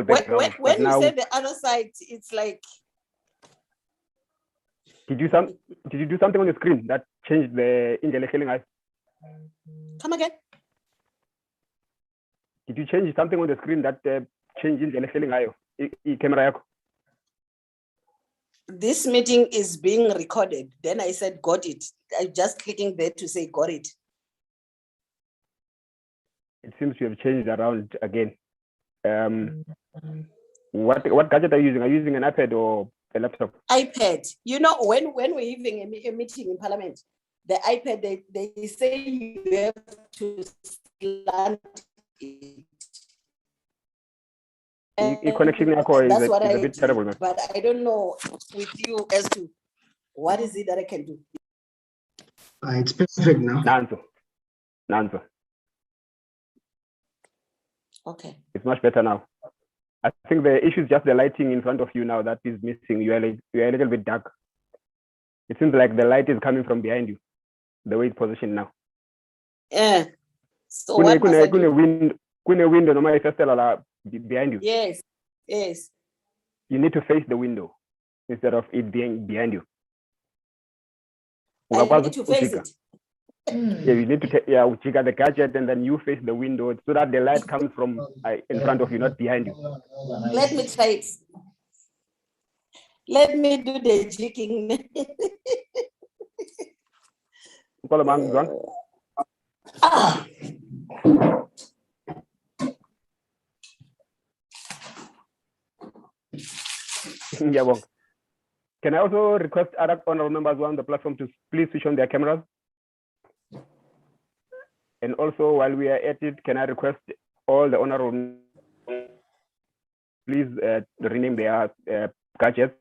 all background. When now, you say the other side, it's like. Did you do something on the screen that changed the indlela? Come again? Did you change something on the screen that changed indlela camera? This meeting is being recorded. Then I said, got it. I just clicking there to say, got it. It seems you have changed around again. What gadget are you using? Are you using an iPad or a laptop? iPad. You know, when we're having a meeting in Parliament, the iPad, they say you have to slant it. Connection is a bit terrible, man. But I don't know with you as to what is it that I can do. It's perfect now. Nanzo. Okay. It's much better now. I think the issue is just the lighting in front of you now that is missing. You are a little bit dark. It seems like the light is coming from behind you, the way it's positioned now. Yeah. So what must I do? Window, no behind you. Yes. You need to face the window instead of it being behind you. I need to face it. Yeah, you need to take the gadget and then you face the window so that the light comes from in front of you, not behind you. Let me try it. Let me do the jigging. Can I also request other honorable members on the platform to please switch on their cameras? And also, while we are at it, can I request all the honorable please rename their gadgets?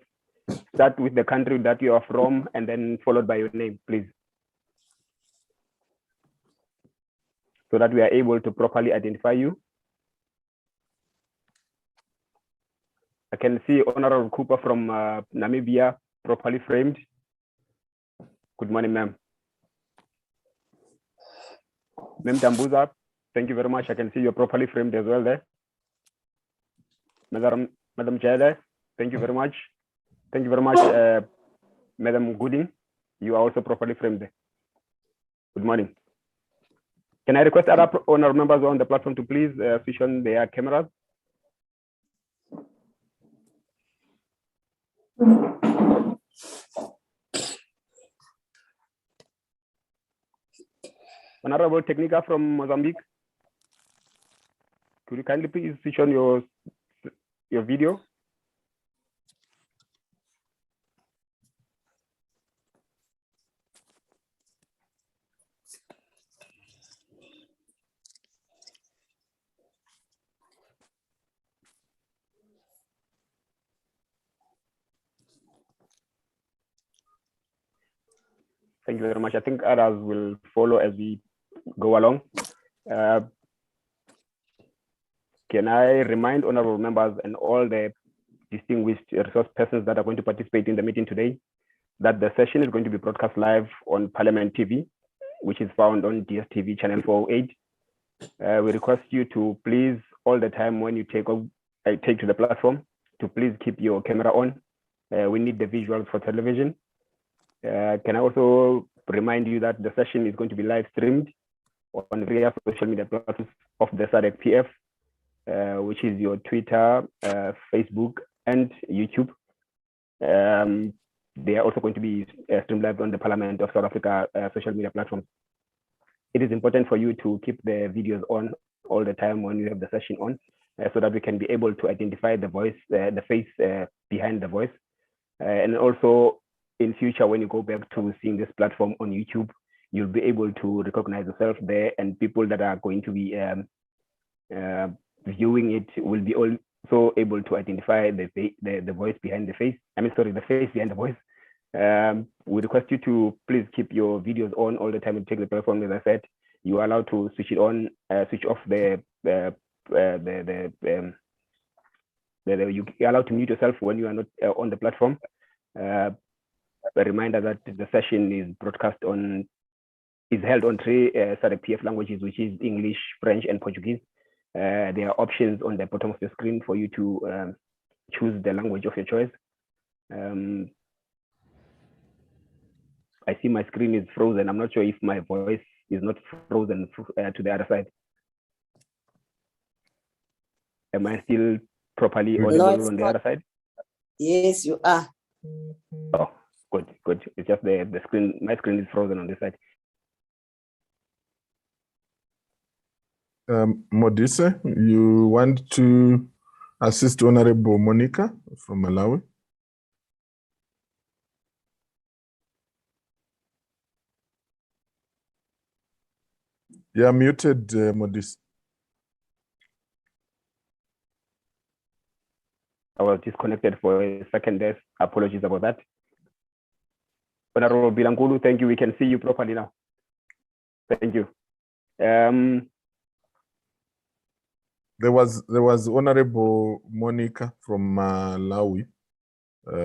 Start with the country that you are from and then followed by your name, please. So that we are able to properly identify you. I can see Honorable Cooper from Namibia, properly framed. Good morning, ma'am. Ma'am Tambuza, thank you very much. I can see you're properly framed as well there. Madam Jada, thank you very much. Thank you very much, Madam Gooding. You are also properly framed there. Good morning. Can I request other honorable members on the platform to please switch on their cameras? Honorable Technica from Mozambique, could you kindly please switch on your video? Thank you very much. I think others will follow as we go along. Can I remind honorable members and all the distinguished resource persons that are going to participate in the meeting today that the session is going to be broadcast live on Parliament TV, which is found on DSTV channel 408. We request you to please, all the time when you take to the platform, to please keep your camera on. We need the visuals for television. Can I also remind you that the session is going to be live streamed on various social media platforms of the Sadaq PF, which is your Twitter, Facebook, and YouTube. They are also going to be streamed live on the Parliament of South Africa social media platforms. It is important for you to keep the videos on all the time when you have the session on, so that we can be able to identify the voice, the face behind the voice. And also, in future, when you go back to seeing this platform on YouTube, you'll be able to recognize yourself there, and people that are going to be viewing it will be also able to identify the voice behind the face. The face behind the voice. We request you to please keep your videos on all the time and take the platform. As I said, you are allowed to switch it on, switch off you're allowed to mute yourself when you are not on the platform. A reminder that the session is held on three Sadaq PF languages, which is English, French, and Portuguese. there are options on the bottom of the screen for you to choose the language of your choice. I see my screen is frozen. I'm not sure if my voice is not frozen to the other side. Am I still properly audible on the other side? Yes, you are. Oh, good, good. It's just the screen, my screen is frozen on this side. Modise, you want to assist Honorable Monica from Malawi? You are muted, Modise. I was disconnected for a second there. Apologies about that. Honorable Bilangulu, thank you. We can see you properly now. Thank you. There was Honorable Monica from Malawi.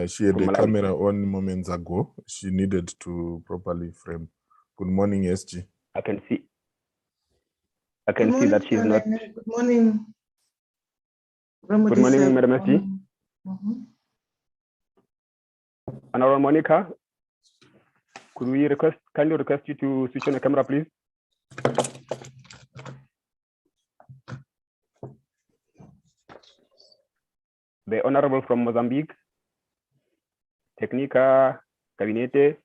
She had a camera on moments ago. She needed to properly frame. Good morning, SG. I can see that she's not. Good morning. Good morning, Madam SG. Honorable Monica, could we kindly request you to switch on the camera, please? The Honorable from Mozambique, Technica, Gabinete,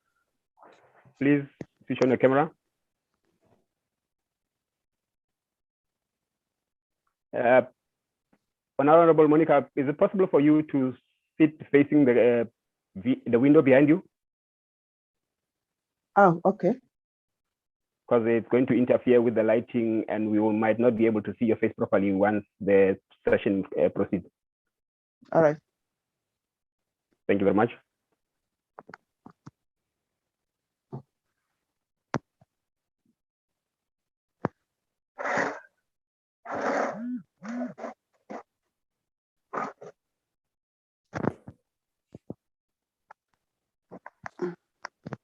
please switch on the camera. Honorable Monica, is it possible for you to sit facing the window behind you? Oh, okay. Because it's going to interfere with the lighting and we might not be able to see your face properly once the session proceeds. All right. Thank you very much.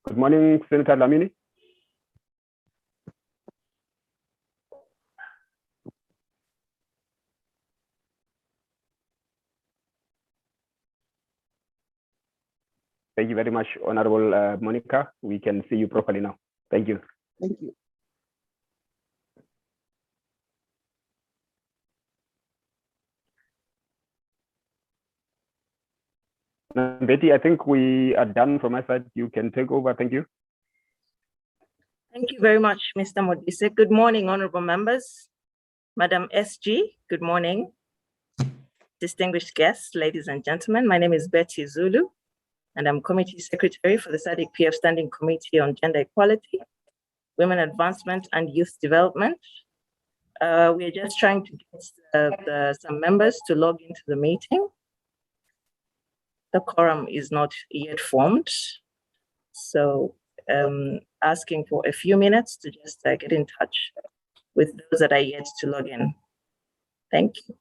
Good morning, Senator Lamini. Thank you very much, Honorable Monica. We can see you properly now. Thank you. Thank you. Betty, I think we are done from my side. You can take over. Thank you. Thank you very much, Mr. Modise. Good morning, honorable members. Madam SG, good morning. Distinguished guests, ladies and gentlemen, my name is Betty Zulu, and I'm Committee Secretary for the Sadaq PF Standing Committee on Gender Equality, Women Advancement and Youth Development. We are just trying to get some members to log into the meeting. The quorum is not yet formed, so asking for a few minutes to just get in touch with those that are yet to log in. Thank you.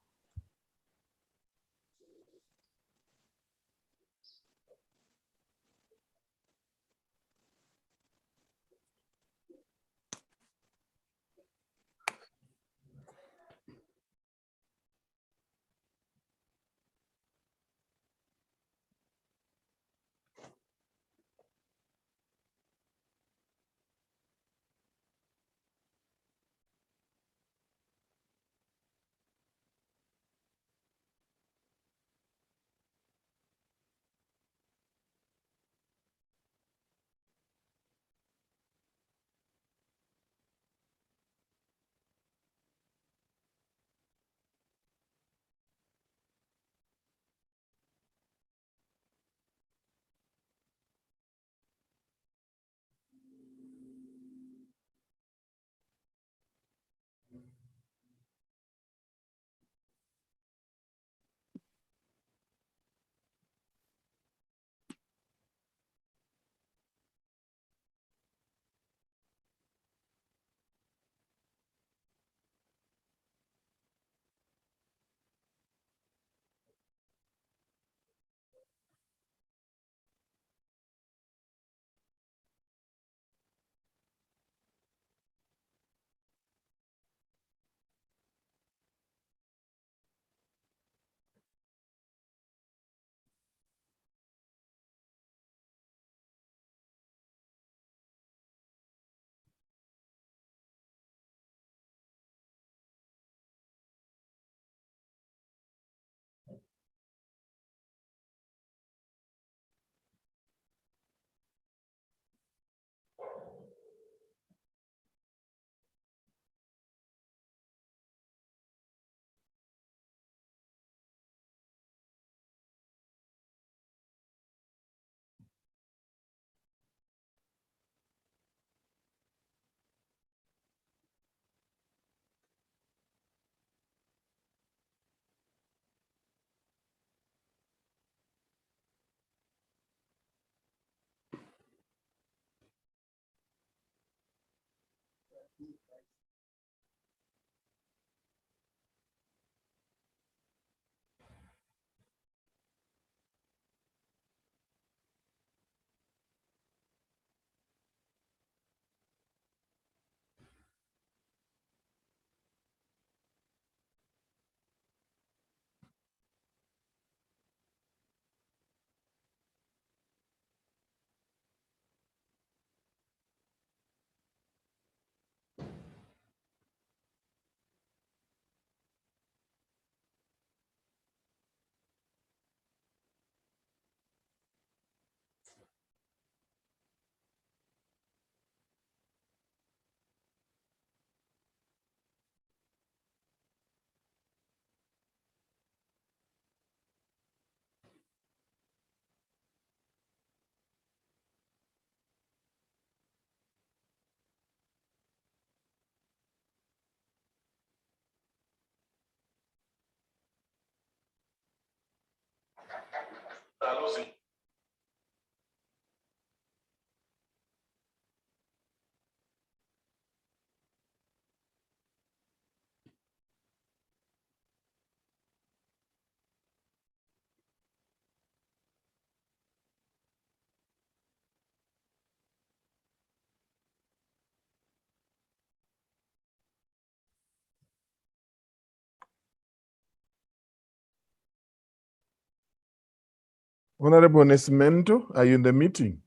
Honorable Nascimento, are you in the meeting?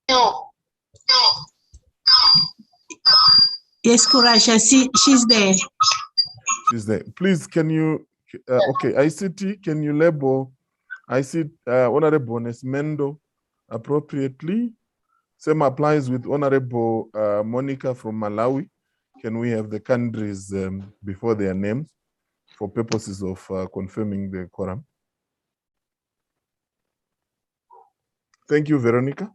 No. Yes, Kurasha, she's there. She's there. Please, can you, okay, ICT, can you label Honorable Nascimento appropriately? Same applies with Honorable Monica from Malawi. Can we have the countries before their names for purposes of confirming the quorum? Thank you, Veronica.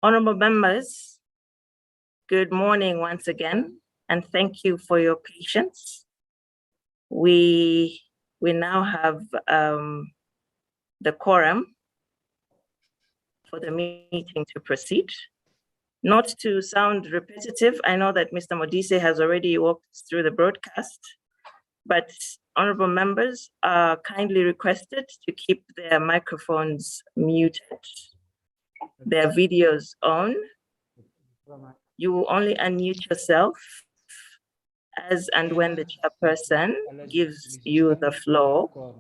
Honorable members, good morning once again, and thank you for your patience. We now have the quorum for the meeting to proceed. Not to sound repetitive, I know that Mr. Modise has already walked us through the broadcast, but honorable members are kindly requested to keep their microphones muted, their videos on. You will only unmute yourself as and when the chairperson gives you the floor.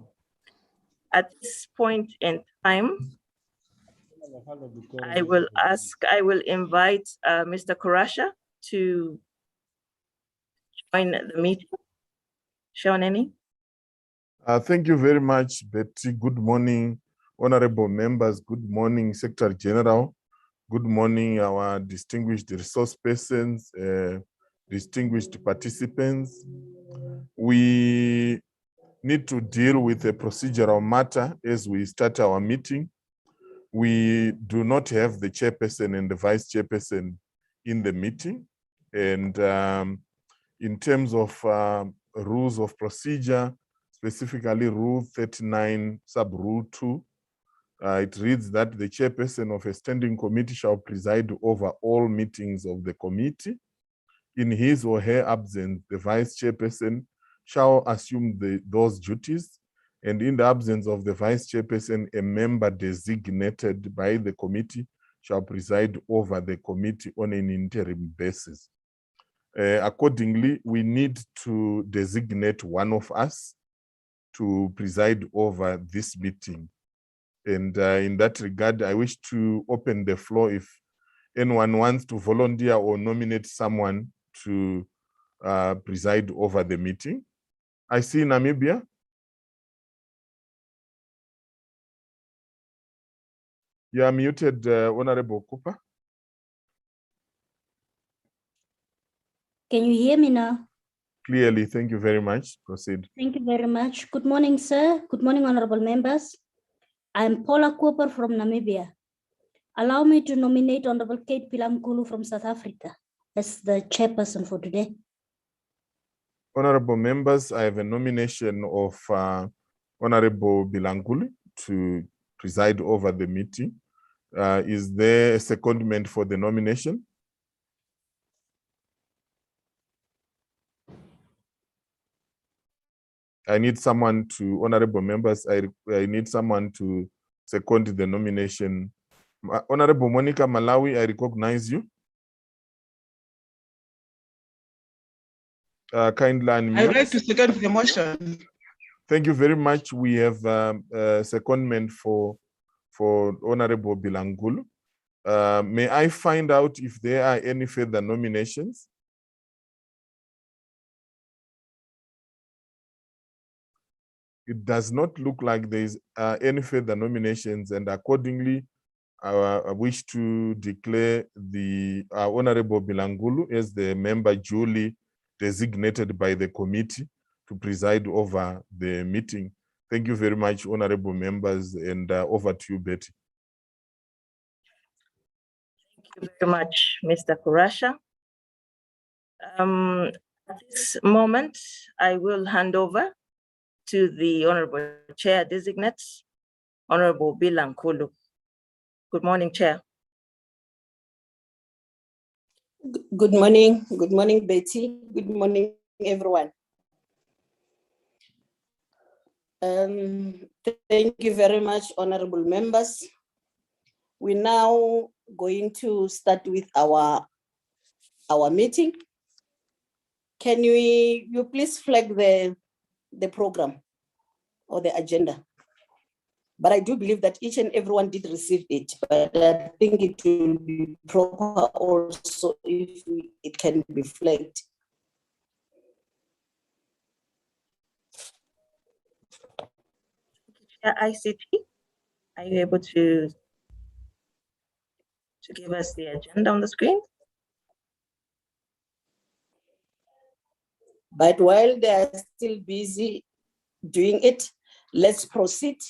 At this point in time, I will invite Mr. Kurasha to join the meeting. Shoneni. Thank you very much, Betty. Good morning, honorable members. Good morning, Secretary General. Good morning, our distinguished resource persons, distinguished participants. We need to deal with a procedural matter as we start our meeting. We do not have the chairperson and the vice chairperson in the meeting. And in terms of rules of procedure, specifically Rule 39, Sub-Rule 2, it reads that the chairperson of a standing committee shall preside over all meetings of the committee. In his or her absence, the vice chairperson shall assume those duties, and in the absence of the vice chairperson, a member designated by the committee shall preside over the committee on an interim basis. Accordingly, we need to designate one of us to preside over this meeting. And in that regard, I wish to open the floor if anyone wants to volunteer or nominate someone to preside over the meeting. I see Namibia. You are muted, Honorable Cooper. Can you hear me now? Clearly, thank you very much. Proceed. Thank you very much. Good morning, sir. Good morning, honorable members. I'm Paula Cooper from Namibia. Allow me to nominate Honorable Kate Pilamkulu from South Africa as the chairperson for today. Honorable members, I have a nomination of Honorable Bilanguli to preside over the meeting. Is there a secondment for the nomination? I need someone to, honorable members, I need someone to second the nomination. Honorable Monica Malawi, I recognize you. Kindly unmute. I'd like to second the motion. Thank you very much. We have a secondment for Honorable Bilangulu. May I find out if there are any further nominations? It does not look like there is any further nominations, and accordingly, I wish to declare the Honorable Bilangulu as the member duly designated by the committee to preside over the meeting. Thank you very much, honorable members, and over to you, Betty. Thank you very much, Mr. Kurasha. At this moment, I will hand over to the Honorable Chair Designate, Honorable Bilangulu. Good morning, Chair. Good morning. Good morning, Betty. Good morning, everyone. Thank you very much, honorable members. We're now going to start with our meeting. Can you please flag the program or the agenda? But I do believe that each and everyone did receive it, but I think it will be proper also if it can be flagged. ICT, are you able to give us the agenda on the screen? But while they are still busy doing it, let's proceed.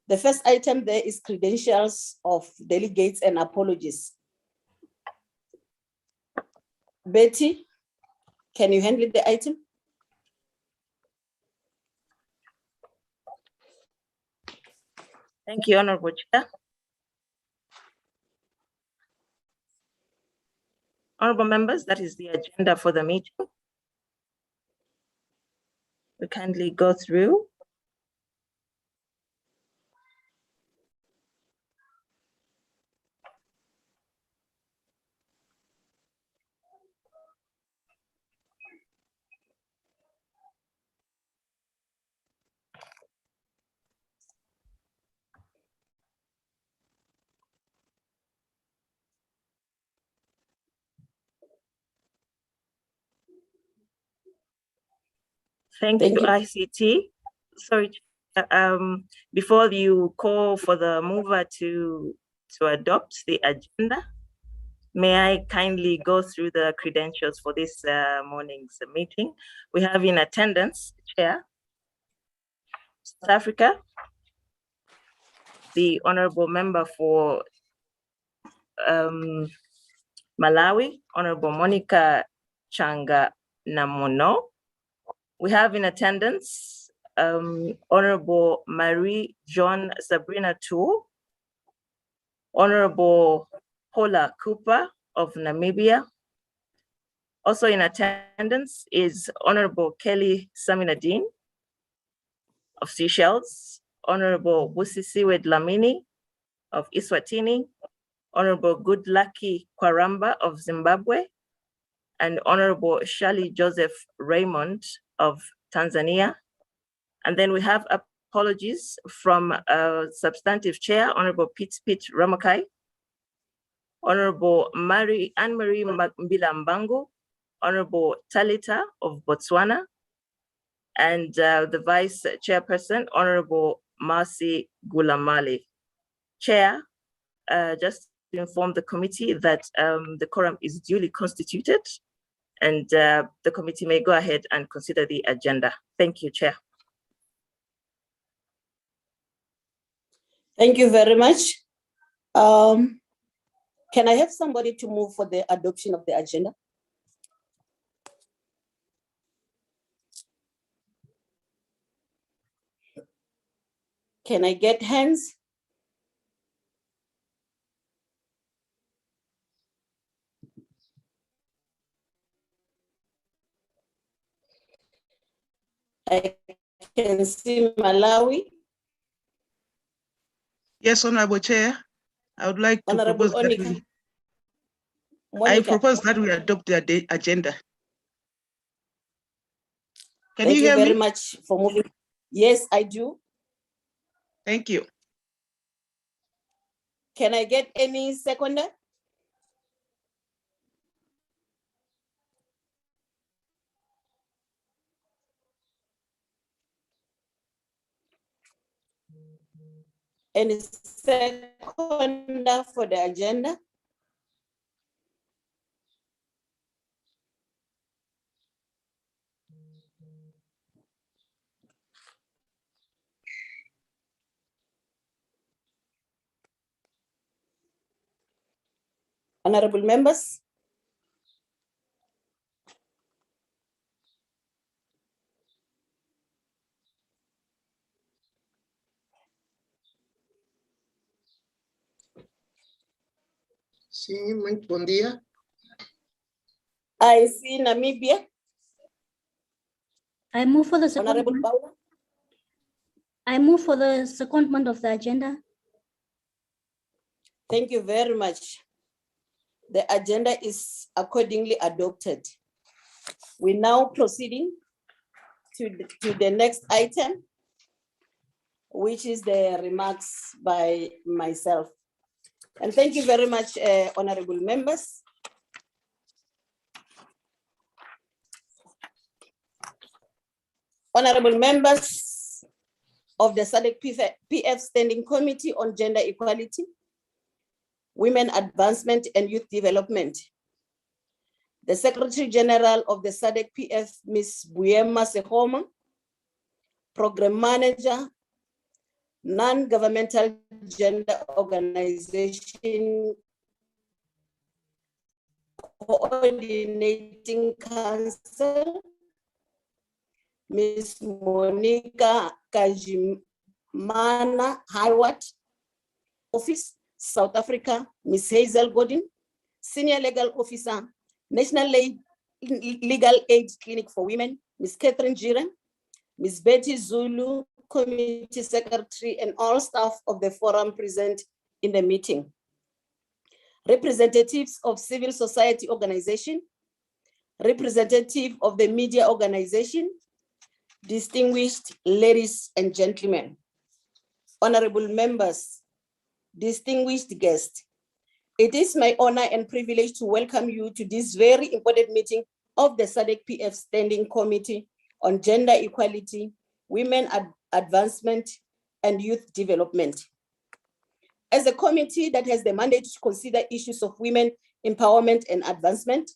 The first item there is credentials of delegates and apologies. Betty, can you handle the item? Thank you, Honorable Chair. Honorable members, that is the agenda for the meeting. We kindly go through. Thank you, ICT. Sorry, before you call for the mover to adopt the agenda, may I kindly go through the credentials for this morning's meeting? We have in attendance, Chair, South Africa, the Honorable Member for Malawi, Honorable Monica Changa Namono. We have in attendance Honorable Marie John Sabrina Tool, Honorable Paula Cooper of Namibia. Also in attendance is Honorable Kelly Saminadine of Seychelles, Honorable Busisiwe Dlamini of Eswatini, Honorable Goodlucky Kwaramba of Zimbabwe, and Honorable Shirley Joseph Raymond of Tanzania. And then we have apologies from Substantive Chair, Honorable Pete Ramakai, Honorable Anne-Marie Mbilambangu, Honorable Talita of Botswana, and the Vice Chairperson, Honorable Marcy Gulamali. Chair, just to inform the committee that the quorum is duly constituted and the committee may go ahead and consider the agenda. Thank you, Chair. Thank you very much. Can I have somebody to move for the adoption of the agenda? Can I get hands? I can see Malawi. Yes, Honorable Chair. I would like to Honorable propose that Monica. I propose that we adopt the agenda. Can you hear me? Thank you very much for moving. Yes, I do. Thank you. Can I get any seconder? Any seconder for the agenda? Honorable members. Sí, muy buen día. I see Namibia. I move for the Honorable secondment. Paula. I move for the secondment of the agenda. Thank you very much. The agenda is accordingly adopted. We're now proceeding to the next item, which is the remarks by myself. And thank you very much, honorable members. Honorable members of the Sadaq PF Standing Committee on Gender Equality, Women Advancement and Youth Development. The Secretary General of the Sadaq PF, Ms. Buyema Sehoma, Program Manager, Non-Governmental Gender Organization Coordinating Council, Ms. Monica Kajimana Howard, Office, South Africa, Ms. Hazel Godin, Senior Legal Officer, National Legal Aid Clinic for Women, Ms. Catherine Jiren, Ms. Betty Zulu, Committee Secretary, and all staff of the forum present in the meeting. Representatives of civil society organization, representative of the media organization, distinguished ladies and gentlemen, honorable members, distinguished guests. It is my honor and privilege to welcome you to this very important meeting of the Sadaq PF Standing Committee on Gender Equality, Women Advancement, and Youth Development. As a committee that has the mandate to consider issues of women empowerment and advancement,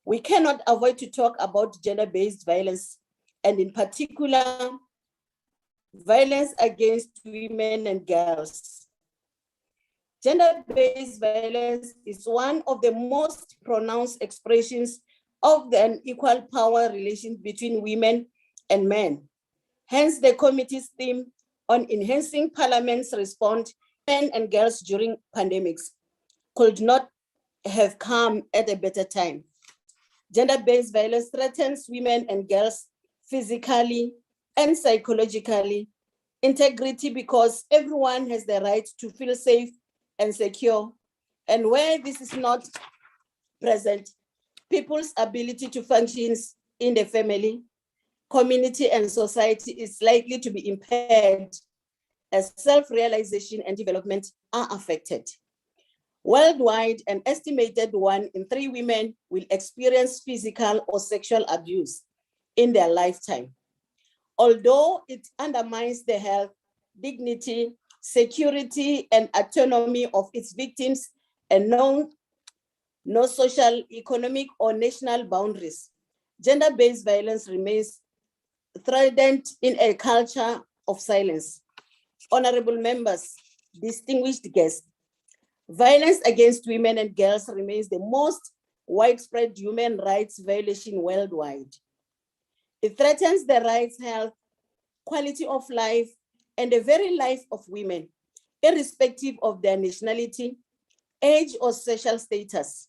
we cannot avoid to talk about gender-based violence, and in particular, violence against women and girls. Gender-based violence is one of the most pronounced expressions of the unequal power relations between women and men. Hence, the committee's theme on enhancing Parliament's response to men and girls during pandemics could not have come at a better time. Gender-based violence threatens women and girls physically and psychologically, integrity because everyone has the right to feel safe and secure. And where this is not present, people's ability to function in the family, community, and society is likely to be impaired as self-realization and development are affected. Worldwide, an estimated 1 in 3 women will experience physical or sexual abuse in their lifetime. Although it undermines the health, dignity, security, and autonomy of its victims and no social, economic, or national boundaries, gender-based violence remains threatened in a culture of silence. Honorable members, distinguished guests, violence against women and girls remains the most widespread human rights violation worldwide. It threatens the rights, health, quality of life, and the very life of women, irrespective of their nationality, age, or social status.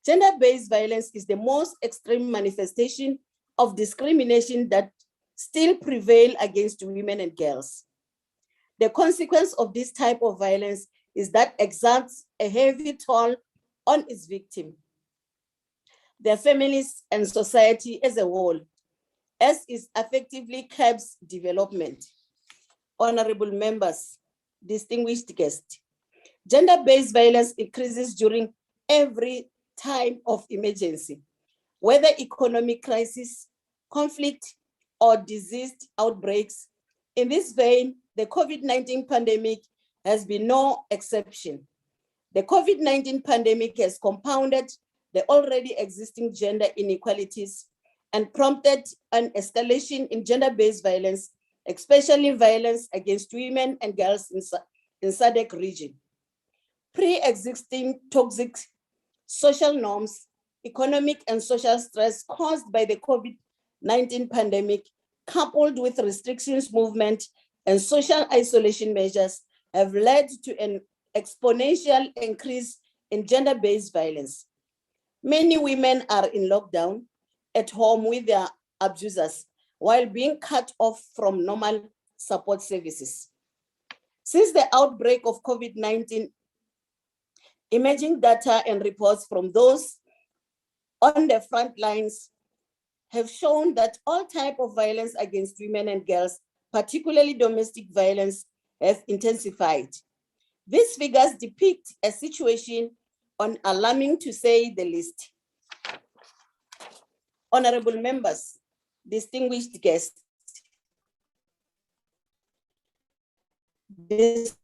Gender-based violence is the most extreme manifestation of discrimination that still prevail against women and girls. The consequence of this type of violence is that exerts a heavy toll on its victim, their families, and society as a whole, as it effectively curbs development. Honorable members, distinguished guests, gender-based violence increases during every time of emergency, whether economic crisis, conflict, or disease outbreaks. In this vein, the COVID-19 pandemic has been no exception. The COVID-19 pandemic has compounded the already existing gender inequalities and prompted an escalation in gender-based violence, especially violence against women and girls in Sadaq region. Pre-existing toxic social norms, economic and social stress caused by the COVID-19 pandemic, coupled with restrictions movement and social isolation measures, have led to an exponential increase in gender-based violence. Many women are in lockdown at home with their abusers while being cut off from normal support services. Since the outbreak of COVID-19, emerging data and reports from those on the front lines have shown that all types of violence against women and girls, particularly domestic violence, have intensified. These figures depict a situation alarming to say the least. Honorable members, distinguished guests, despite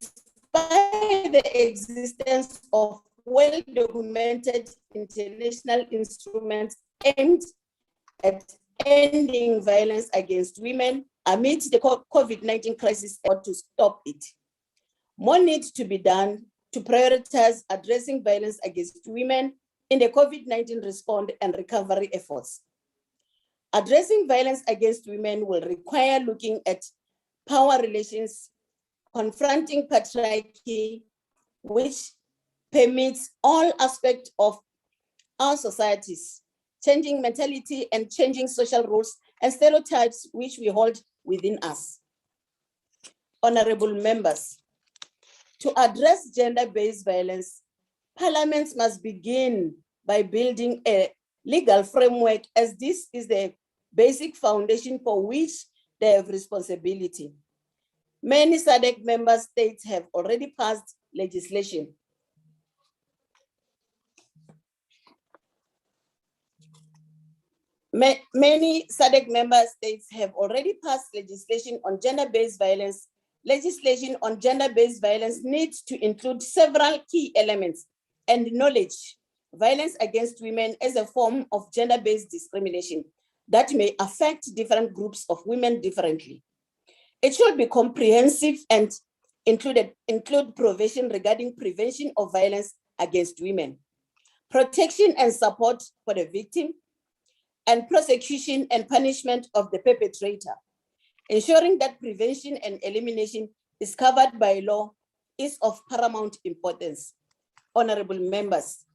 the existence of well-documented international instruments aimed at ending violence against women amidst the COVID-19 crisis or to stop it, more needs to be done to prioritize addressing violence against women in the COVID-19 response and recovery efforts. Addressing violence against women will require looking at power relations, confronting patriarchy, which permeates all aspects of our societies, changing mentality and changing social rules and stereotypes which we hold within us. Honorable members, to address gender-based violence, parliaments must begin by building a legal framework, as this is the basic foundation for which they have responsibility. Many Sadaq member states have already passed legislation. Many Sadaq member states have already passed legislation on gender-based violence. Legislation on gender-based violence needs to include several key elements and knowledge. Violence against women as a form of gender-based discrimination that may affect different groups of women differently. It should be comprehensive and include provision regarding prevention of violence against women, protection and support for the victim, and prosecution and punishment of the perpetrator. Ensuring that prevention and elimination is covered by law is of paramount importance. Honorable members,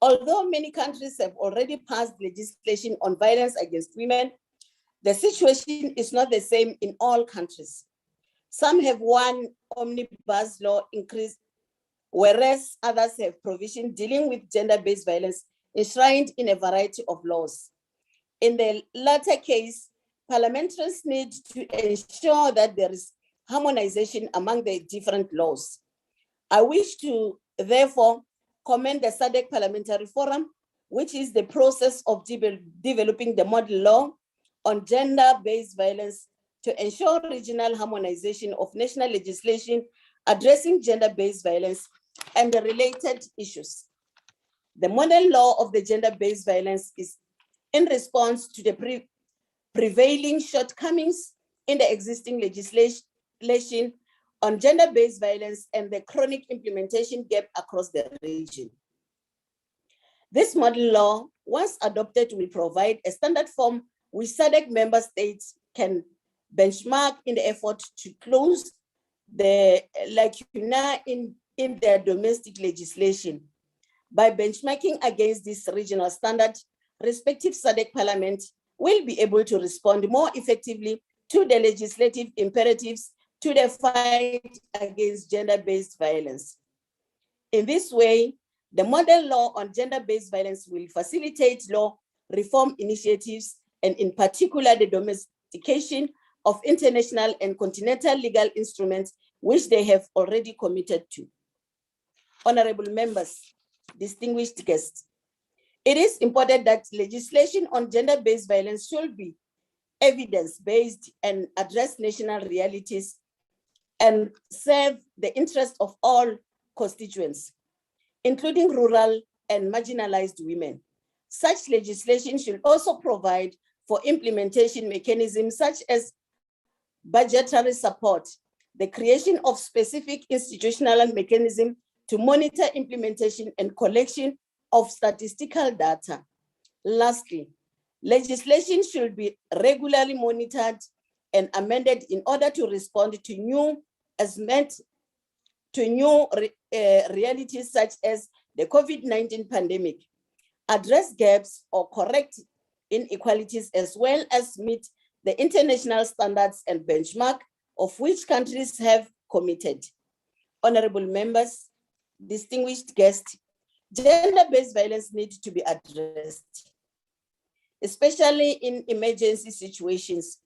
although many countries have already passed legislation on violence against women, the situation is not the same in all countries. Some have one omnibus law increase, whereas others have provision dealing with gender-based violence enshrined in a variety of laws. In the latter case, parliamentarians need to ensure that there is harmonization among the different laws. I wish to therefore commend the Sadaq Parliamentary Forum, which is the process of developing the model law on gender-based violence to ensure regional harmonization of national legislation addressing gender-based violence and the related issues. The model law of the gender-based violence is in response to the prevailing shortcomings in the existing legislation on gender-based violence and the chronic implementation gap across the region. This model law, once adopted, will provide a standard form which Sadaq member states can benchmark in the effort to close the lacuna in their domestic legislation. By benchmarking against this regional standard, respective Sadaq parliament will be able to respond more effectively to the legislative imperatives to the fight against gender-based violence. In this way, the model law on gender-based violence will facilitate law reform initiatives, and in particular, the domestication of international and continental legal instruments, which they have already committed to. Honorable members, distinguished guests, it is important that legislation on gender-based violence should be evidence-based and address national realities and serve the interests of all constituents, including rural and marginalized women. Such legislation should also provide for implementation mechanisms such as budgetary support, the creation of specific institutional mechanism to monitor implementation and collection of statistical data. Lastly, legislation should be regularly monitored and amended in order to respond to new realities such as the COVID-19 pandemic, address gaps or correct inequalities, as well as meet the international standards and benchmark of which countries have committed. Honorable members, distinguished guests, gender-based violence needs to be addressed, especially in emergency situations.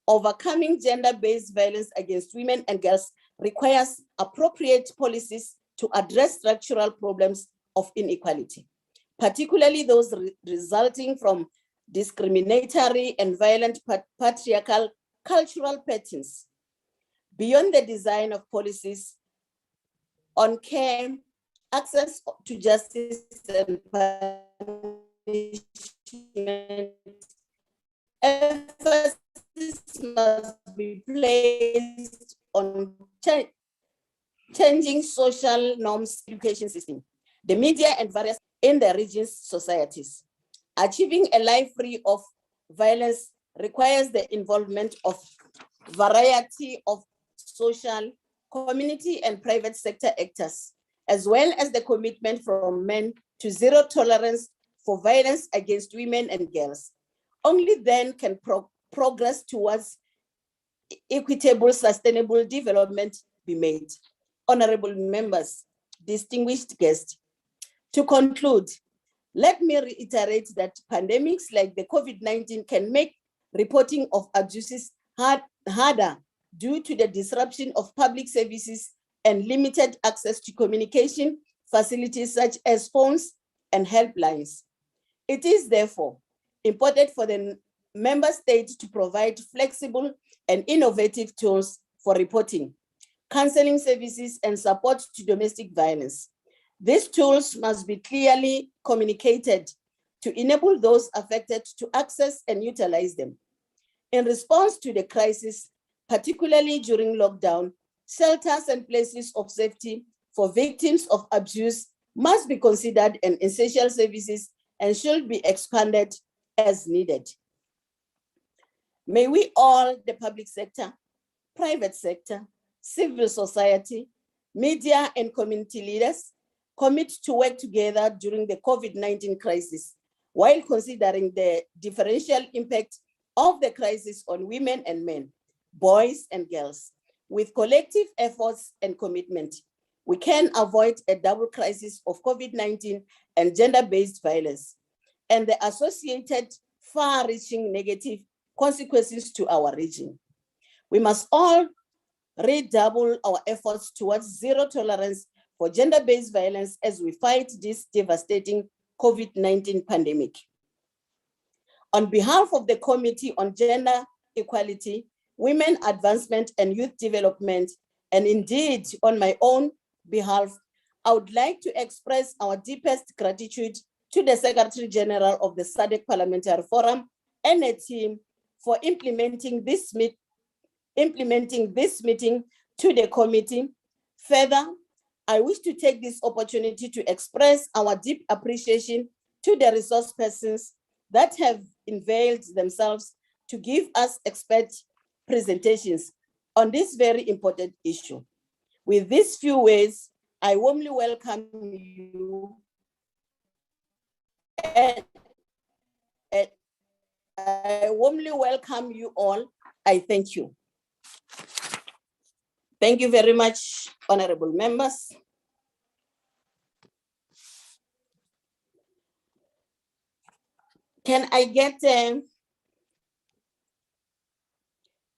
Overcoming gender-based violence against women and girls requires appropriate policies to address structural problems of inequality, particularly those resulting from discriminatory and violent patriarchal cultural patterns. Beyond the design of policies on care, access to justice and punishment, emphasis must be placed on changing social norms education system. the media, and various in the region's societies. Achieving a life free of violence requires the involvement of variety of social, community, and private sector actors, as well as the commitment from men to zero tolerance for violence against women and girls. Only then can progress towards equitable, sustainable development be made. Honorable members, distinguished guests, to conclude, let me reiterate that pandemics like the COVID-19 can make reporting of abuses harder due to the disruption of public services and limited access to communication facilities such as phones and helplines. It is therefore important for the member states to provide flexible and innovative tools for reporting, counseling services, and support to domestic violence. These tools must be clearly communicated to enable those affected to access and utilize them. In response to the crisis, particularly during lockdown, shelters and places of safety for victims of abuse must be considered an essential services and should be expanded as needed. May we all, the public sector, private sector, civil society, media, and community leaders, commit to work together during the COVID-19 crisis while considering the differential impact of the crisis on women and men, boys and girls. With collective efforts and commitment, we can avoid a double crisis of COVID-19 and gender-based violence and the associated far-reaching negative consequences to our region. We must all redouble our efforts towards zero tolerance for gender-based violence as we fight this devastating COVID-19 pandemic. On behalf of the Committee on Gender Equality, Women Advancement and Youth Development, and indeed on my own behalf, I would like to express our deepest gratitude to the Secretary General of the Sadaq Parliamentary Forum and a team for implementing this meeting to the committee. Further, I wish to take this opportunity to express our deep appreciation to the resource persons that have availed themselves to give us expert presentations on this very important issue. With these few words, I warmly welcome you and I warmly welcome you all. I thank you. Thank you very much, honorable members. Can I get a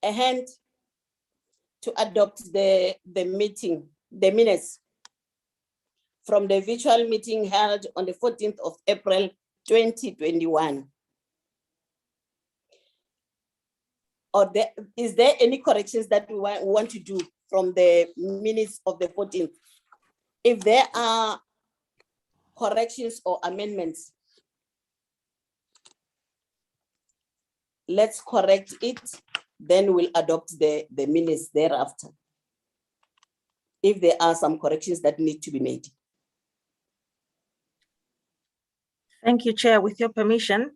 hand to adopt the minutes from the virtual meeting held on the 14th of April, 2021? Or is there any corrections that we want to do from the minutes of the 14th? If there are corrections or amendments, let's correct it, then we'll adopt the minutes thereafter, if there are some corrections that need to be made. Thank you, Chair. With your permission,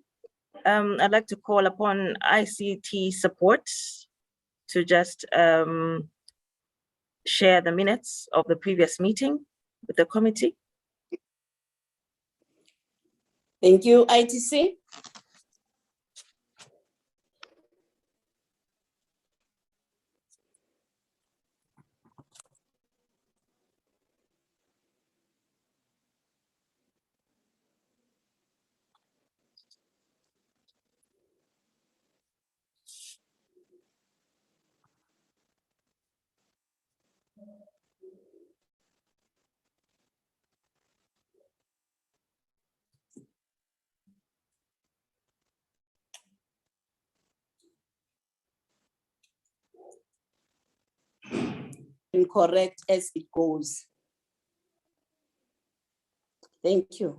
I'd like to call upon ICT support to just share the minutes of the previous meeting with the committee. Thank you, ITC. Incorrect as it goes. Thank you.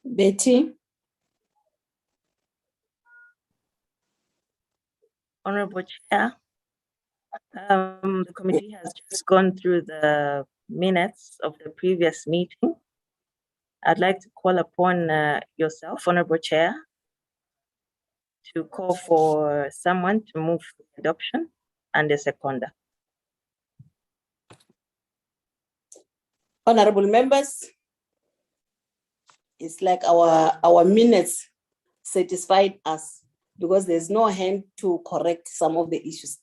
Betty? Honorable Chair, the committee has just gone through the minutes of the previous meeting. I'd like to call upon yourself, Honorable Chair, to call for someone to move for adoption and a seconder. Honorable members, it's like our minutes satisfied us because there's no hand to correct some of the issues.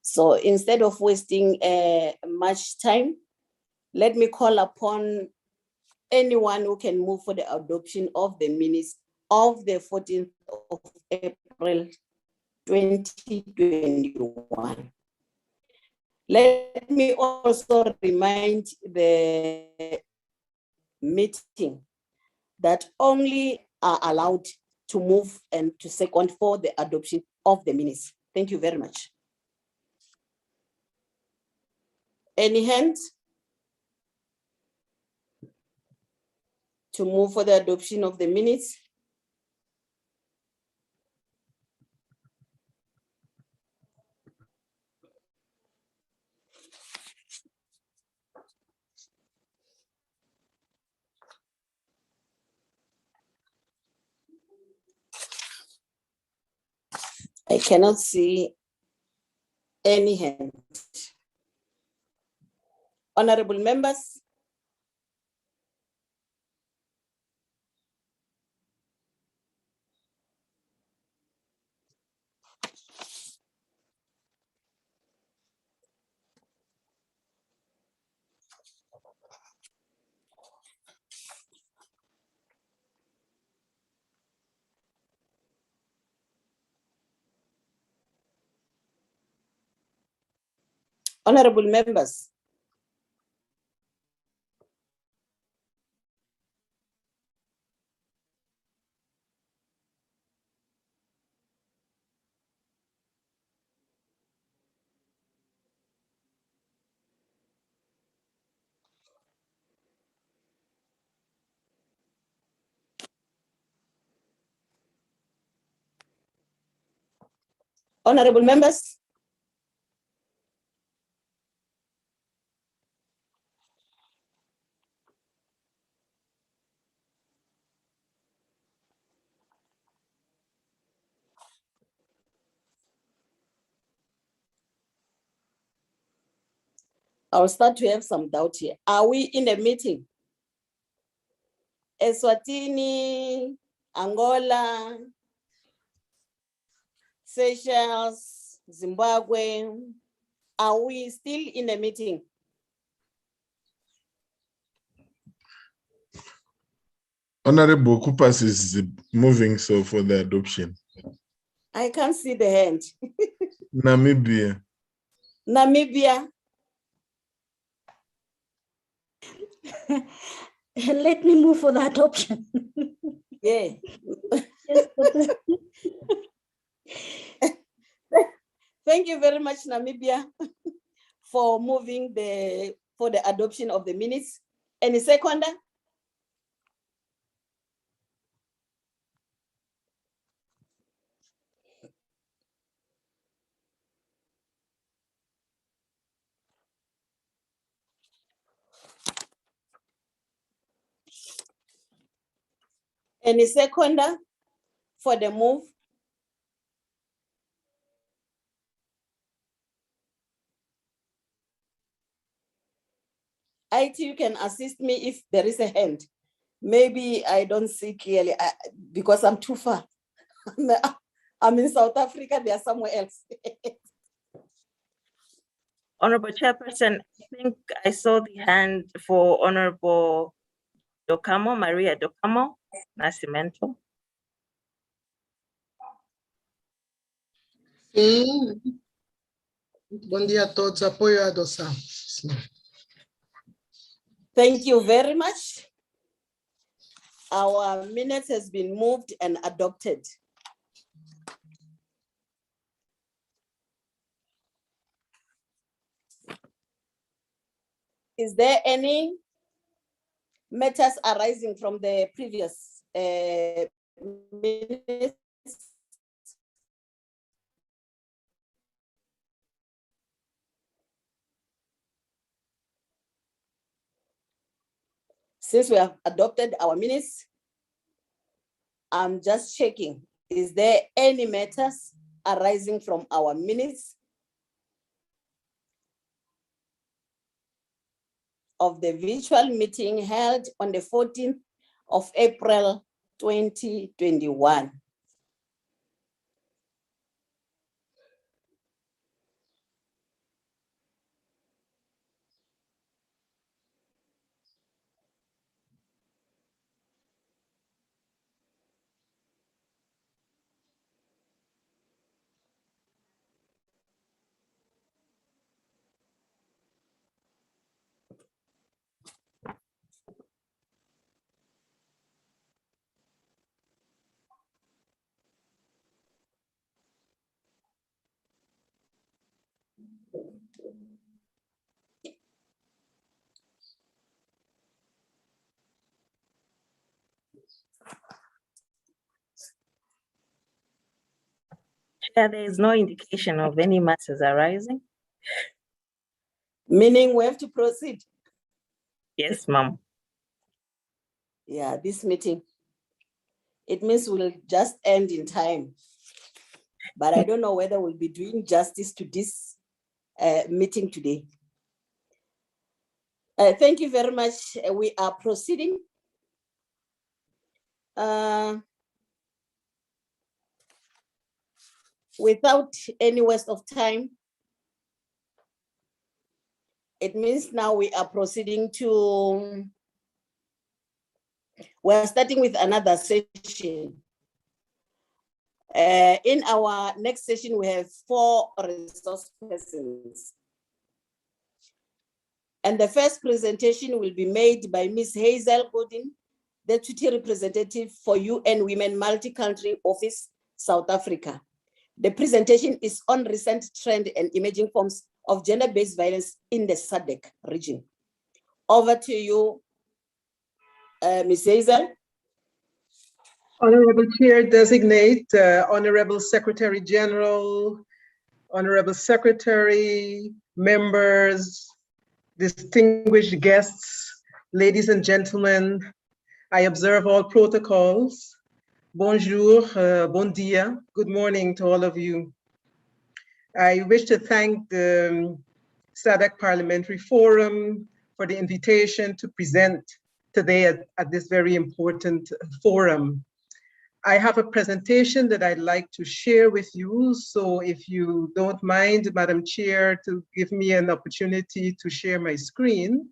So instead of wasting much time, let me call upon anyone who can move for the adoption of the minutes of the 14th of April 2021. Let me also remind the meeting that only are allowed to move and to second for the adoption of the minutes. Thank you very much. Any hands? To move for the adoption of the minutes? I cannot see any hand. Honorable members. Honorable members. Honorable members. I'll start to have some doubt here. Are we in a meeting? Eswatini, Angola, Seychelles, Zimbabwe. Are we still in a meeting? Honorable Kupas is moving so for the adoption. I can't see the hand. Namibia. Namibia. Let me move for the adoption. Yeah. Thank you very much, Namibia, for moving for the adoption of the minutes. Any seconder? Any seconder for the move? IT, you can assist me if there is a hand. Maybe I don't see clearly because I'm too far. I'm in South Africa, they are somewhere else. Honorable Chairperson, I think I saw the hand for Honorable Docamo, Maria Docamo Nascimento. Sim. Bom dia a todos. Apoio à adoção. Sim. Thank you very much. Our minutes has been moved and adopted. Is there any matters arising from the previous minutes? Since we have adopted our minutes, I'm just checking, is there any matters arising from our minutes of the virtual meeting held on the 14th of April, 2021? Chair, there is no indication of any matters arising. Meaning we have to proceed. Yes, ma'am. Yeah, this meeting, it means we'll just end in time. But I don't know whether we'll be doing justice to this meeting today. Thank you very much. We are proceeding. Without any waste of time, it means now we are proceeding to, we're starting with another session. In our next session, we have 4 resource persons. And the first presentation will be made by Ms. Hazel Godin, Deputy Representative for UN Women Multi-Country Office, South Africa. The presentation is on recent trend and emerging forms of gender-based violence in the Sadaq region. Over to you, Ms. Hazel. Honorable Chair Designate, Honorable Secretary General, Honorable Secretary, members, distinguished guests, ladies and gentlemen, I observe all protocols. Bonjour, bon dia, good morning to all of you. I wish to thank the Sadaq Parliamentary Forum for the invitation to present today at this very important forum. I have a presentation that I'd like to share with you. So if you don't mind, Madam Chair, to give me an opportunity to share my screen,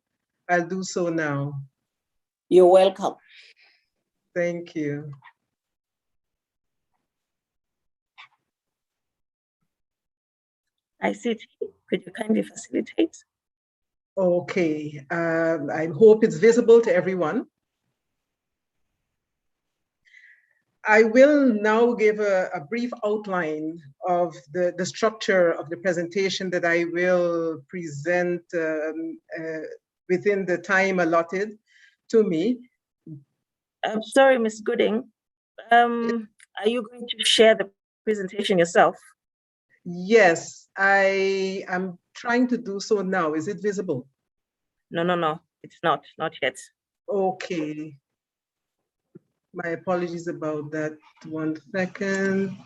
I'll do so now. You're welcome. Thank you. ICT, could you kindly facilitate? Okay, I hope it's visible to everyone. I will now give a brief outline of the structure of the presentation that I will present within the time allotted to me. I'm sorry, Ms. Gooding. Are you going to share the presentation yourself? Yes, I am trying to do so now. Is it visible? No, it's not yet. Okay. My apologies about that. 1 second.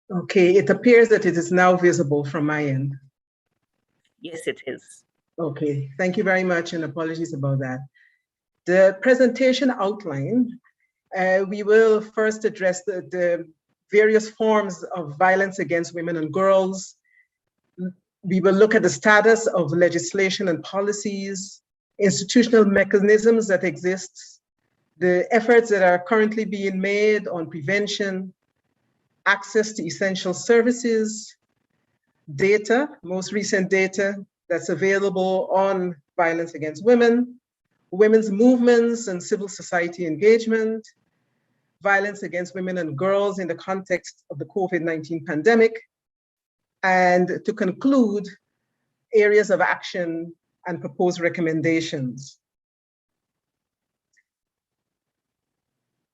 Okay, it appears that it is now visible from my end. Yes, it is. Okay, thank you very much and apologies about that. The presentation outline, we will first address the various forms of violence against women and girls. We will look at the status of legislation and policies, institutional mechanisms that exist, the efforts that are currently being made on prevention, access to essential services, data, most recent data that's available on violence against women, women's movements and civil society engagement, violence against women and girls in the context of the COVID-19 pandemic, and to conclude, areas of action and proposed recommendations.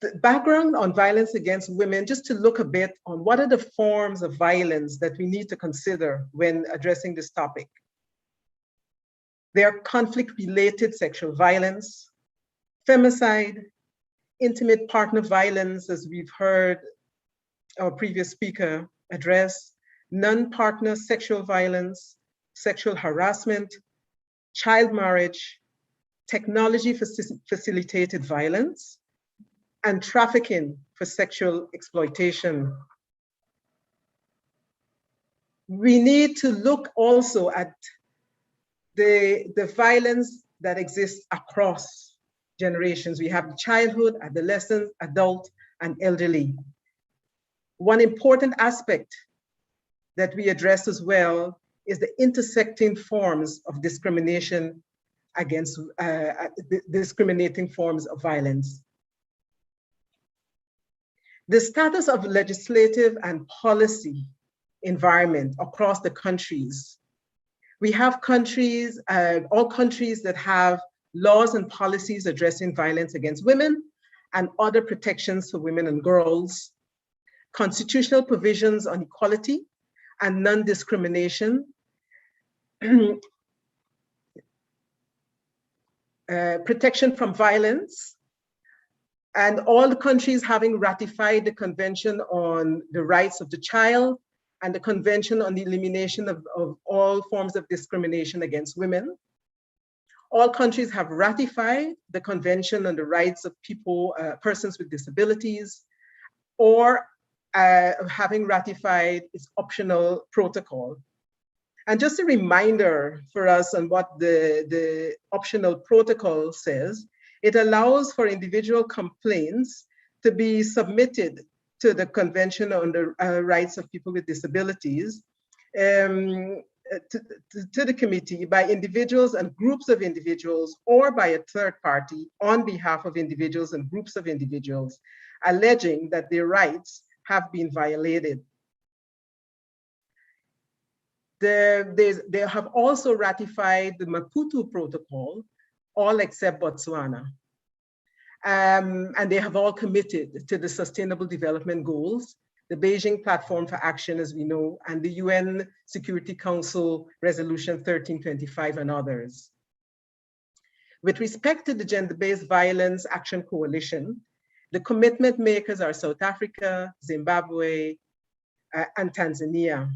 The background on violence against women, just to look a bit on what are the forms of violence that we need to consider when addressing this topic. There are conflict-related sexual violence, femicide, intimate partner violence, as we've heard our previous speaker address, non-partner sexual violence, sexual harassment, child marriage, technology-facilitated violence, and trafficking for sexual exploitation. We need to look also at the violence that exists across generations. We have childhood, adolescent, adult, and elderly. One important aspect that we address as well is the intersecting forms of discrimination against discriminating forms of violence. The status of legislative and policy environment across the countries. We have countries, all countries that have laws and policies addressing violence against women and other protections for women and girls, constitutional provisions on equality and non-discrimination, protection from violence, and all the countries having ratified the Convention on the Rights of the Child and the Convention on the Elimination of all forms of discrimination against women. All countries have ratified the Convention on the Rights of persons with disabilities, or having ratified its optional protocol. And just a reminder for us on what the optional protocol says, it allows for individual complaints to be submitted to the Convention on the Rights of People with Disabilities, to the committee by individuals and groups of individuals or by a third party on behalf of individuals and groups of individuals, alleging that their rights have been violated. They have also ratified the Maputo Protocol, all except Botswana. And they have all committed to the Sustainable Development Goals, the Beijing Platform for Action, as we know, and the UN Security Council Resolution 1325 and others. With respect to the Gender-Based Violence Action Coalition, the commitment makers are South Africa, Zimbabwe, and Tanzania.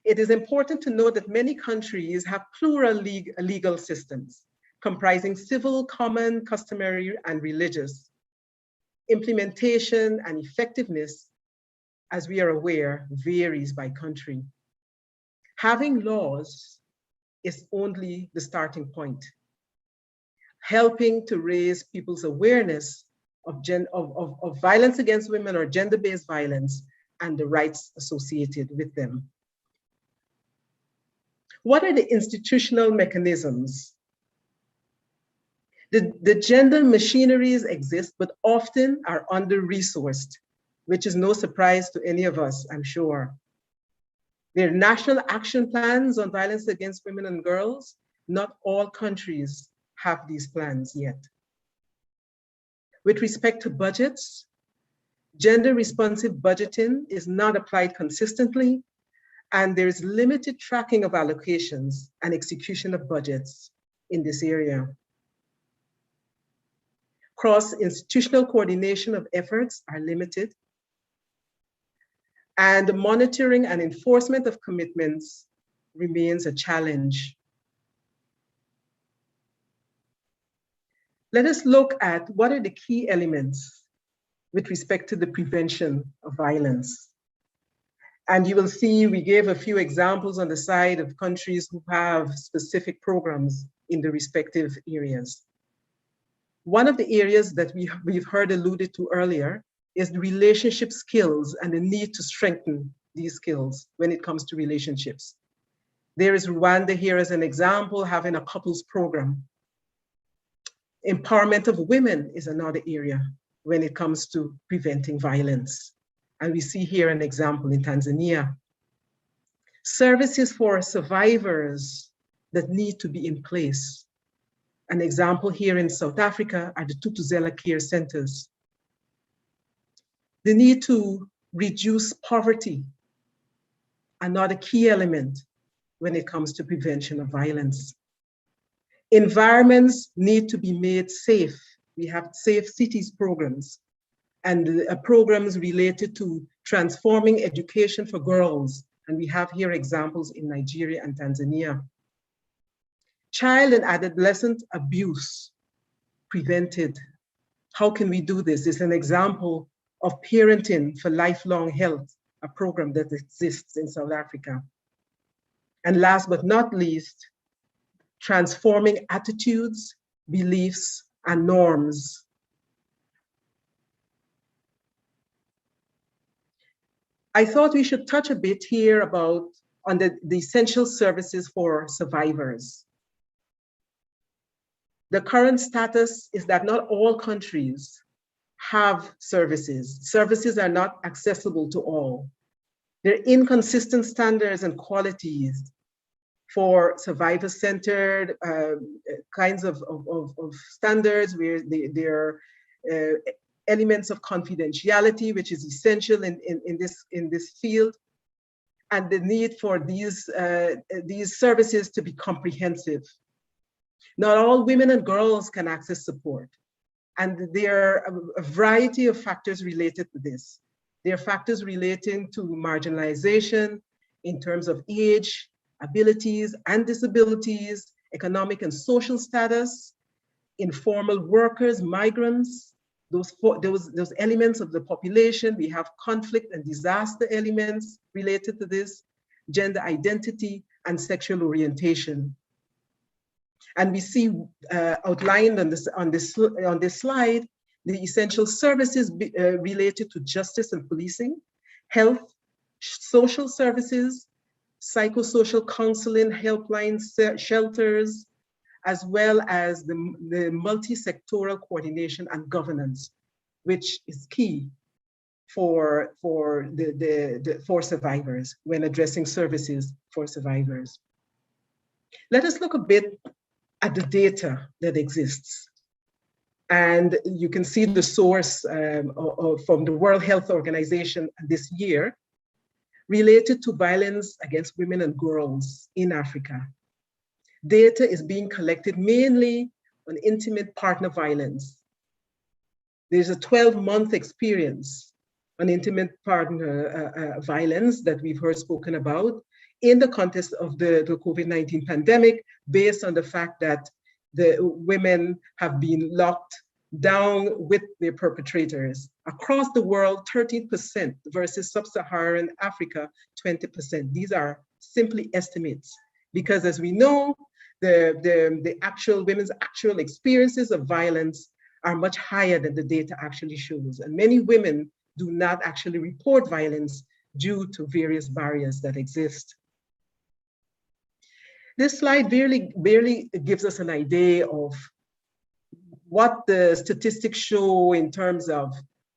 It is important to note that many countries have plural legal systems comprising civil, common, customary, and religious. Implementation and effectiveness, as we are aware, varies by country. Having laws is only the starting point, helping to raise people's awareness of violence against women or gender-based violence and the rights associated with them. What are the institutional mechanisms? The gender machineries exist, but often are under-resourced, which is no surprise to any of us, I'm sure. There are national action plans on violence against women and girls. Not all countries have these plans yet. With respect to budgets, gender-responsive budgeting is not applied consistently, and there is limited tracking of allocations and execution of budgets in this area. Cross-institutional coordination of efforts are limited, and the monitoring and enforcement of commitments remains a challenge. Let us look at what are the key elements with respect to the prevention of violence. And you will see we gave a few examples on the side of countries who have specific programs in the respective areas. One of the areas that we've heard alluded to earlier is the relationship skills and the need to strengthen these skills when it comes to relationships. There is Rwanda here as an example, having a couples program. Empowerment of women is another area when it comes to preventing violence. And we see here an example in Tanzania. Services for survivors that need to be in place. An example here in South Africa are the Tutuzela care centers. The need to reduce poverty, another key element when it comes to prevention of violence. Environments need to be made safe. We have safe cities programs and programs related to transforming education for girls. And we have here examples in Nigeria and Tanzania. Child and adolescent abuse prevented. How can we do this? It's an example of Parenting for Lifelong Health, a program that exists in South Africa. And last but not least, transforming attitudes, beliefs, and norms. I thought we should touch a bit here about on the essential services for survivors. The current status is that not all countries have services. Services are not accessible to all. There are inconsistent standards and qualities for survivor-centered kinds of standards where there are elements of confidentiality, which is essential in this field, and the need for these services to be comprehensive. Not all women and girls can access support, and there are a variety of factors related to this. There are factors relating to marginalization in terms of age, abilities and disabilities, economic and social status, informal workers, migrants, those elements of the population. We have conflict and disaster elements related to this, gender identity and sexual orientation. And we see outlined on this slide the essential services related to justice and policing, health, social services, psychosocial counseling, helplines, shelters, as well as the multi-sectoral coordination and governance, which is key for survivors when addressing services for survivors. Let us look a bit at the data that exists. And you can see the source from the World Health Organization this year related to violence against women and girls in Africa. Data is being collected mainly on intimate partner violence. There's a 12-month experience on intimate partner violence that we've heard spoken about in the context of the COVID-19 pandemic, based on the fact that the women have been locked down with their perpetrators. Across the world, 13% versus sub-Saharan Africa, 20%. These are simply estimates, because as we know, the actual women's actual experiences of violence are much higher than the data actually shows. And many women do not actually report violence due to various barriers that exist. This slide barely gives us an idea of what the statistics show in terms of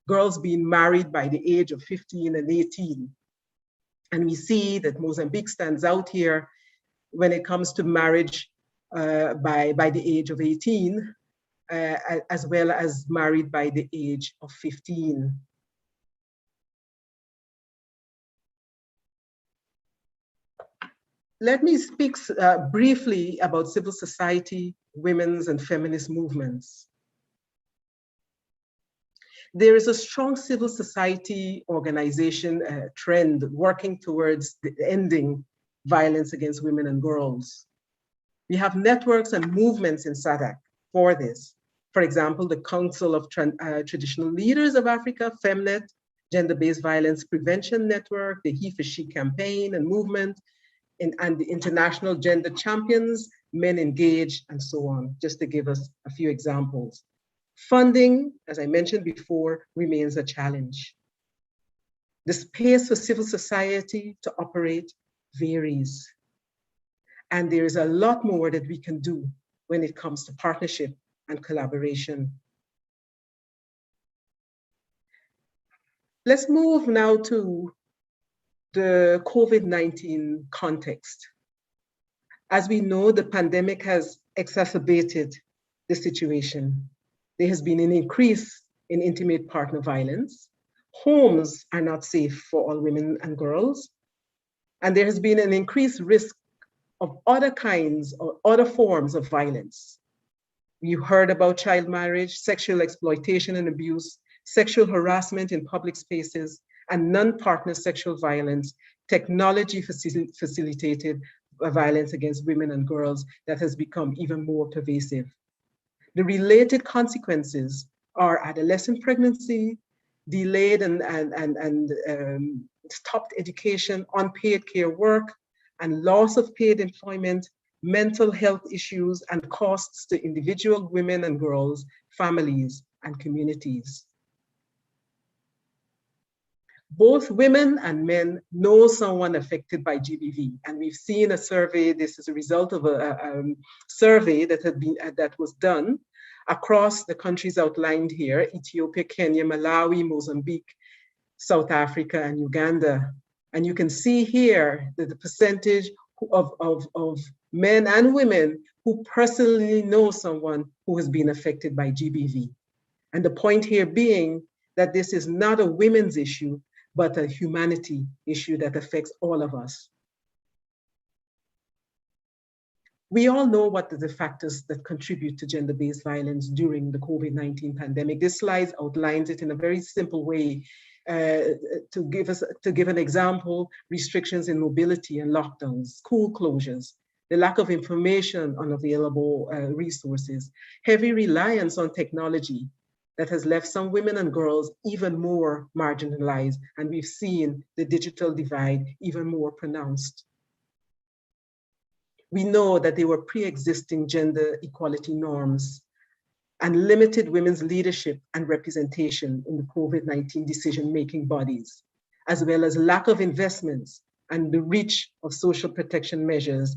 girls being married by the age of 15 and 18. And we see that Mozambique stands out here when it comes to marriage by the age of 18, as well as married by the age of 15. Let me speak briefly about civil society, women's and feminist movements. There is a strong civil society organization trend working towards ending violence against women and girls. We have networks and movements in Sadaq for this. For example, the Council of Traditional Leaders of Africa, FEMNET, Gender-Based Violence Prevention Network, the He for She campaign and movement, and the International Gender Champions, Men Engage, and so on, just to give us a few examples. Funding, as I mentioned before, remains a challenge. The space for civil society to operate varies. And there is a lot more that we can do when it comes to partnership and collaboration. Let's move now to the COVID-19 context. As we know, the pandemic has exacerbated the situation. There has been an increase in intimate partner violence. Homes are not safe for all women and girls. And there has been an increased risk of other kinds or other forms of violence. You heard about child marriage, sexual exploitation and abuse, sexual harassment in public spaces, and non-partner sexual violence, technology facilitated violence against women and girls that has become even more pervasive. The related consequences are adolescent pregnancy, delayed and stopped education, unpaid care work, and loss of paid employment, mental health issues, and costs to individual women and girls, families, and communities. Both women and men know someone affected by GBV, and we've seen a survey. This is a result of a survey that was done across the countries outlined here: Ethiopia, Kenya, Malawi, Mozambique, South Africa, and Uganda. And you can see here that the percentage of men and women who personally know someone who has been affected by GBV. And the point here being that this is not a women's issue, but a humanity issue that affects all of us. We all know what are the factors that contribute to gender-based violence during the COVID-19 pandemic. This slide outlines it in a very simple way. To give an example: restrictions in mobility and lockdowns, school closures, the lack of information on available resources, heavy reliance on technology that has left some women and girls even more marginalized, and we've seen the digital divide even more pronounced. We know that there were pre-existing gender equality norms and limited women's leadership and representation in the COVID-19 decision-making bodies, as well as lack of investments and the reach of social protection measures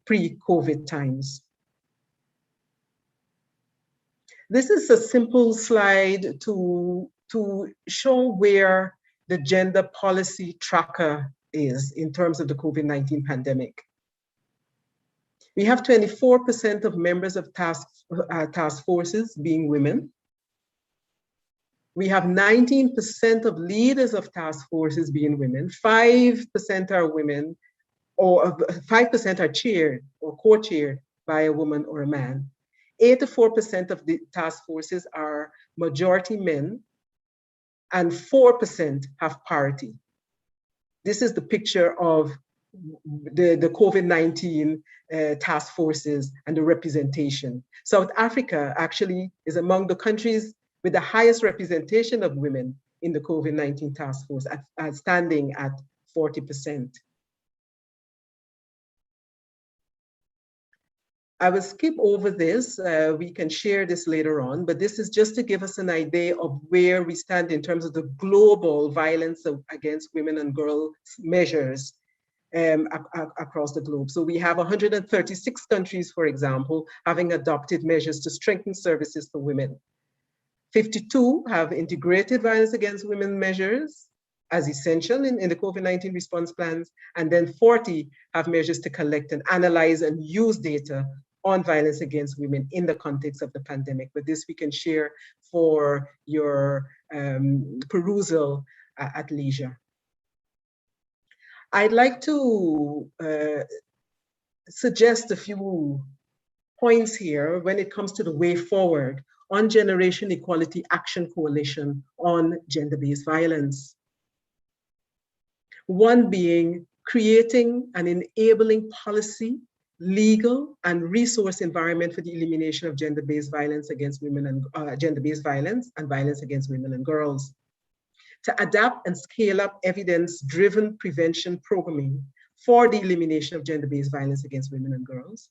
pre-COVID times. This is a simple slide to show where the gender policy tracker is in terms of the COVID-19 pandemic. We have 24% of members of task forces being women. We have 19% of leaders of task forces being women. 5% are women, or 5% are chaired or co-chaired by a woman or a man. 84% of the task forces are majority men, and 4% have parity. This is the picture of the COVID-19 task forces and the representation. South Africa actually is among the countries with the highest representation of women in the COVID-19 task force, standing at 40%. I will skip over this. We can share this later on, but this is just to give us an idea of where we stand in terms of the global violence against women and girls measures across the globe. So we have 136 countries, for example, having adopted measures to strengthen services for women. 52 have integrated violence against women measures as essential in the COVID-19 response plans, and then 40 have measures to collect and analyze and use data on violence against women in the context of the pandemic. But this we can share for your perusal at leisure. I'd like to suggest a few points here when it comes to the way forward on Generation Equality Action Coalition on gender-based violence. One being creating an enabling policy, legal and resource environment for the elimination of gender-based violence against women and gender-based violence and violence against women and girls. To adapt and scale up evidence-driven prevention programming for the elimination of gender-based violence against women and girls.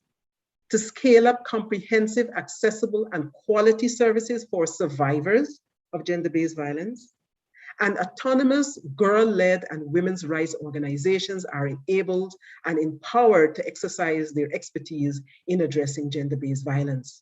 To scale up comprehensive, accessible, and quality services for survivors of gender-based violence. And autonomous girl-led and women's rights organizations are enabled and empowered to exercise their expertise in addressing gender-based violence.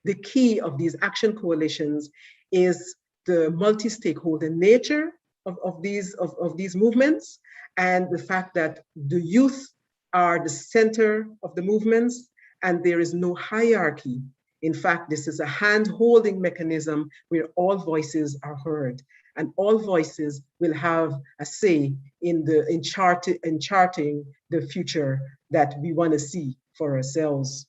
The key of these action coalitions is the multi-stakeholder nature of these movements, and the fact that the youth are the center of the movements, and there is no hierarchy. In fact, this is a hand-holding mechanism where all voices are heard, and all voices will have a say in charting the future that we want to see for ourselves.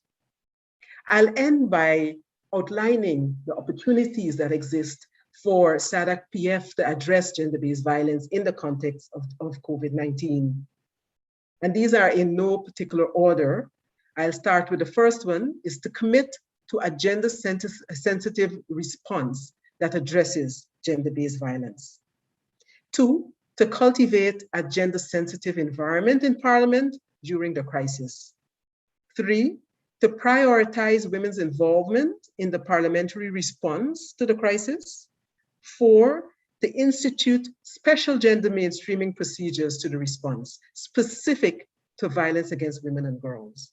I'll end by outlining the opportunities that exist for Sadaq PF to address gender-based violence in the context of COVID-19. And these are in no particular order. I'll start with the first one, is to commit to a gender-sensitive response that addresses gender-based violence. 2, to cultivate a gender-sensitive environment in Parliament during the crisis. 3, to prioritize women's involvement in the parliamentary response to the crisis. 4, to institute special gender mainstreaming procedures to the response, specific to violence against women and girls.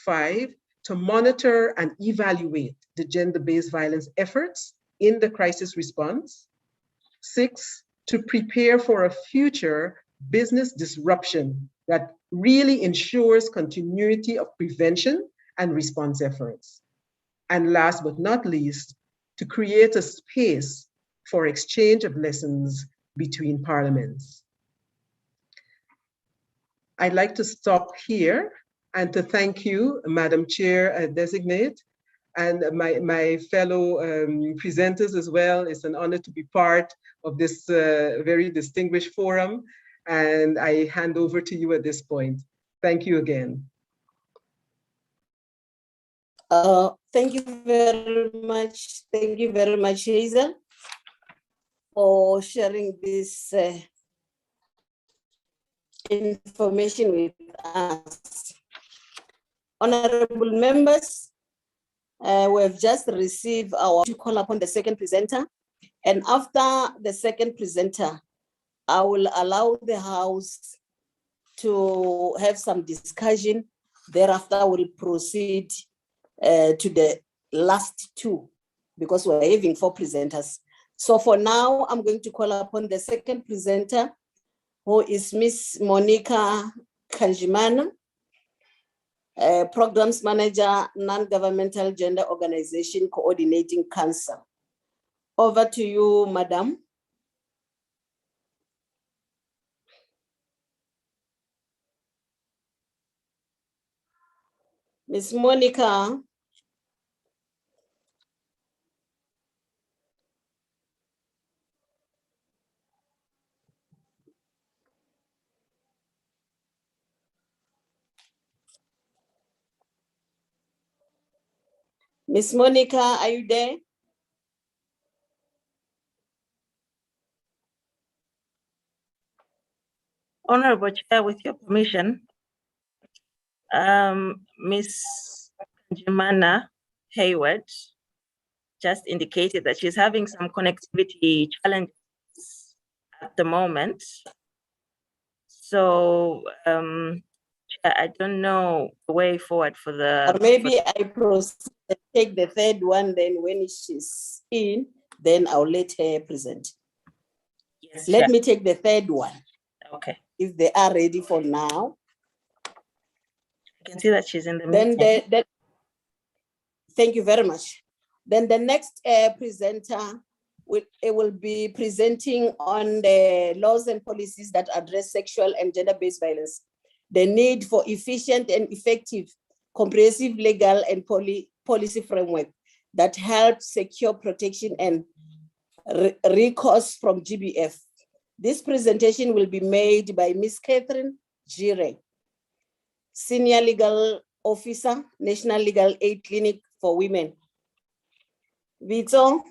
5, to monitor and evaluate the gender-based violence efforts in the crisis response. 6, to prepare for a future business disruption that really ensures continuity of prevention and response efforts. And last but not least, to create a space for exchange of lessons between parliaments. I'd like to stop here and to thank you, Madam Chair Designate, and my fellow presenters as well. It's an honor to be part of this very distinguished forum. And I hand over to you at this point. Thank you again. Thank you very much. Thank you very much, Hazel, for sharing this information with us. Honorable members, we have just received our to call upon the second presenter. And after the second presenter, I will allow the House to have some discussion. Thereafter, we'll proceed to the last two, because we're having 4 presenters. So for now, I'm going to call upon the second presenter, who is Miss Monica Chinjamba, Programs Manager, Non-Governmental Gender Organization Coordinating Council. Over to you, Madam. Miss Monica. Miss Monica, are you there? Honorable Chair, with your permission, Ms. Jimana Hayward just indicated that she's having some connectivity challenges at the moment. So I don't know the way forward for the— Or maybe I proceed and take the third one, then when she's in, then I'll let her present. Yes, Let me take the third one. Okay. If they are ready for now. I can see that she's in the meeting. Then thank you very much. Then the next presenter will be presenting on the laws and policies that address sexual and gender-based violence, the need for efficient and effective comprehensive legal and policy framework that helps secure protection and recourse from GBF. This presentation will be made by Ms. Catherine Jire, Senior Legal Officer, National Legal Aid Clinic for Women. Vito.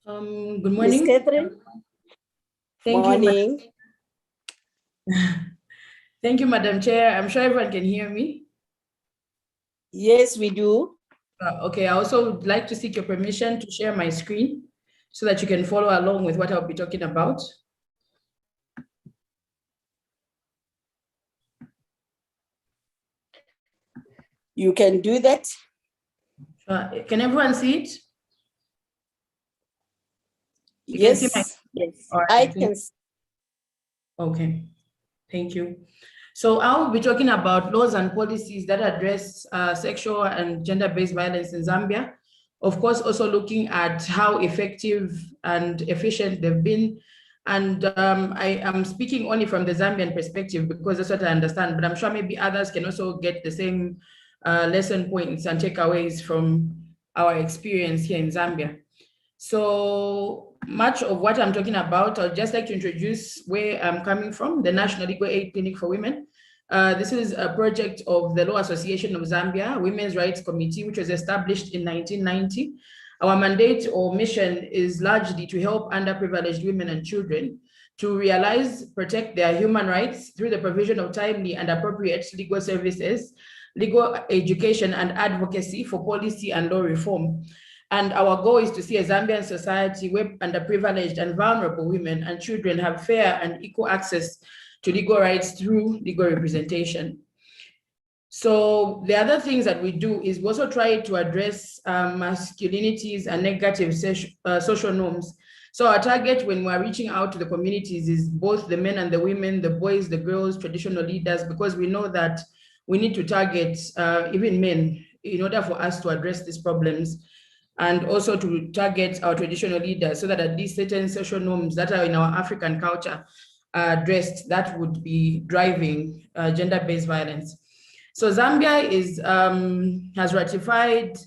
Good morning. Ms. Catherine. Thank Morning. you. Thank you, Madam Chair. I'm sure everyone can hear me. Yes, we do. Okay, I also would like to seek your permission to share my screen so that you can follow along with what I'll be talking about. You can do that. Can everyone see it? Yes, yes. Right, I can see. Okay, thank you. So I will be talking about laws and policies that address sexual and gender-based violence in Zambia. Of course, also looking at how effective and efficient they've been. And I am speaking only from the Zambian perspective because that's what I understand, but I'm sure maybe others can also get the same lesson points and takeaways from our experience here in Zambia. So much of what I'm talking about, I'd just like to introduce where I'm coming from, the National Legal Aid Clinic for Women. This is a project of the Law Association of Zambia, Women's Rights Committee, which was established in 1990. Our mandate or mission is largely to help underprivileged women and children to realize, protect their human rights through the provision of timely and appropriate legal services, legal education and advocacy for policy and law reform. And our goal is to see a Zambian society where underprivileged and vulnerable women and children have fair and equal access to legal rights through legal representation. So the other things that we do is we also try to address masculinities and negative social norms. So our target when we're reaching out to the communities is both the men and the women, the boys, the girls, traditional leaders, because we know that we need to target even men in order for us to address these problems, and also to target our traditional leaders so that at least certain social norms that are in our African culture are addressed that would be driving gender-based violence. So Zambia has ratified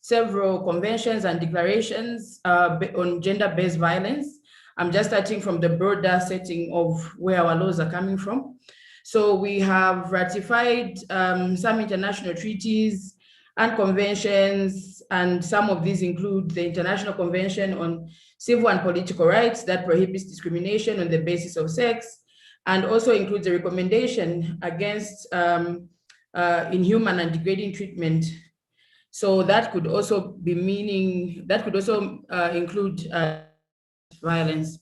several conventions and declarations on gender-based violence. I'm just starting from the broader setting of where our laws are coming from. So we have ratified some international treaties and conventions, and some of these include the International Convention on Civil and Political Rights that prohibits discrimination on the basis of sex, and also includes a recommendation against inhuman and degrading treatment. So that could also be include violence.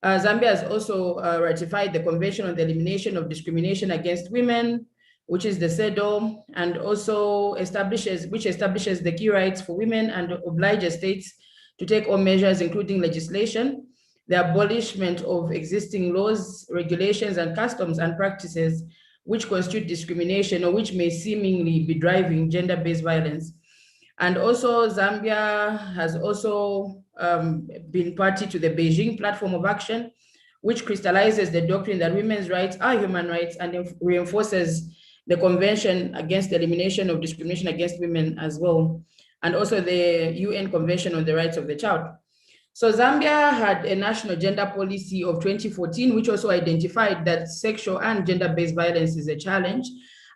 Zambia has also ratified the Convention on the Elimination of Discrimination Against Women, which is the CEDAW, and also establishes the key rights for women and obliges states to take all measures, including legislation, the abolishment of existing laws, regulations, and customs and practices which constitute discrimination or which may seemingly be driving gender-based violence. And also Zambia has also been party to the Beijing Platform of Action, which crystallizes the doctrine that women's rights are human rights and reinforces the Convention against the Elimination of Discrimination Against Women as well, and also the UN Convention on the Rights of the Child. So Zambia had a national gender policy of 2014, which also identified that sexual and gender-based violence is a challenge.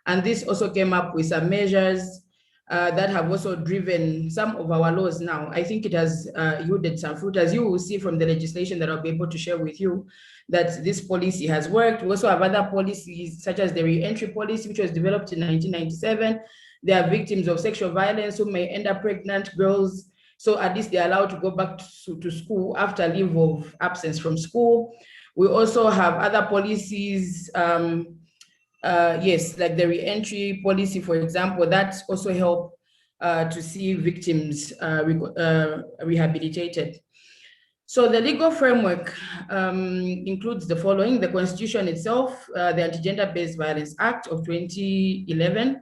And this also came up with some measures that have also driven some of our laws now. I think it has yielded some fruit, as you will see from the legislation that I'll be able to share with you, that this policy has worked. We also have other policies, such as the re-entry policy, which was developed in 1997. There are victims of sexual violence who may end up pregnant, girls. So at least they're allowed to go back to school after leave of absence from school. We also have other policies, yes, like the re-entry policy, for example, that also help to see victims rehabilitated. So the legal framework includes the following: the Constitution itself, the Anti-Gender-Based Violence Act of 2011,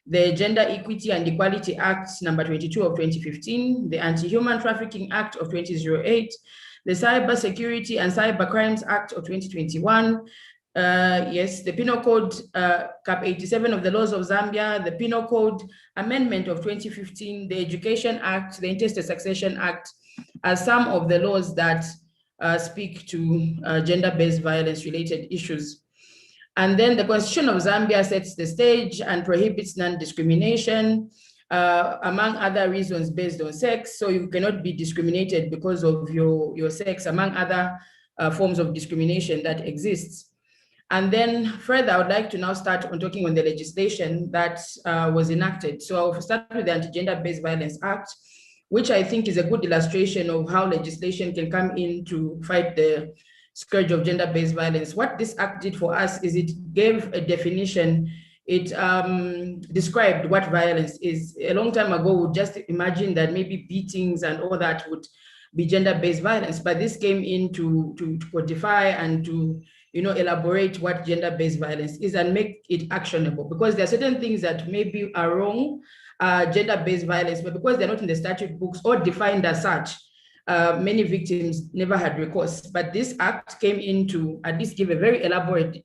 the Gender Equity and Equality Act number 22 of 2015, the Anti-Human Trafficking Act of 2008, the Cyber Security and Cyber Crimes Act of 2021, yes, the Penal Code Cap 87 of the laws of Zambia, the Penal Code Amendment of 2015, the Education Act, the Intestate Succession Act, as some of the laws that speak to gender-based violence related issues. And then the Constitution of Zambia sets the stage and prohibits non-discrimination, among other reasons based on sex. So you cannot be discriminated because of your sex, among other forms of discrimination that exists. And then further, I would like to now start on talking on the legislation that was enacted. So I'll start with the Anti-Gender-Based Violence Act, which I think is a good illustration of how legislation can come in to fight the scourge of gender-based violence. What this act did for us is it gave a definition. It described what violence is. A long time ago, we just imagined that maybe beatings and all that would be gender-based violence, but this came in to codify and to elaborate what gender-based violence is and make it actionable, because there are certain things that maybe are wrong, gender-based violence, but because they're not in the statute books or defined as such, many victims never had recourse. But this act came in to at least give a very elaborate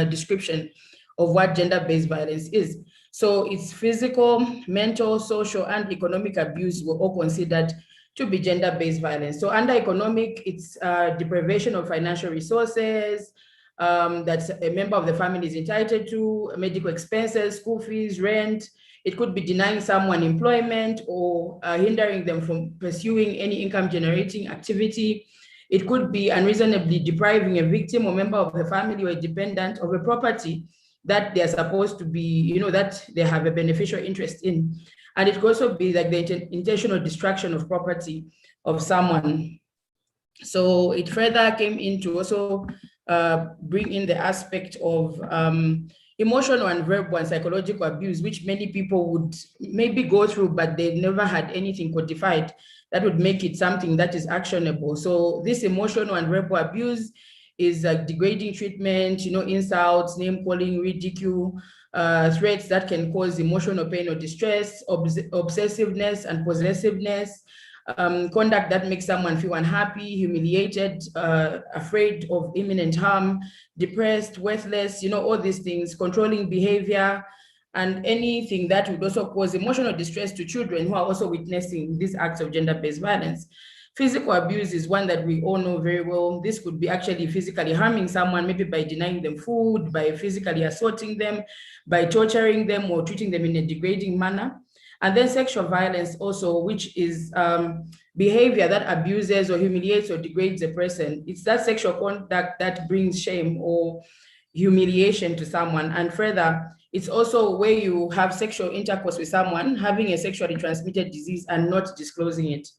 description of what gender-based violence is. So it's physical, mental, social, and economic abuse were all considered to be gender-based violence. So under economic, it's deprivation of financial resources that a member of the family is entitled to, medical expenses, school fees, rent. It could be denying someone employment or hindering them from pursuing any income-generating activity. It could be unreasonably depriving a victim or member of the family or a dependent of a property that they're supposed to be, that they have a beneficial interest in. And it could also be like the intentional destruction of property of someone. So it further came into also bring in the aspect of emotional and verbal and psychological abuse, which many people would maybe go through, but they never had anything codified that would make it something that is actionable. So this emotional and verbal abuse is degrading treatment, insults, name calling, ridicule, threats that can cause emotional pain or distress, obsessiveness and possessiveness, conduct that makes someone feel unhappy, humiliated, afraid of imminent harm, depressed, worthless, all these things, controlling behavior, and anything that would also cause emotional distress to children who are also witnessing these acts of gender-based violence. Physical abuse is one that we all know very well. This could be actually physically harming someone, maybe by denying them food, by physically assaulting them, by torturing them or treating them in a degrading manner. And then sexual violence also, which is behavior that abuses or humiliates or degrades a person. It's that sexual conduct that brings shame or humiliation to someone. And further, it's also where you have sexual intercourse with someone, having a sexually transmitted disease and not disclosing it.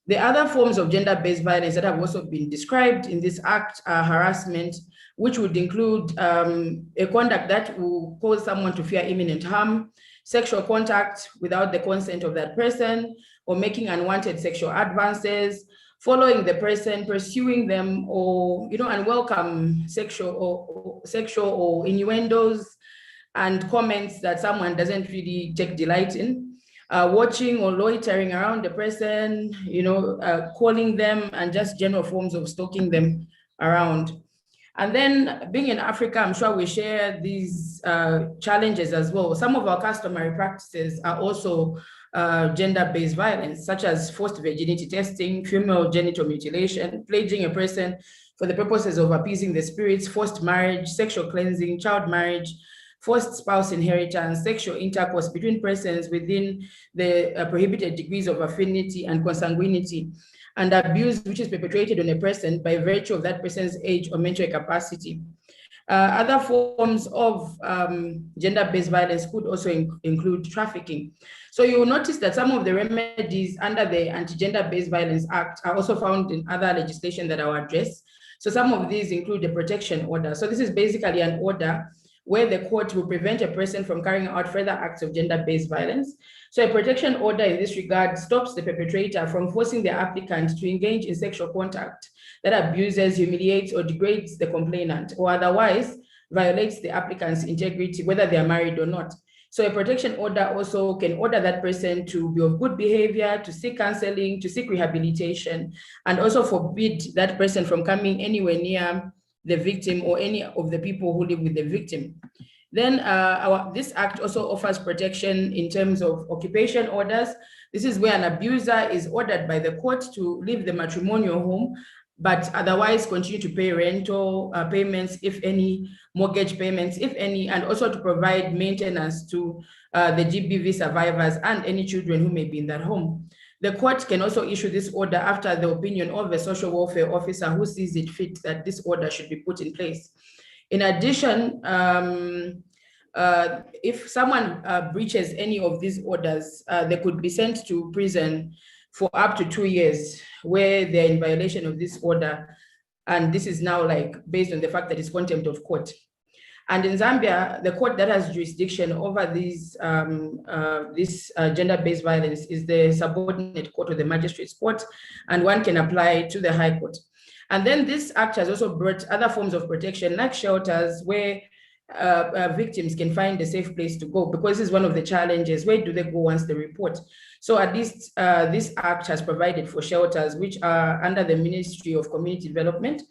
The other forms of gender-based violence that have also been described in this act are harassment, which would include a conduct that will cause someone to fear imminent harm, sexual contact without the consent of that person, or making unwanted sexual advances, following the person, pursuing them, or unwelcome sexual or innuendos and comments that someone doesn't really take delight in. Watching or loitering around the person, calling them, and just general forms of stalking them around. And then being in Africa, I'm sure we share these challenges as well. Some of our customary practices are also gender-based violence, such as forced virginity testing, female genital mutilation, pledging a person for the purposes of appeasing the spirits, forced marriage, sexual cleansing, child marriage, forced spouse inheritance, sexual intercourse between persons within the prohibited degrees of affinity and consanguinity, and abuse which is perpetrated on a person by virtue of that person's age or mental capacity. Other forms of gender-based violence could also include trafficking. So you will notice that some of the remedies under the Anti-Gender-Based Violence Act are also found in other legislation that I will address. So some of these include the protection order. So this is basically an order where the court will prevent a person from carrying out further acts of gender-based violence. So a protection order in this regard stops the perpetrator from forcing the applicant to engage in sexual contact that abuses, humiliates, or degrades the complainant, or otherwise violates the applicant's integrity, whether they are married or not. So a protection order also can order that person to be of good behavior, to seek counseling, to seek rehabilitation, and also forbid that person from coming anywhere near the victim or any of the people who live with the victim. Then this act also offers protection in terms of occupation orders. This is where an abuser is ordered by the court to leave the matrimonial home, but otherwise continue to pay rental payments, if any, mortgage payments, if any, and also to provide maintenance to the GBV survivors and any children who may be in that home. The court can also issue this order after the opinion of a social welfare officer who sees it fit that this order should be put in place. In addition, if someone breaches any of these orders, they could be sent to prison for up to 2 years where they're in violation of this order. And this is now based on the fact that it's contempt of court. And in Zambia, the court that has jurisdiction over these gender-based violence is the subordinate court or the magistrate's court, and one can apply to the High Court. And then this act has also brought other forms of protection, like shelters, where victims can find a safe place to go, because this is one of the challenges. Where do they go once they report? So at least this act has provided for shelters, which are under the Ministry of Community Development.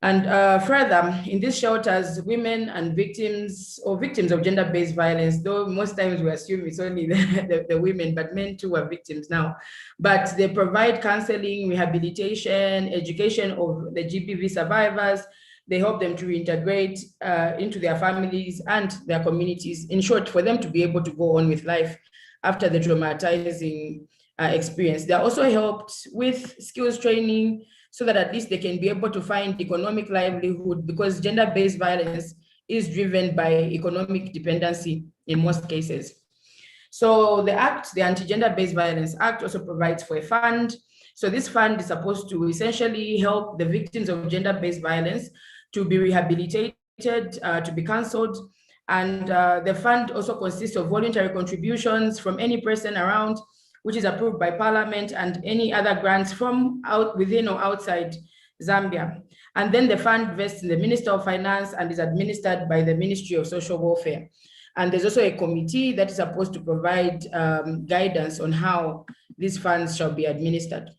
And further, in these shelters, women and victims of gender-based violence, though most times we assume it's only the women, but men too are victims now. But they provide counseling, rehabilitation, education of the GBV survivors. They help them to reintegrate into their families and their communities. In short, for them to be able to go on with life after the traumatizing experience. They are also helped with skills training, so that at least they can be able to find economic livelihood, because gender-based violence is driven by economic dependency in most cases. So the Act, the Anti-Gender-Based Violence Act, also provides for a fund. So this fund is supposed to essentially help the victims of gender-based violence to be rehabilitated, to be counseled. And the fund also consists of voluntary contributions from any person around, which is approved by Parliament, and any other grants from within or outside Zambia. And then the fund vests in the Minister of Finance and is administered by the Ministry of Social Welfare. And there's also a committee that is supposed to provide guidance on how these funds shall be administered.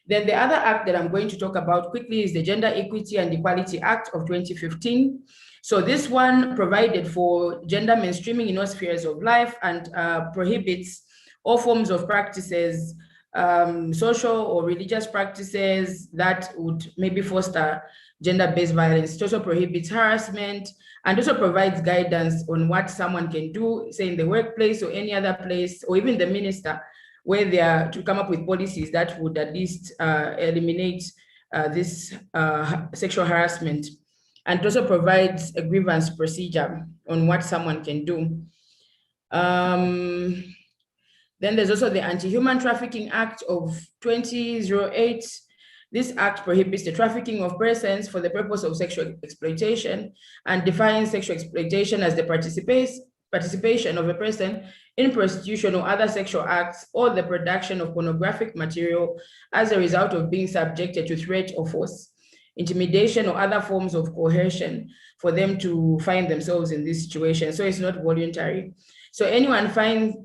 Then the other act that I'm going to talk about quickly is the Gender Equity and Equality Act of 2015. So this one provided for gender mainstreaming in all spheres of life and prohibits all forms of practices, social or religious practices that would maybe foster gender-based violence. It also prohibits harassment and also provides guidance on what someone can do, say in the workplace or any other place, or even the minister, where they are to come up with policies that would at least eliminate this sexual harassment. And it also provides a grievance procedure on what someone can do. Then there's also the Anti-Human Trafficking Act of 2008. This act prohibits the trafficking of persons for the purpose of sexual exploitation and defines sexual exploitation as the participation of a person in prostitution or other sexual acts, or the production of pornographic material as a result of being subjected to threat or force, intimidation, or other forms of coercion for them to find themselves in this situation. So it's not voluntary. So anyone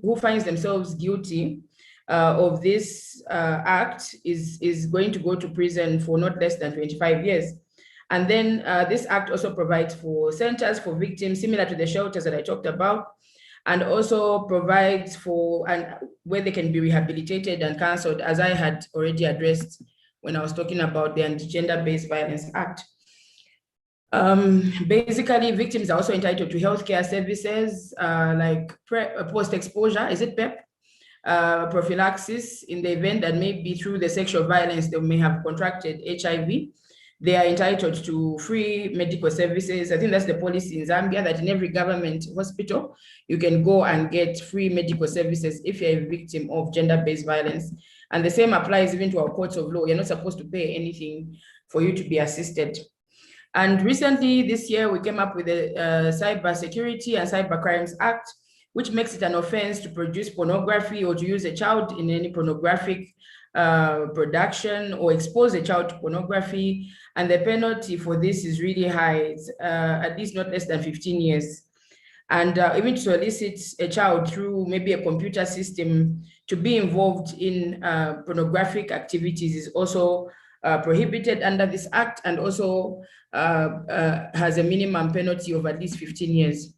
who finds themselves guilty of this act is going to go to prison for not less than 25 years. And then this act also provides for centers for victims similar to the shelters that I talked about, and also provides for where they can be rehabilitated and counseled, as I had already addressed when I was talking about the Anti-Gender-Based Violence Act. Basically, victims are also entitled to healthcare services like post-exposure, is it PEP? Prophylaxis in the event that maybe through the sexual violence they may have contracted HIV. They are entitled to free medical services. I think that's the policy in Zambia, that in every government hospital, you can go and get free medical services if you're a victim of gender-based violence. And the same applies even to our courts of law. You're not supposed to pay anything for you to be assisted. And recently, this year, we came up with the Cyber Security and Cyber Crimes Act, which makes it an offense to produce pornography or to use a child in any pornographic production or expose a child to pornography. And the penalty for this is really high. It's at least not less than 15 years. And even to solicit a child through maybe a computer system to be involved in pornographic activities is also prohibited under this act, and also has a minimum penalty of at least 15 years.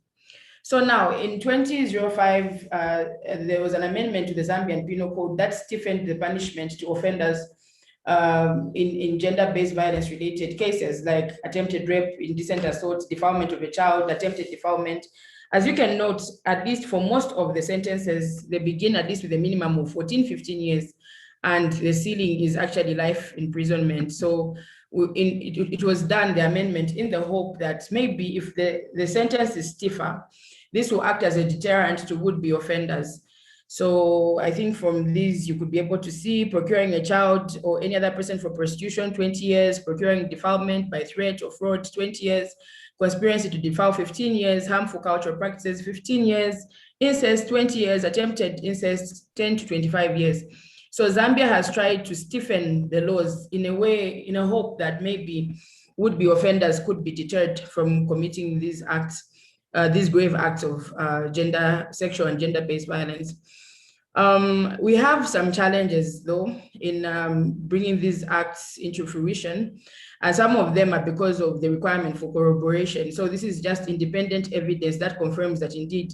So now in 2005, there was an amendment to the Zambian Penal Code that stiffened the punishment to offenders in gender-based violence related cases like attempted rape, indecent assault, defilement of a child, attempted defilement. As you can note, at least for most of the sentences, they begin at least with a minimum of 14, 15 years, and the ceiling is actually life imprisonment. So it was done, the amendment, in the hope that maybe if the sentence is stiffer, this will act as a deterrent to would-be offenders. So I think from these, you could be able to see procuring a child or any other person for prostitution, 20 years, procuring defilement by threat or fraud, 20 years, conspiracy to defile, 15 years, harmful cultural practices, 15 years, incest, 20 years, attempted incest, 10 to 25 years. So Zambia has tried to stiffen the laws in a way, in a hope that maybe would-be offenders could be deterred from committing these acts, these grave acts of sexual and gender-based violence. We have some challenges though in bringing these acts into fruition, and some of them are because of the requirement for corroboration. So this is just independent evidence that confirms that indeed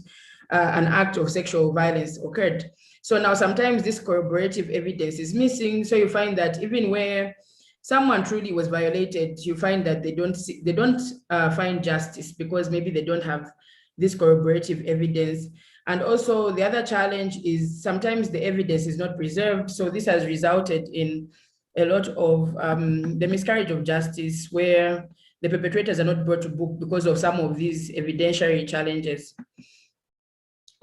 an act of sexual violence occurred. So now sometimes this corroborative evidence is missing. So you find that even where someone truly was violated, you find that they don't find justice because maybe they don't have this corroborative evidence. And also the other challenge is sometimes the evidence is not preserved. So this has resulted in a lot of the miscarriage of justice, where the perpetrators are not brought to book because of some of these evidentiary challenges.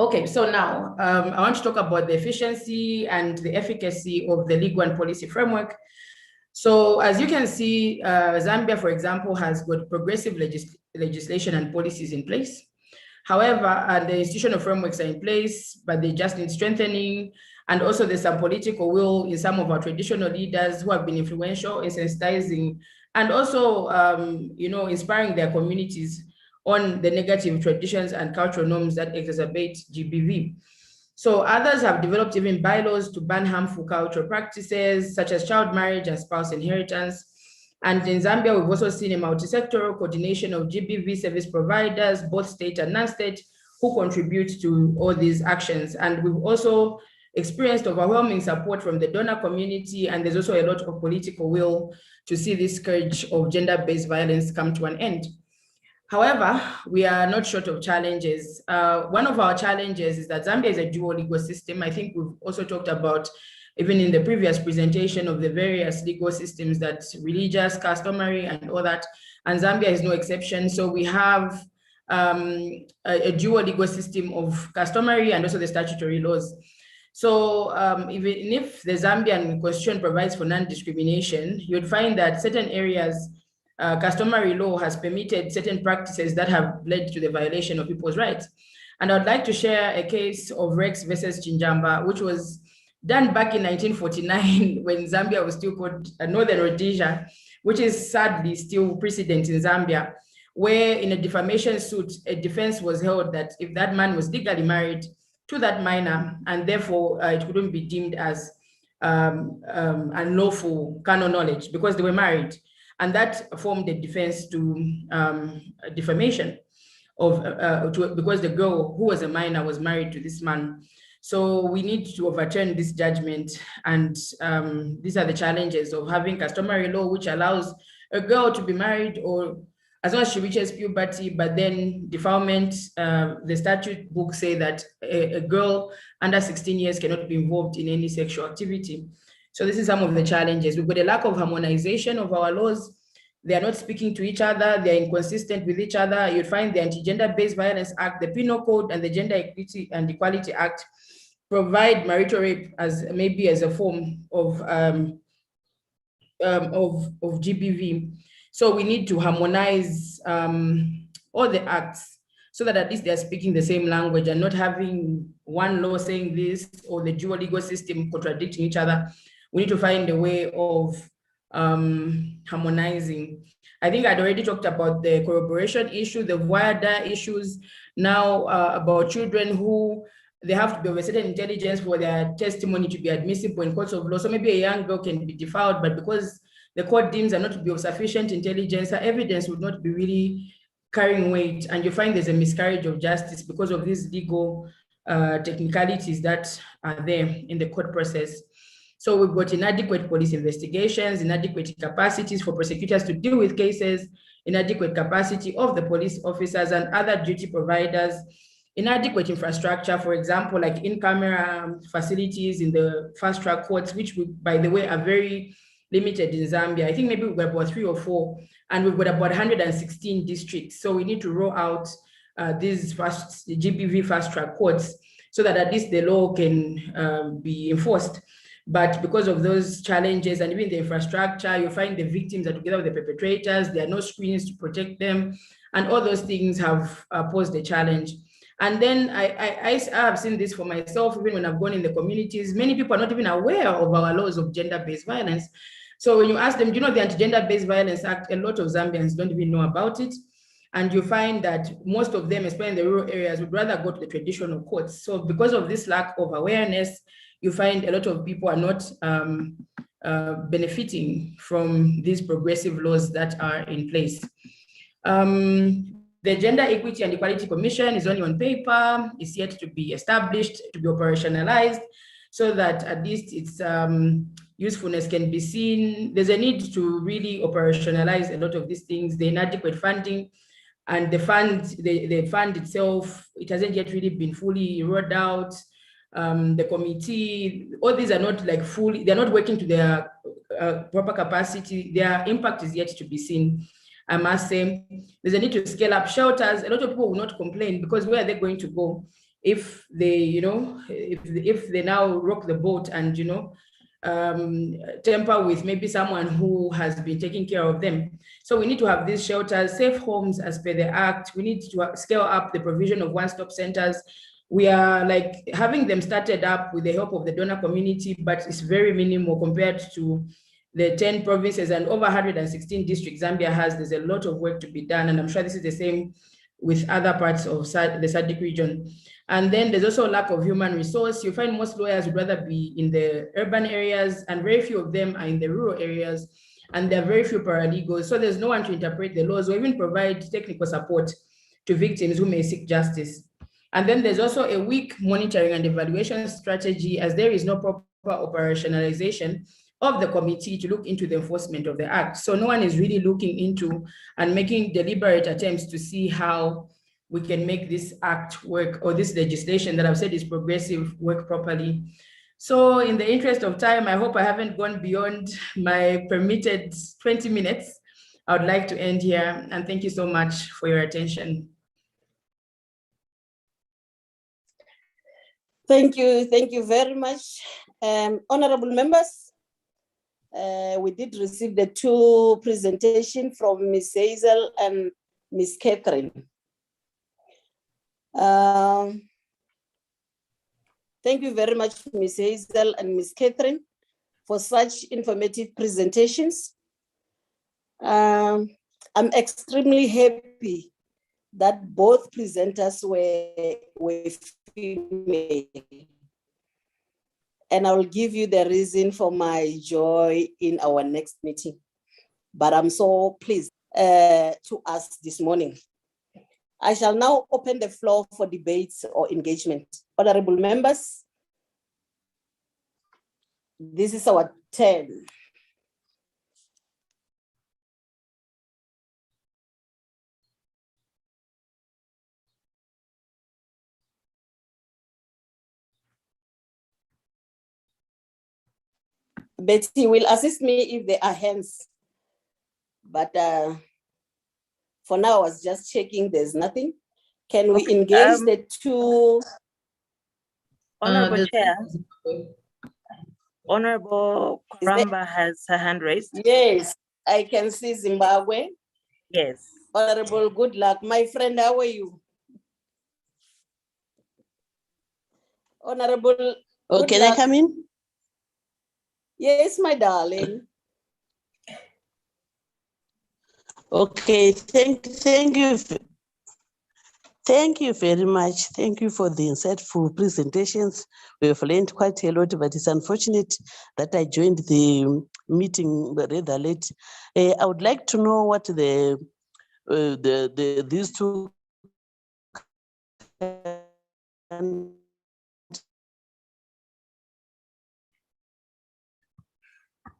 Okay, so now I want to talk about the efficiency and the efficacy of the legal and policy framework. So as you can see, Zambia, for example, has got progressive legislation and policies in place. However, the institutional frameworks are in place, but they just need strengthening. And also there's some political will in some of our traditional leaders who have been influential in sensitizing and also, inspiring their communities on the negative traditions and cultural norms that exacerbate GBV. So others have developed even bylaws to ban harmful cultural practices such as child marriage and spouse inheritance. And in Zambia, we've also seen a multi-sectoral coordination of GBV service providers, both state and non-state, who contribute to all these actions. And we've also experienced overwhelming support from the donor community, and there's also a lot of political will to see this scourge of gender-based violence come to an end. However, we are not short of challenges. One of our challenges is that Zambia is a dual legal system. I think we've also talked about, even in the previous presentation, of the various legal systems, that religious, customary, and all that, and Zambia is no exception. So we have a dual legal system of customary and also the statutory laws. So even if the Zambian constitution provides for non-discrimination, you'd find that certain areas, customary law has permitted certain practices that have led to the violation of people's rights. And I'd like to share a case of Rex versus Chinjamba, which was done back in 1949 when Zambia was still called Northern Rhodesia, which is sadly still precedent in Zambia, where in a defamation suit, a defense was held that if that man was legally married to that minor, and therefore it couldn't be deemed as unlawful canon knowledge because they were married. And that formed a defense to defamation because the girl who was a minor was married to this man. So we need to overturn this judgment. And these are the challenges of having customary law, which allows a girl to be married or as long as she reaches puberty, but then defilement, the statute books say that a girl under 16 years cannot be involved in any sexual activity. So this is some of the challenges. We've got a lack of harmonization of our laws. They are not speaking to each other. They're inconsistent with each other. You'd find the Anti-Gender-Based Violence Act, the Penal Code, and the Gender Equity and Equality Act provide marital rape as maybe as a form of GBV. So we need to harmonize all the acts so that at least they're speaking the same language and not having one law saying this or the dual legal system contradicting each other. We need to find a way of harmonizing. I think I'd already talked about the corroboration issue, the wider issues now about children who they have to be of a certain intelligence for their testimony to be admissible in courts of law. So maybe a young girl can be defiled, but because the court deems her not to be of sufficient intelligence, her evidence would not be really carrying weight. And you find there's a miscarriage of justice because of these legal technicalities that are there in the court process. So we've got inadequate police investigations, inadequate capacities for prosecutors to deal with cases, inadequate capacity of the police officers and other duty providers, inadequate infrastructure, for example, like in-camera facilities in the fast-track courts, which, by the way, are very limited in Zambia. I think maybe we've got about 3 or 4, and we've got about 116 districts. So we need to roll out these GBV fast-track courts so that at least the law can be enforced. But because of those challenges and even the infrastructure, you find the victims are together with the perpetrators, there are no screens to protect them, and all those things have posed a challenge. And then I have seen this for myself, even when I've gone in the communities, many people are not even aware of our laws of gender-based violence. So when you ask them, do you know the Anti-Gender-Based Violence Act, a lot of Zambians don't even know about it. And you find that most of them, especially in the rural areas, would rather go to the traditional courts. So because of this lack of awareness, you find a lot of people are not benefiting from these progressive laws that are in place. The Gender Equity and Equality Commission is only on paper. It's yet to be established, to be operationalized, so that at least its usefulness can be seen. There's a need to really operationalize a lot of these things, the inadequate funding, and the fund itself, it hasn't yet really been fully rolled out. The committee, all these are not like fully, they're not working to their proper capacity. Their impact is yet to be seen. I must say, there's a need to scale up shelters. A lot of people will not complain because where are they going to go? if they, if they now rock the boat and, tamper with maybe someone who has been taking care of them. So we need to have these shelters, safe homes as per the Act. We need to scale up the provision of one-stop centers. We are like having them started up with the help of the donor community, but it's very minimal compared to the 10 provinces and over 116 districts Zambia has. There's a lot of work to be done, and I'm sure this is the same with other parts of the Sadaq region. And then there's also a lack of human resource. You find most lawyers would rather be in the urban areas, and very few of them are in the rural areas, and there are very few paralegals. So there's no one to interpret the laws or even provide technical support to victims who may seek justice. And then there's also a weak monitoring and evaluation strategy, as there is no proper operationalization of the committee to look into the enforcement of the Act. So no one is really looking into and making deliberate attempts to see how we can make this Act work, or this legislation that I've said is progressive, work properly. So in the interest of time, I hope I haven't gone beyond my permitted 20 minutes. I would like to end here, and thank you so much for your attention. Thank you very much. Honorable members, we did receive the two presentations from Ms. Hazel and Ms. Catherine. Thank you very much, Ms. Hazel and Ms. Catherine, for such informative presentations. I'm extremely happy that both presenters were female. And I will give you the reason for my joy in our next meeting. But I'm so pleased to us this morning. I shall now open the floor for debates or engagement. Honorable members, this is our turn. Betty will assist me if there are hands. But for now, I was just checking, there's nothing. Can we engage the two? Honorable Chair, Honorable Karamba has her hand raised. Yes, I can see Zimbabwe. Yes. Honorable, good luck. My friend, how are you? Honorable, oh, can I come in? Yes, my darling. Okay, thank you. Thank you very much. Thank you for the insightful presentations. We have learned quite a lot, but it's unfortunate that I joined the meeting rather late. I would like to know what these two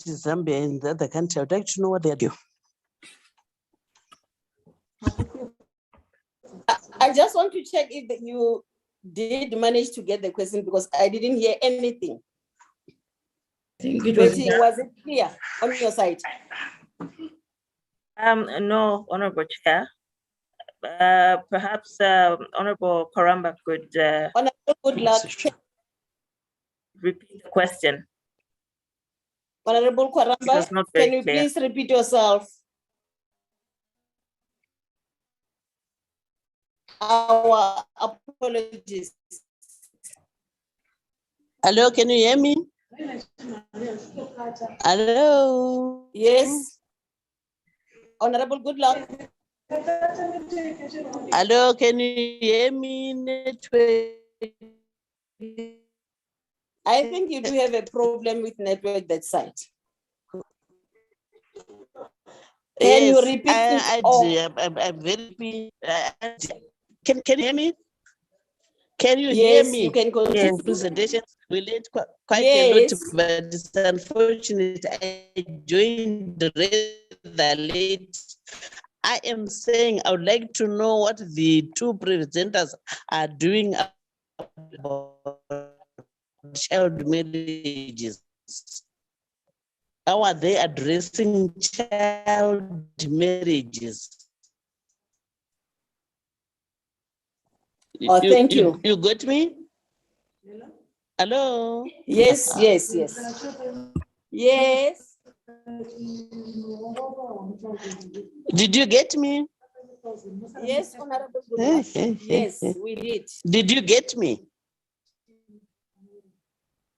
Zambia and the other country, I would like to know what they're doing. I just want to check if you did manage to get the question, because I didn't hear anything. I think it was, was it clear on your side? No, Honorable Chair. Perhaps Honorable Karamba could Honorable, good luck. Repeat the question. Honorable Karamba, can you please repeat yourself? Our apologies. Hello, can you hear me? Hello. Yes. Honorable, good luck. Hello, can you hear me? Network. I think you do have a problem with network that side. Can you repeat it? I'm very can you hear me? Can you Yes, hear me? you can continue. Yes. Presentations we learned quite a lot, but it's unfortunate I joined rather late. I am saying I would like to know what the two presenters are doing about child marriages. How are they addressing child marriages? Oh, thank you. You got me? Hello? Yes, yes, yes. Yes. Did you get me? Yes, Honorable Goodluck. Yes, we did. Did you get me?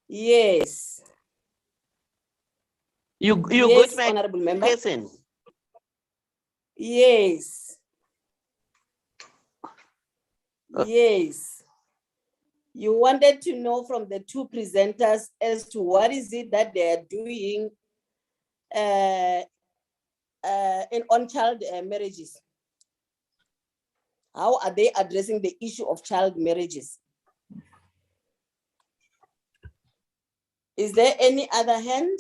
Yes. You Yes, got my Honorable Member. question? Yes. Yes. You wanted to know from the two presenters as to what is it that they are doing on child marriages. How are they addressing the issue of child marriages? Is there any other hand?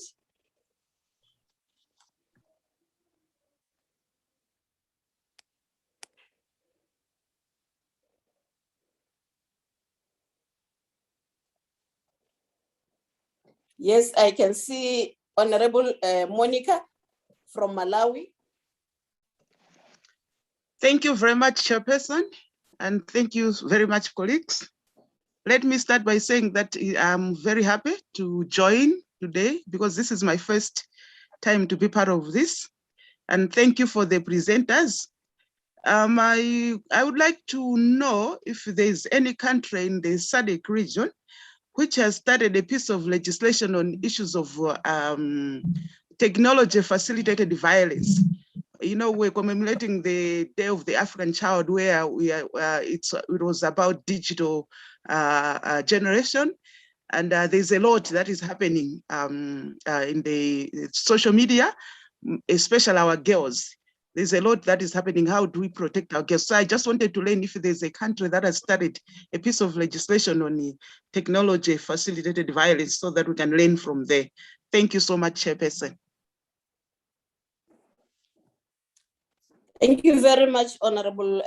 Yes, I can see Honorable Monica from Malawi. Thank you very much, Chairperson, and thank you very much, colleagues. Let me start by saying that I'm very happy to join today because this is my first time to be part of this. And thank you for the presenters. I would like to know if there's any country in the Sadaq region which has started a piece of legislation on issues of technology facilitated violence. You know, we're commemorating the Day of the African Child, where it was about digital generation. And there's a lot that is happening in the social media, especially our girls. There's a lot that is happening. How do we protect our girls? So I just wanted to learn if there's a country that has started a piece of legislation on the technology facilitated violence so that we can learn from there. Thank you so much, Chairperson. Thank you very much, Honorable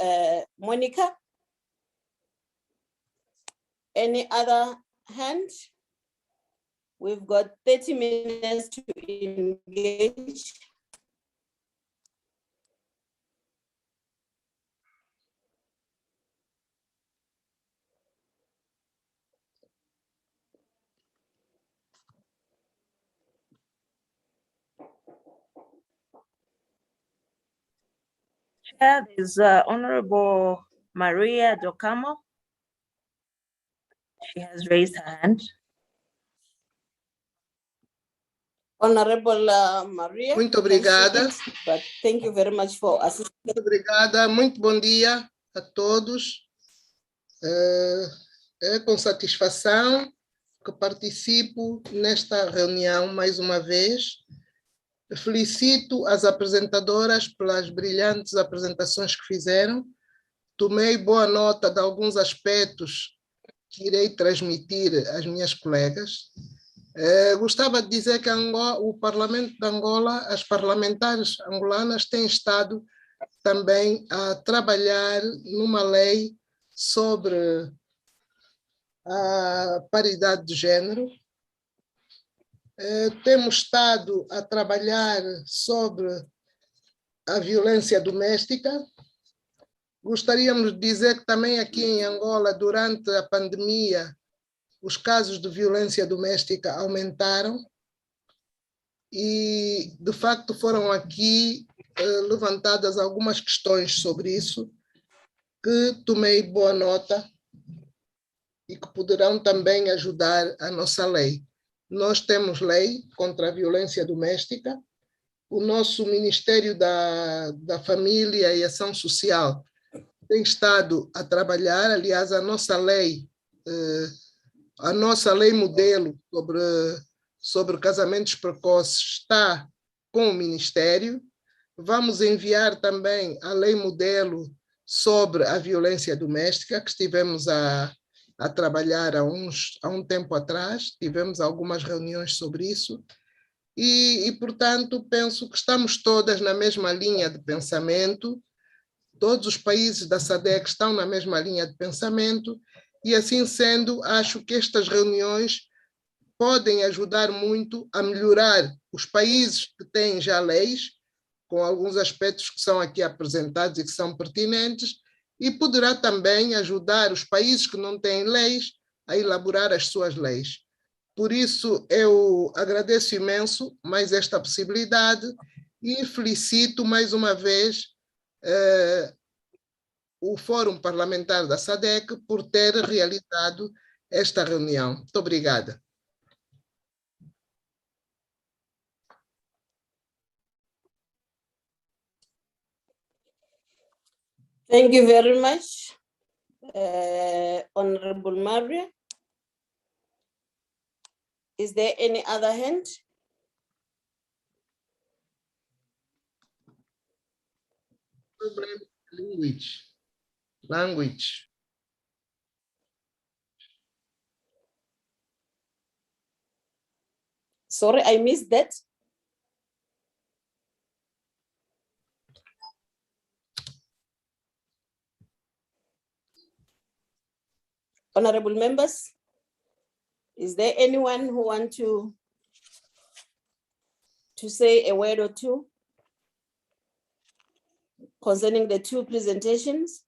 Monica. Any other hand? We've got 30 minutes to engage. Chair is Honorable Maria Docamo. She has raised her hand. Honorable Maria. Muito obrigada. But thank you very much for assisting. Muito obrigada. Muito bom dia a todos. É com satisfação que participo nesta reunião mais uma vez. Felicito as apresentadoras pelas brilhantes apresentações que fizeram. Tomei boa nota de alguns aspectos que irei transmitir às minhas colegas. Gostava de dizer que o Parlamento de Angola, as parlamentares angolanas têm estado também a trabalhar numa lei sobre a paridade de género. Temos estado a trabalhar sobre a violência doméstica. Gostaríamos de dizer que também aqui em Angola, durante a pandemia, os casos de violência doméstica aumentaram e, de facto, foram aqui levantadas algumas questões sobre isso, que tomei boa nota e que poderão também ajudar a nossa lei. Nós temos lei contra a violência doméstica, o nosso Ministério da Família e Ação Social tem estado a trabalhar, aliás, a nossa lei modelo sobre casamentos precoces está com o Ministério. Vamos enviar também a lei modelo sobre a violência doméstica, que estivemos a trabalhar há um tempo atrás, tivemos algumas reuniões sobre isso, e, portanto, penso que estamos todas na mesma linha de pensamento, todos os países da SADC estão na mesma linha de pensamento, e assim sendo, acho que estas reuniões podem ajudar muito a melhorar os países que têm já leis, com alguns aspectos que são aqui apresentados e que são pertinentes, e poderá também ajudar os países que não têm leis a elaborar as suas leis. Por isso, eu agradeço imenso mais esta possibilidade e felicito mais uma vez o Fórum Parlamentar da Sadaq por ter realizado esta reunião. Muito obrigada. Thank you very much, Honorable Maria. Is there any other hand? Language. Sorry, I missed that. Honorable members, is there anyone who wants to say a word or two concerning the two presentations?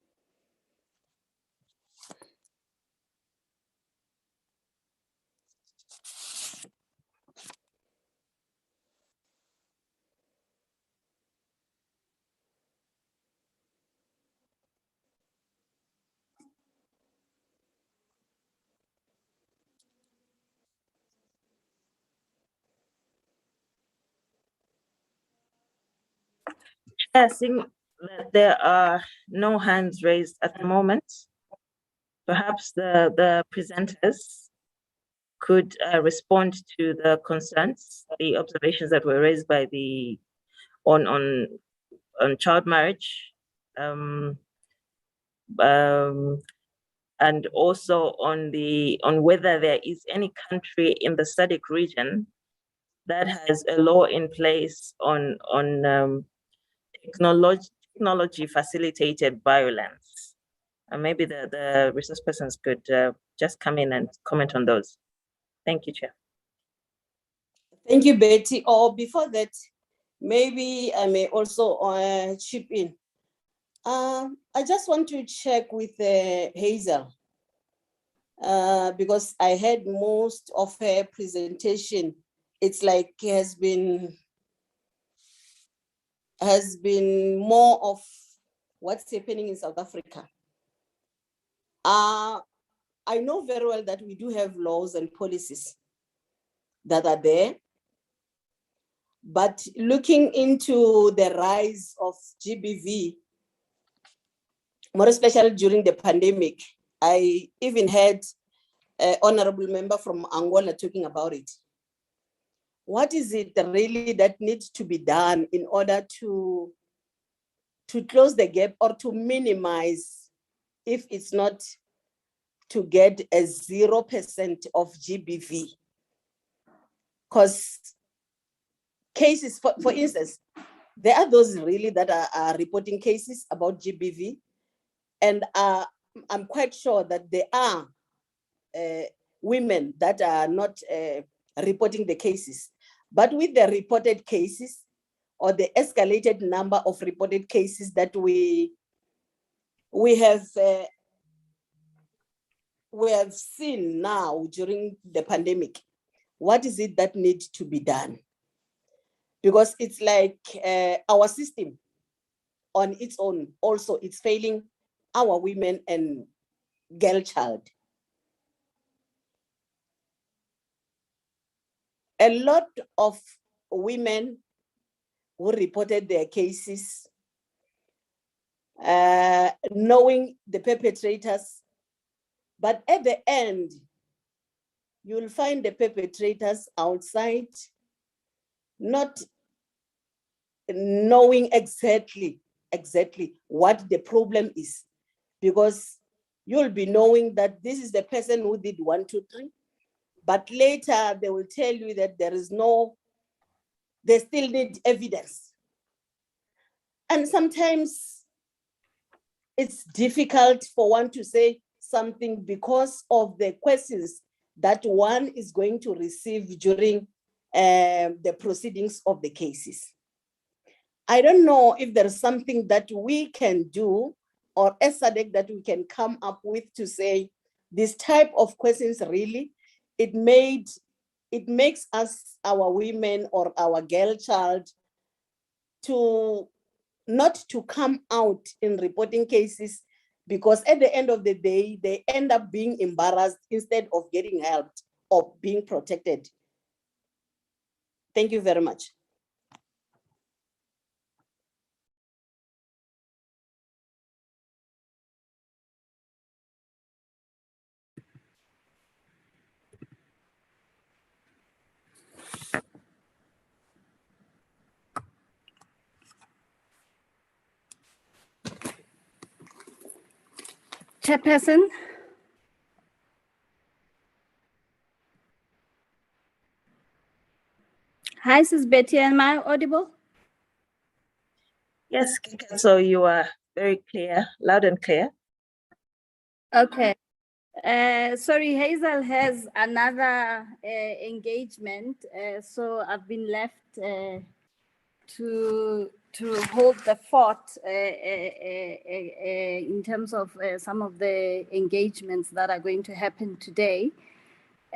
Seeing that there are no hands raised at the moment, perhaps the presenters could respond to the concerns, the observations that were raised by the on child marriage, and also on whether there is any country in the Sadaq region that has a law in place on technology facilitated violence. And maybe the resource persons could just come in and comment on those. Thank you, Chair. Thank you, Betty. Or before that, maybe I may also chip in. I just want to check with Hazel, because I heard most of her presentation. It's like has been more of what's happening in South Africa. I know very well that we do have laws and policies that are there, but looking into the rise of GBV, more especially during the pandemic, I even had an honorable member from Angola talking about it. What is it really that needs to be done in order to close the gap or to minimize, if it's not to get a 0% of GBV? Because cases, for instance, there are those really that are reporting cases about GBV, and I'm quite sure that there are women that are not reporting the cases. But with the reported cases or the escalated number of reported cases that we have seen now during the pandemic, what is it that needs to be done? Because it's like our system on its own also, it's failing our women and girl child. A lot of women who reported their cases, knowing the perpetrators, but at the end, you'll find the perpetrators outside, not knowing exactly what the problem is, because you'll be knowing that this is the person who did 1, 2, 3, but later they will tell you that they still need evidence. And sometimes it's difficult for one to say something because of the questions that one is going to receive during the proceedings of the cases. I don't know if there's something that we can do or as Sadaq that we can come up with to say this type of questions really, it makes us, our women or our girl child, to not to come out in reporting cases, because at the end of the day, they end up being embarrassed instead of getting helped or being protected. Thank you very much. Chairperson. Hi, this is Betty. Am I audible? Yes, so you are very clear, loud and clear. Okay. Sorry, Hazel has another engagement, so I've been left to hold the fort in terms of some of the engagements that are going to happen today.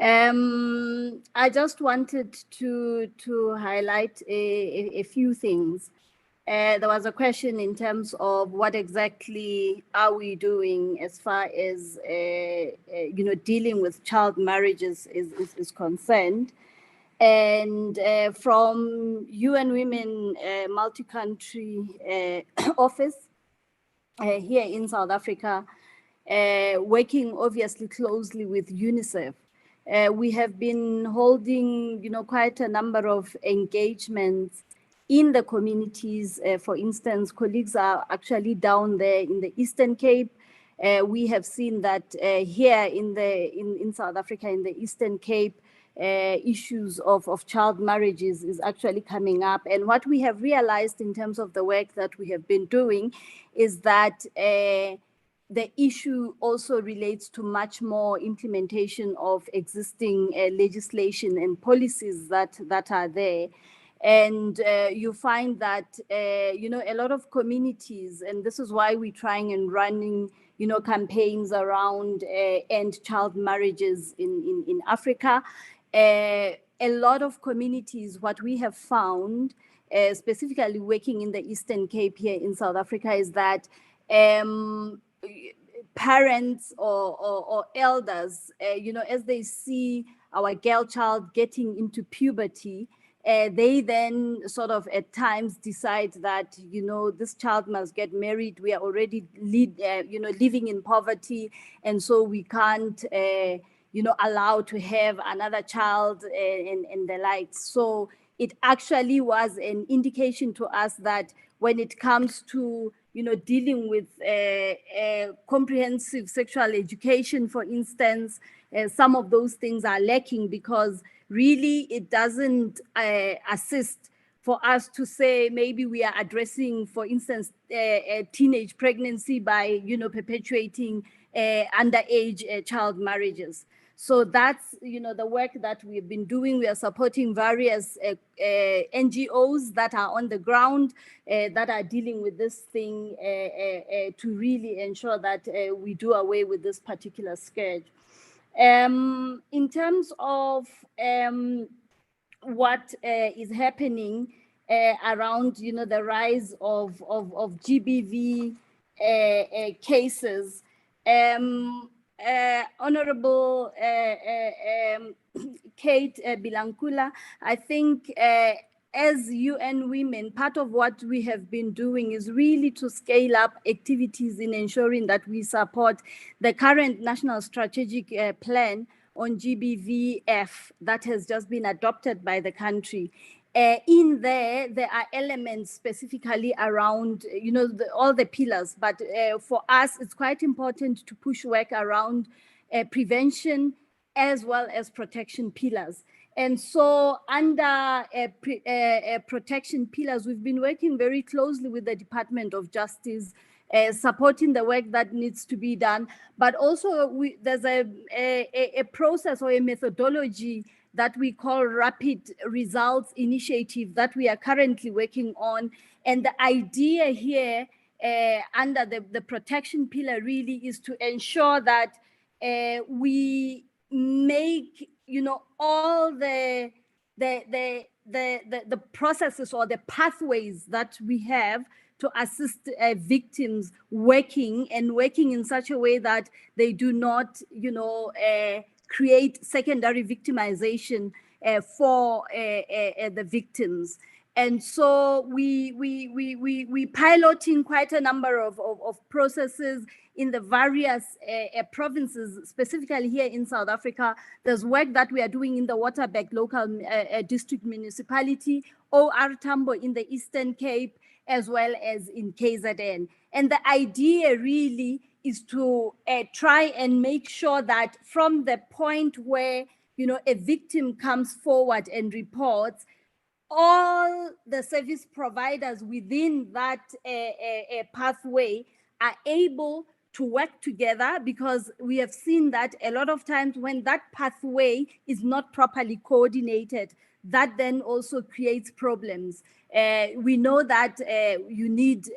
I just wanted to highlight a few things. There was a question in terms of what exactly are we doing as far as dealing with child marriages is concerned. And from UN Women multi-country office here in South Africa, working obviously closely with UNICEF, we have been holding quite a number of engagements in the communities. For instance, colleagues are actually down there in the Eastern Cape. We have seen that here in South Africa, in the Eastern Cape, issues of child marriages is actually coming up. And what we have realized in terms of the work that we have been doing is that the issue also relates to much more implementation of existing legislation and policies that are there. And you find that, a lot of communities, and this is why we're trying and running, campaigns around end child marriages in Africa. A lot of communities, what we have found, specifically working in the Eastern Cape here in South Africa, is that parents or elders, as they see our girl child getting into puberty, they then sort of at times decide that, this child must get married. We are already living in poverty, and so we can't, allow to have another child and the like. So it actually was an indication to us that when it comes to, dealing with comprehensive sexual education, for instance, some of those things are lacking, because really it doesn't assist for us to say maybe we are addressing, for instance, a teenage pregnancy by, perpetuating underage child marriages. So that's, the work that we've been doing. We are supporting various NGOs that are on the ground that are dealing with this thing to really ensure that we do away with this particular scourge. In terms of what is happening around, the rise of GBV cases, Honorable Kate Bilankula, I think as UN Women, part of what we have been doing is really to scale up activities in ensuring that we support the current National Strategic Plan on GBVF that has just been adopted by the country. In there are elements specifically around, all the pillars, but for us, it's quite important to push work around prevention as well as protection pillars. And so under protection pillars, we've been working very closely with the Department of Justice, supporting the work that needs to be done, but also there's a process or a methodology that we call Rapid Results Initiative that we are currently working on. And the idea here under the protection pillar really is to ensure that we make, all the processes or the pathways that we have to assist victims working in such a way that they do not, create secondary victimization for the victims. And so we piloting quite a number of processes in the various provinces, specifically here in South Africa. There's work that we are doing in the Waterberg local district municipality, OR Tambo in the Eastern Cape, as well as in KZN. And the idea really is to try and make sure that from the point where, a victim comes forward and reports, all the service providers within that pathway are able to work together, because we have seen that a lot of times when that pathway is not properly coordinated, that then also creates problems. We know that you need,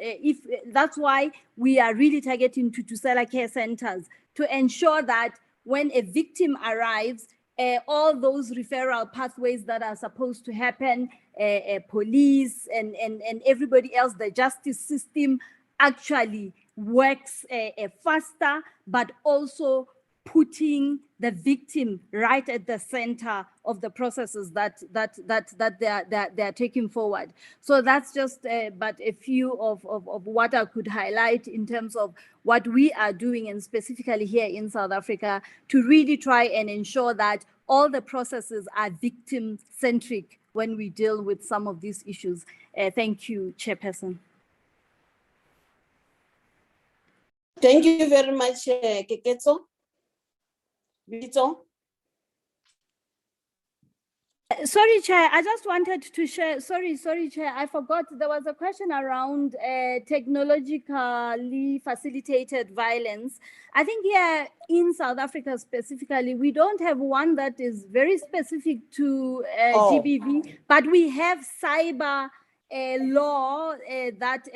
that's why we are really targeting to Tusela care centers to ensure that when a victim arrives, all those referral pathways that are supposed to happen, police and everybody else, the justice system actually works faster, but also putting the victim right at the center of the processes that they are taking forward. So that's just but a few of what I could highlight in terms of what we are doing, and specifically here in South Africa, to really try and ensure that all the processes are victim-centric when we deal with some of these issues. Thank you, Chairperson. Thank you very much, Keketso. Vito. Sorry, Chair, I just wanted to share, sorry, Chair, I forgot there was a question around technologically facilitated violence. I think here in South Africa specifically, we don't have one that is very specific to GBV, but we have cyber law that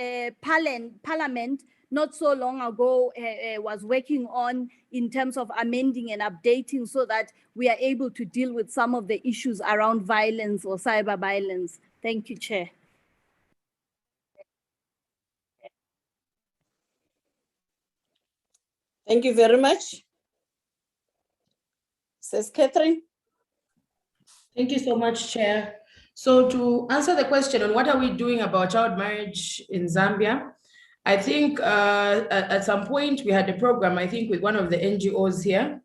Parliament not so long ago was working on in terms of amending and updating so that we are able to deal with some of the issues around violence or cyber violence. Thank you, Chair. Thank you very much. Says Catherine. Thank you so much, Chair. So to answer the question on what are we doing about child marriage in Zambia, I think at some point we had a program, I think with one of the NGOs here,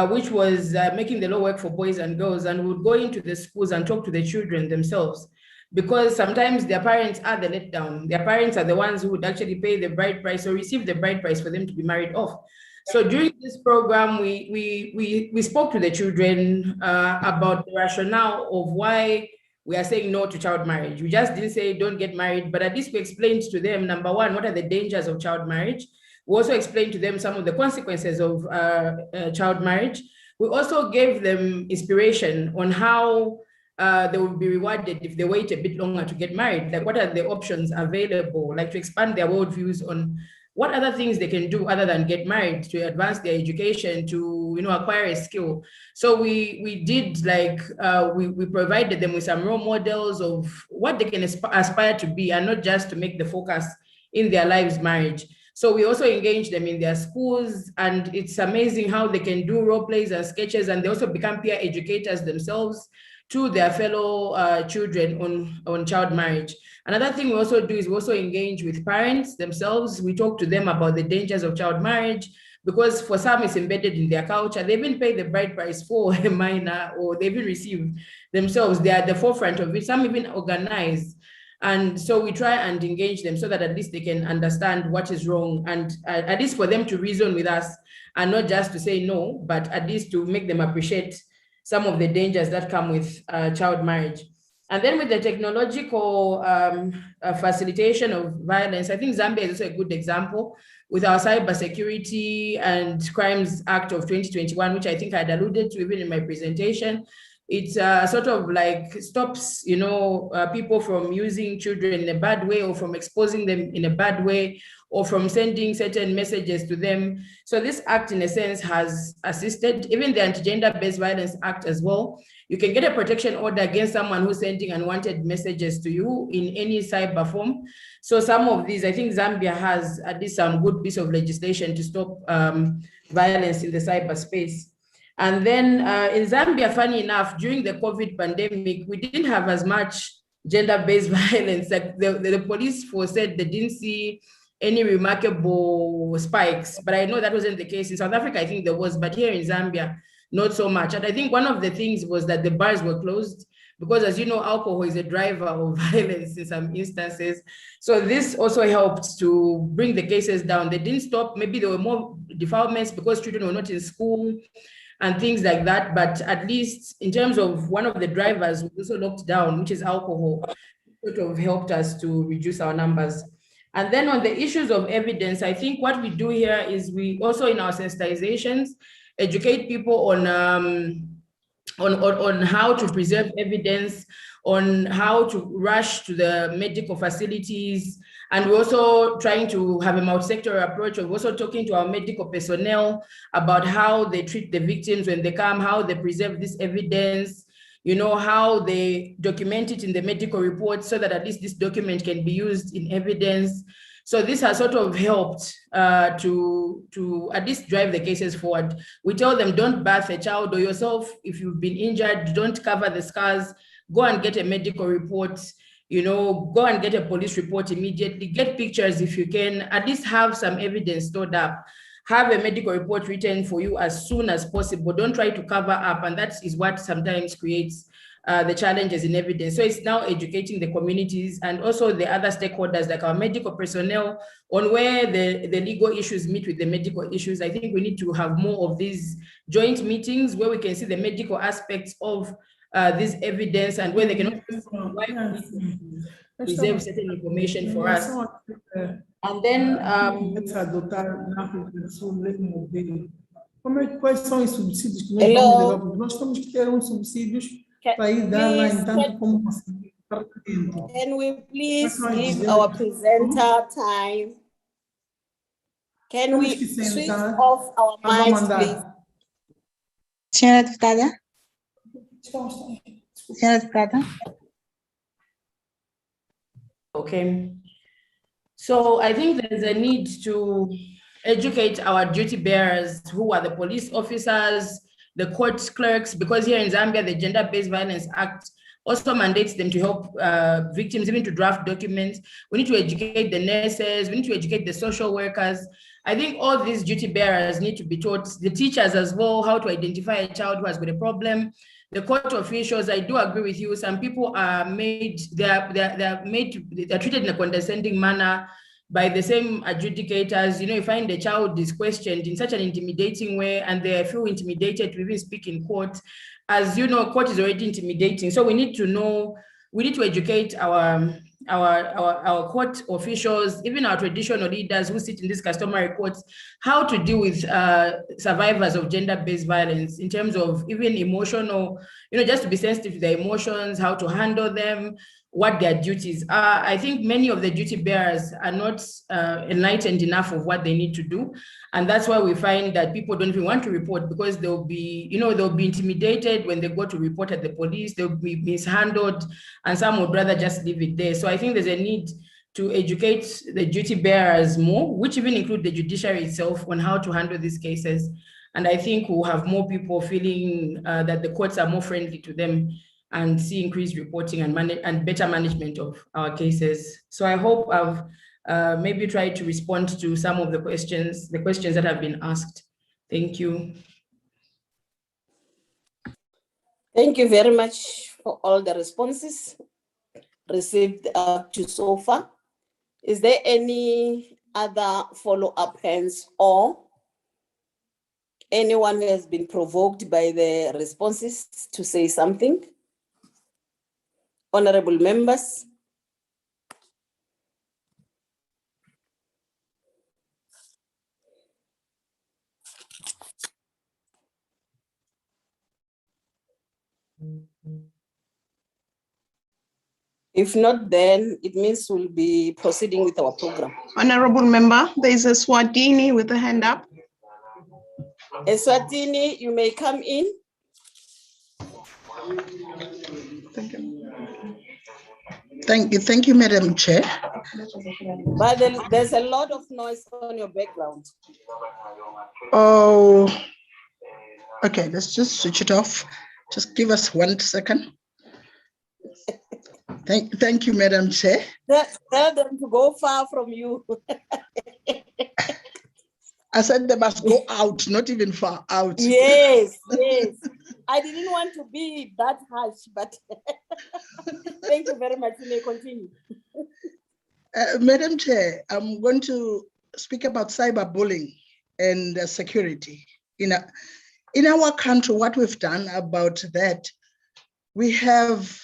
which was making the law work for boys and girls, and we would go into the schools and talk to the children themselves, because sometimes their parents are the letdown. Their parents are the ones who would actually pay the bride price or receive the bride price for them to be married off. So during this program, we spoke to the children about the rationale of why we are saying no to child marriage. We just didn't say don't get married, but at least we explained to them, number one, what are the dangers of child marriage? We also explained to them some of the consequences of child marriage. We also gave them inspiration on how they will be rewarded if they wait a bit longer to get married. Like, what are the options available? Like, to expand their worldviews on what other things they can do other than get married, to advance their education, to acquire a skill. So we did like we provided them with some role models of what they can aspire to be, and not just to make the focus in their lives marriage. So we also engage them in their schools, and it's amazing how they can do role plays and sketches, and they also become peer educators themselves to their fellow children on child marriage. Another thing we also do is we also engage with parents themselves. We talk to them about the dangers of child marriage, because for some it's embedded in their culture. They even pay the bride price for a minor, or they even receive themselves. They are at the forefront of it. Some even organize. And so we try and engage them so that at least they can understand what is wrong, and at least for them to reason with us, and not just to say no, but at least to make them appreciate some of the dangers that come with child marriage. And then with the technological facilitation of violence, I think Zambia is also a good example with our Cybersecurity and Crimes Act of 2021, which I think I had alluded to even in my presentation. It sort of like stops, people from using children in a bad way, or from exposing them in a bad way, or from sending certain messages to them. So this act, in a sense, has assisted. Even the Anti-Gender-Based Violence Act as well. You can get a protection order against someone who's sending unwanted messages to you in any cyber form. So some of these, I think Zambia has at least some good piece of legislation to stop violence in the cyberspace. And then in Zambia, funny enough, during the COVID pandemic, we didn't have as much gender-based violence. Like the police force said they didn't see any remarkable spikes, but I know that wasn't the case. In South Africa, I think there was, but here in Zambia, not so much. And I think one of the things was that the bars were closed, because as you know, alcohol is a driver of violence in some instances. So this also helped to bring the cases down. They didn't stop. Maybe there were more defilements because children were not in school and things like that. But at least in terms of one of the drivers was also locked down, which is alcohol, sort of helped us to reduce our numbers. And then on the issues of evidence, I think what we do here is we also, in our sensitizations, educate people on how to preserve evidence, on how to rush to the medical facilities. And we're also trying to have a multi-sectoral approach. We're also talking to our medical personnel about how they treat the victims when they come, how they preserve this evidence, how they document it in the medical report so that at least this document can be used in evidence. So this has sort of helped to at least drive the cases forward. We tell them, don't bath a child or yourself. If you've been injured, don't cover the scars. Go and get a medical report, go and get a police report immediately. Get pictures if you can, at least have some evidence stored up. Have a medical report written for you as soon as possible. Don't try to cover up. And that is what sometimes creates the challenges in evidence. So it's now educating the communities and also the other stakeholders like our medical personnel on where the legal issues meet with the medical issues. I think we need to have more of these joint meetings where we can see the medical aspects of this evidence and where they can preserve certain information for us. And then quais são os subsídios que nós Hello. vamos levar? Porque nós temos que ter subsídios para ir dar lá em tanto como tratamento. Can we please give our presenter time? Can we switch off our mics, please? Senhora deputada? Senhora deputada? Okay. So I think there's a need to educate our duty bearers, who are the police officers, the court clerks, because here in Zambia, the Gender-Based Violence Act also mandates them to help victims, even to draft documents. We need to educate the nurses, we need to educate the social workers. I think all these duty bearers need to be taught, the teachers as well, how to identify a child who has got a problem. The court officials, I do agree with you, some people are they're treated in a condescending manner by the same adjudicators. You find the child is questioned in such an intimidating way and they feel intimidated to even speak in court. As you know, court is already intimidating. So we need to educate our court officials, even our traditional leaders who sit in these customary courts, how to deal with survivors of gender-based violence in terms of even emotional, just to be sensitive to their emotions, how to handle them, what their duties are. I think many of the duty bearers are not enlightened enough of what they need to do. And that's why we find that people don't even want to report, because they'll be intimidated when they go to report at the police, they'll be mishandled, and some would rather just leave it there. So I think there's a need to educate the duty bearers more, which even include the judiciary itself, on how to handle these cases. And I think we'll have more people feeling that the courts are more friendly to them and see increased reporting and better management of our cases. So I hope I've maybe tried to respond to some of the questions that have been asked. Thank you. Thank you very much for all the responses received up to so far. Is there any other follow-up hands, or anyone who has been provoked by the responses to say something? Honorable members. If not, then it means we'll be proceeding with our program. Honorable member, there is a Swatini with a hand up. Eswatini, you may come in. Thank you. Thank you, Madam Chair. But there's a lot of noise on your background. Oh, okay, let's just switch it off. Just give us 1 second. Thank you, Madam Chair. Tell them to go far from you. I said they must go out, not even far out. Yes, yes. I didn't want to be that harsh, but thank you very much. You may continue. Madam Chair, I'm going to speak about cyberbullying and security. In our country, what we've done about that, we have,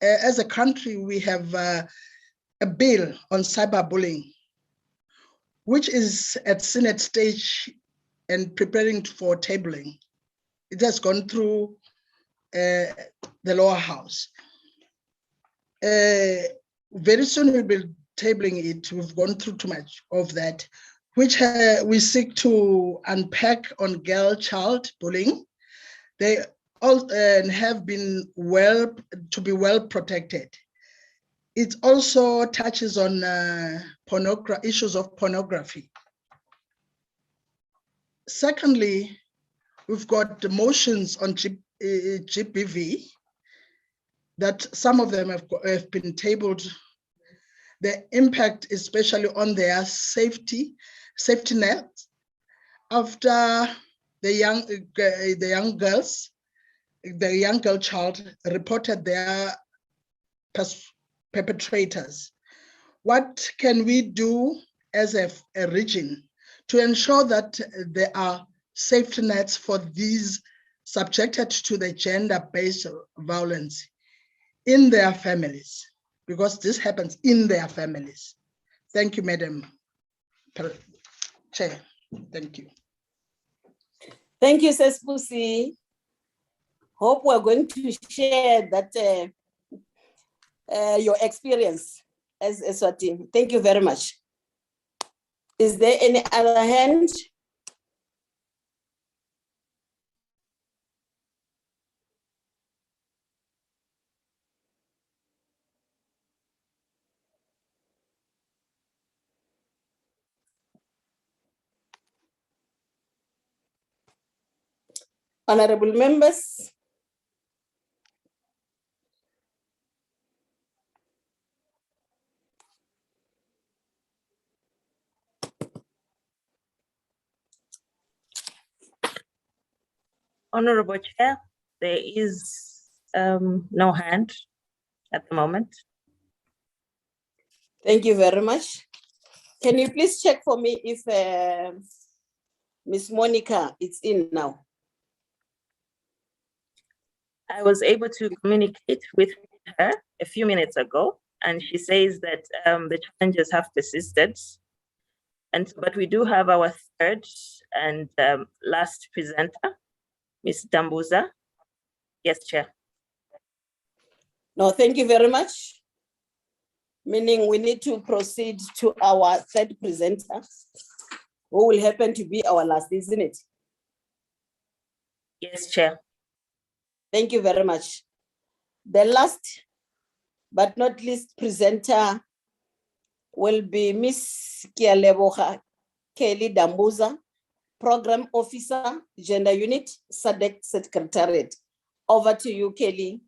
as a country, we have a bill on cyberbullying, which is at Senate stage and preparing for tabling. It has gone through the lower house. Very soon we'll be tabling it. We've gone through too much of that, which we seek to unpack on girl-child bullying. They all have been well protected. It also touches on issues of pornography. Secondly, we've got the motions on GBV that some of them have been tabled. The impact, especially on their safety net, after the young girl child reported their perpetrators. What can we do as a region to ensure that there are safety nets for these subjected to the gender-based violence in their families? Because this happens in their families. Thank you, Madam Chair. Thank you. Thank you, Sespusi. Hope we're going to share that your experience as Eswatini. Thank you very much. Is there any other hand? Honorable members. Honorable Chair, there is no hand at the moment. Thank you very much. Can you please check for me if Ms. Monica is in now? I was able to communicate with her a few minutes ago, and she says that the challenges have persisted. But we do have our third and last presenter, Ms. Dambuza. Yes, Chair. No, thank you very much. Meaning we need to proceed to our third presenter, who will happen to be our last, isn't it? Yes, Chair. Thank you very much. The last but not least presenter will be Ms. Kialeboha Kelly Dambuza, Program Officer, Gender Unit, Sadaq Secretariat. Over to you, Kelly.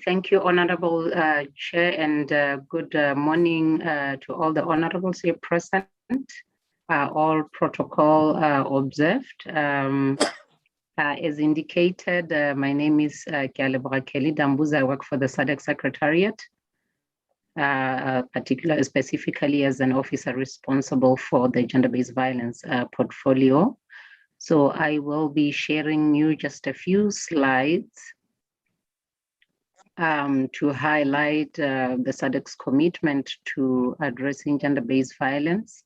Thank you, Honorable Chair, and good morning to all the honorables here present. All protocol observed. As indicated, my name is Kialeboha Kelly Dambuza. I work for the Sadaq Secretariat, specifically as an officer responsible for the gender-based violence portfolio. So I will be sharing you just a few slides to highlight the SADC's commitment to addressing gender-based violence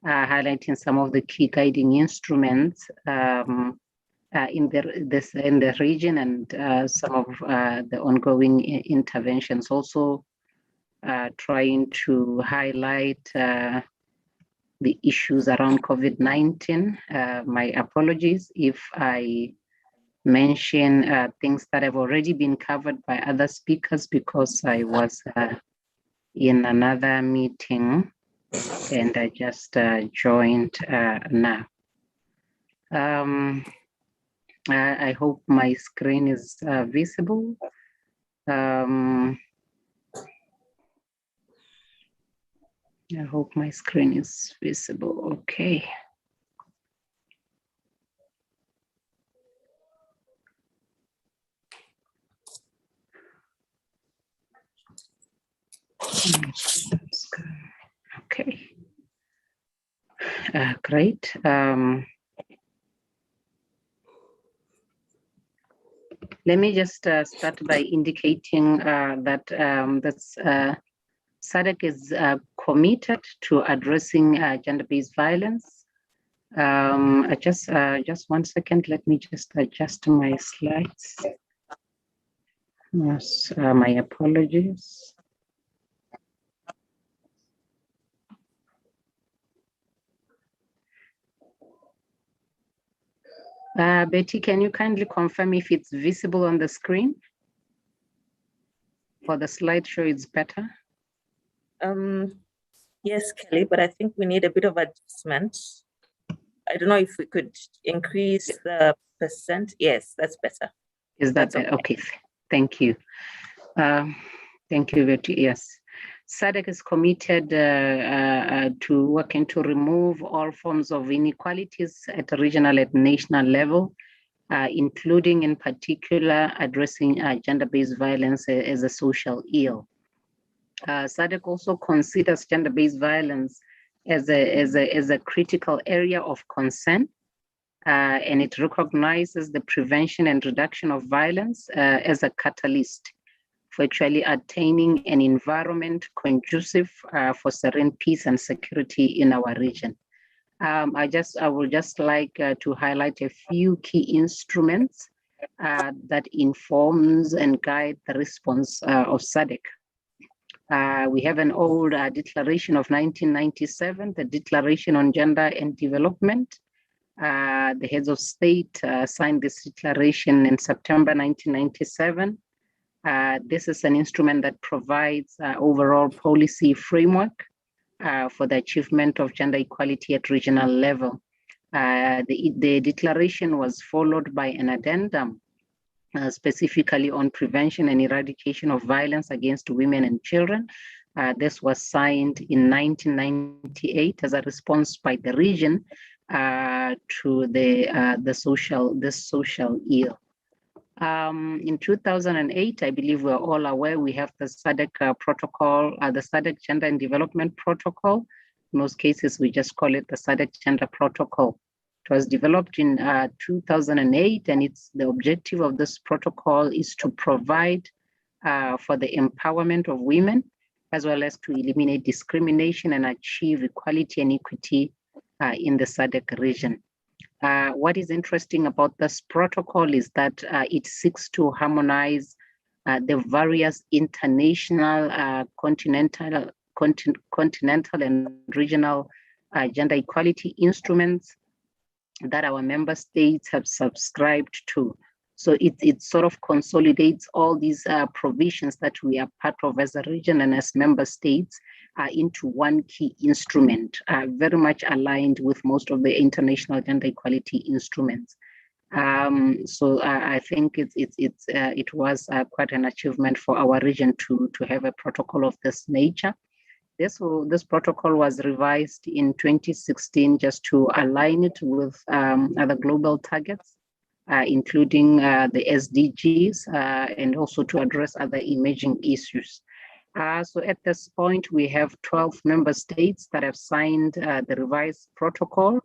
highlighting some of the key guiding instruments in the region and some of the ongoing interventions. Also trying to highlight the issues around COVID-19. My apologies if I mention things that have already been covered by other speakers because I was in another meeting and I just joined now. I hope my screen is visible. I hope my screen is visible. Okay. Okay. Great. Let me just start by indicating that Sadaq is committed to addressing gender-based violence. Just 1 second, let me just adjust my slides. Yes, my apologies. Betty, can you kindly confirm if it's visible on the screen? For the slideshow, it's better. Yes, Kelly, but I think we need a bit of adjustment. I don't know if we could increase the percent. Yes, that's better. Is that better? Okay, thank you. Thank you, Betty. Yes. Sadaq is committed to working to remove all forms of inequalities at a regional and national level, including in particular addressing gender-based violence as a social ill. Sadaq also considers gender-based violence as a critical area of concern, and it recognizes the prevention and reduction of violence as a catalyst for actually attaining an environment conducive for serene peace and security in our region. I would just like to highlight a few key instruments that informs and guide the response of Sadaq. We have an old declaration of 1997, the Declaration on Gender and Development. The heads of state signed this declaration in September 1997. This is an instrument that provides overall policy framework for the achievement of gender equality at regional level. The declaration was followed by an addendum specifically on prevention and eradication of violence against women and children. This was signed in 1998 as a response by the region to this social ill. In 2008, I believe we're all aware, we have the Sadaq protocol, the Sadaq Gender and Development Protocol. In most cases, we just call it the Sadaq Gender Protocol. It was developed in 2008, and the objective of this protocol is to provide for the empowerment of women, as well as to eliminate discrimination and achieve equality and equity in the Sadaq region. What is interesting about this protocol is that it seeks to harmonize the various international, continental and regional gender equality instruments that our member states have subscribed to. So it sort of consolidates all these provisions that we are part of as a region and as member states into one key instrument, very much aligned with most of the international gender equality instruments. So I think it was quite an achievement for our region to have a protocol of this nature. This protocol was revised in 2016 just to align it with other global targets, including the SDGs, and also to address other emerging issues. So at this point, we have 12 member states that have signed the revised protocol,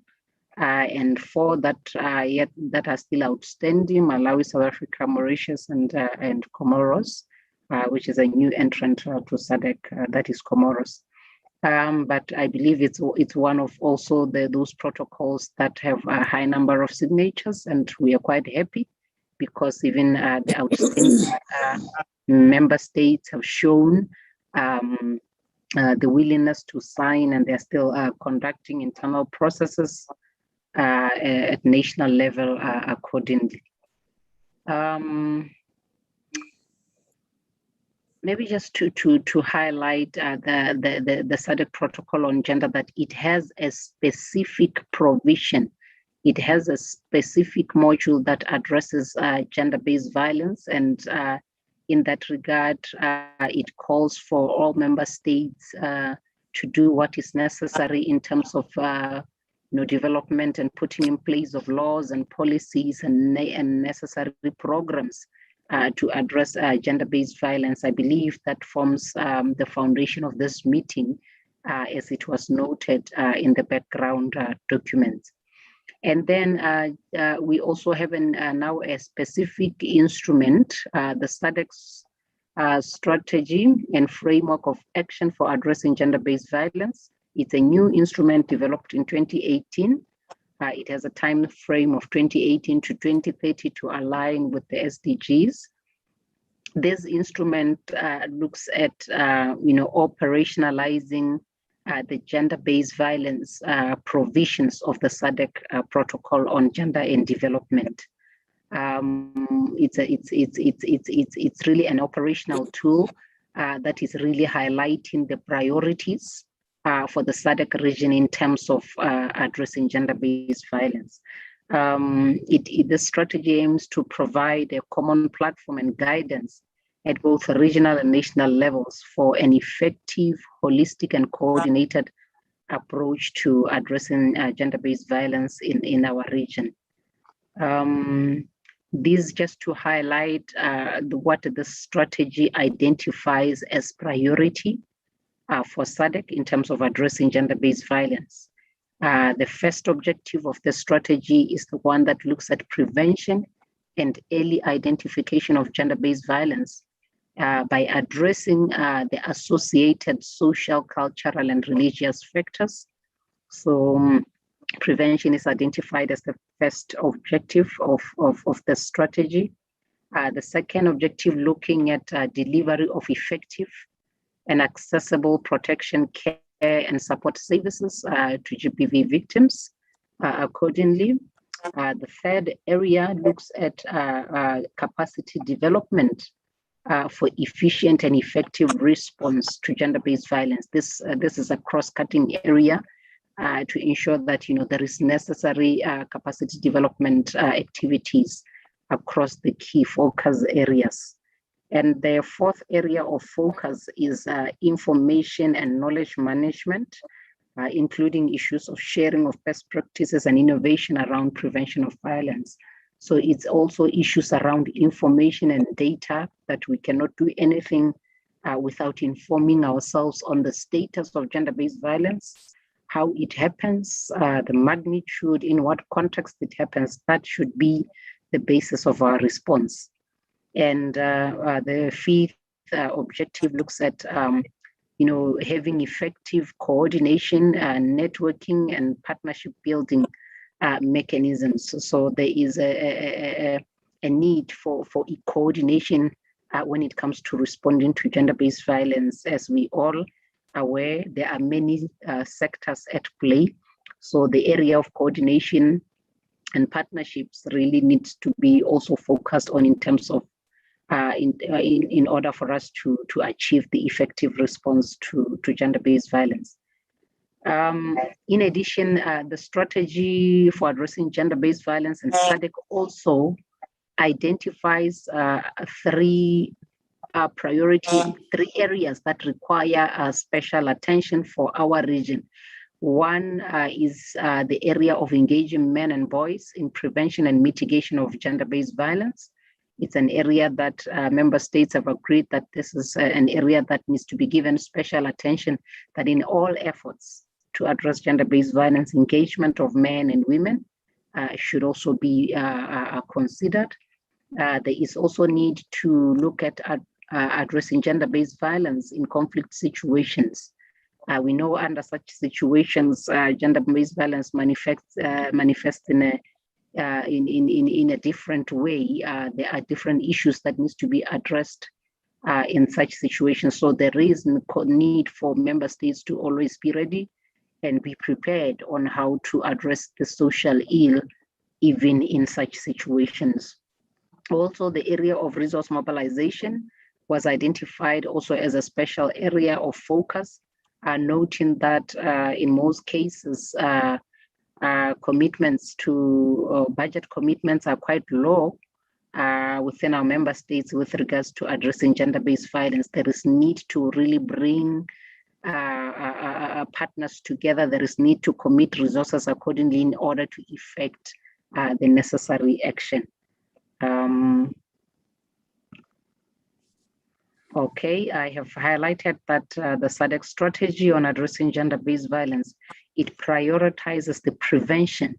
and 4 that are still outstanding: Malawi, South Africa, Mauritius, and Comoros, which is a new entrant to SADC, that is Comoros. but I believe it's one of also those protocols that have a high number of signatures, and we are quite happy because even the outstanding member states have shown the willingness to sign, and they're still conducting internal processes at national level accordingly. Maybe just to highlight the Sadaq protocol on gender, that it has a specific provision. It has a specific module that addresses gender-based violence, and in that regard, it calls for all member states to do what is necessary in terms of development and putting in place of laws and policies and necessary programs to address gender-based violence. I believe that forms the foundation of this meeting, as it was noted in the background documents. And then we also have now a specific instrument, the Sadaq's strategy and framework of action for addressing gender-based violence. It's a new instrument developed in 2018. It has a time frame of 2018 to 2030 to align with the SDGs. This instrument looks at operationalizing the gender-based violence provisions of the Sadaq protocol on gender and development. It's really an operational tool that is really highlighting the priorities for the Sadaq region in terms of addressing gender-based violence. The strategy aims to provide a common platform and guidance at both regional and national levels for an effective, holistic, and coordinated approach to addressing gender-based violence in our region. This just to highlight what the strategy identifies as priority for Sadaq in terms of addressing gender-based violence. The first objective of the strategy is the one that looks at prevention and early identification of gender-based violence by addressing the associated social, cultural, and religious factors. So prevention is identified as the first objective of the strategy. The second objective, looking at delivery of effective and accessible protection, care, and support services to GBV victims accordingly. The third area looks at capacity development for efficient and effective response to gender-based violence. This is a cross-cutting area to ensure that there is necessary capacity development activities across the key focus areas. And the fourth area of focus is information and knowledge management, including issues of sharing of best practices and innovation around prevention of violence. So it's also issues around information and data, that we cannot do anything without informing ourselves on the status of gender-based violence, how it happens, the magnitude, in what context it happens. That should be the basis of our response. And the fifth objective looks at having effective coordination, networking, and partnership building mechanisms. So there is a need for coordination when it comes to responding to gender-based violence. As we all are aware, there are many sectors at play. So the area of coordination and partnerships really needs to be also focused on in terms of in order for us to achieve the effective response to gender-based violence. In addition, the strategy for addressing gender-based violence in Sadaq also identifies three areas that require special attention for our region. One is the area of engaging men and boys in prevention and mitigation of gender-based violence. It's an area that member states have agreed that this is an area that needs to be given special attention, that in all efforts to address gender-based violence, engagement of men and women should also be considered. There is also need to look at addressing gender-based violence in conflict situations, We know under such situations, gender-based violence manifests in a different way. There are different issues that needs to be addressed in such situations. So there is a need for member states to always be ready and be prepared on how to address the social ill, even in such situations. Also, the area of resource mobilization was identified also as a special area of focus, noting that in most cases, commitments to budget commitments are quite low within our member states with regards to addressing gender-based violence. There is need to really bring partners together. There is need to commit resources accordingly in order to effect the necessary action. Okay, I have highlighted that the Sadaq strategy on addressing gender-based violence, it prioritizes the prevention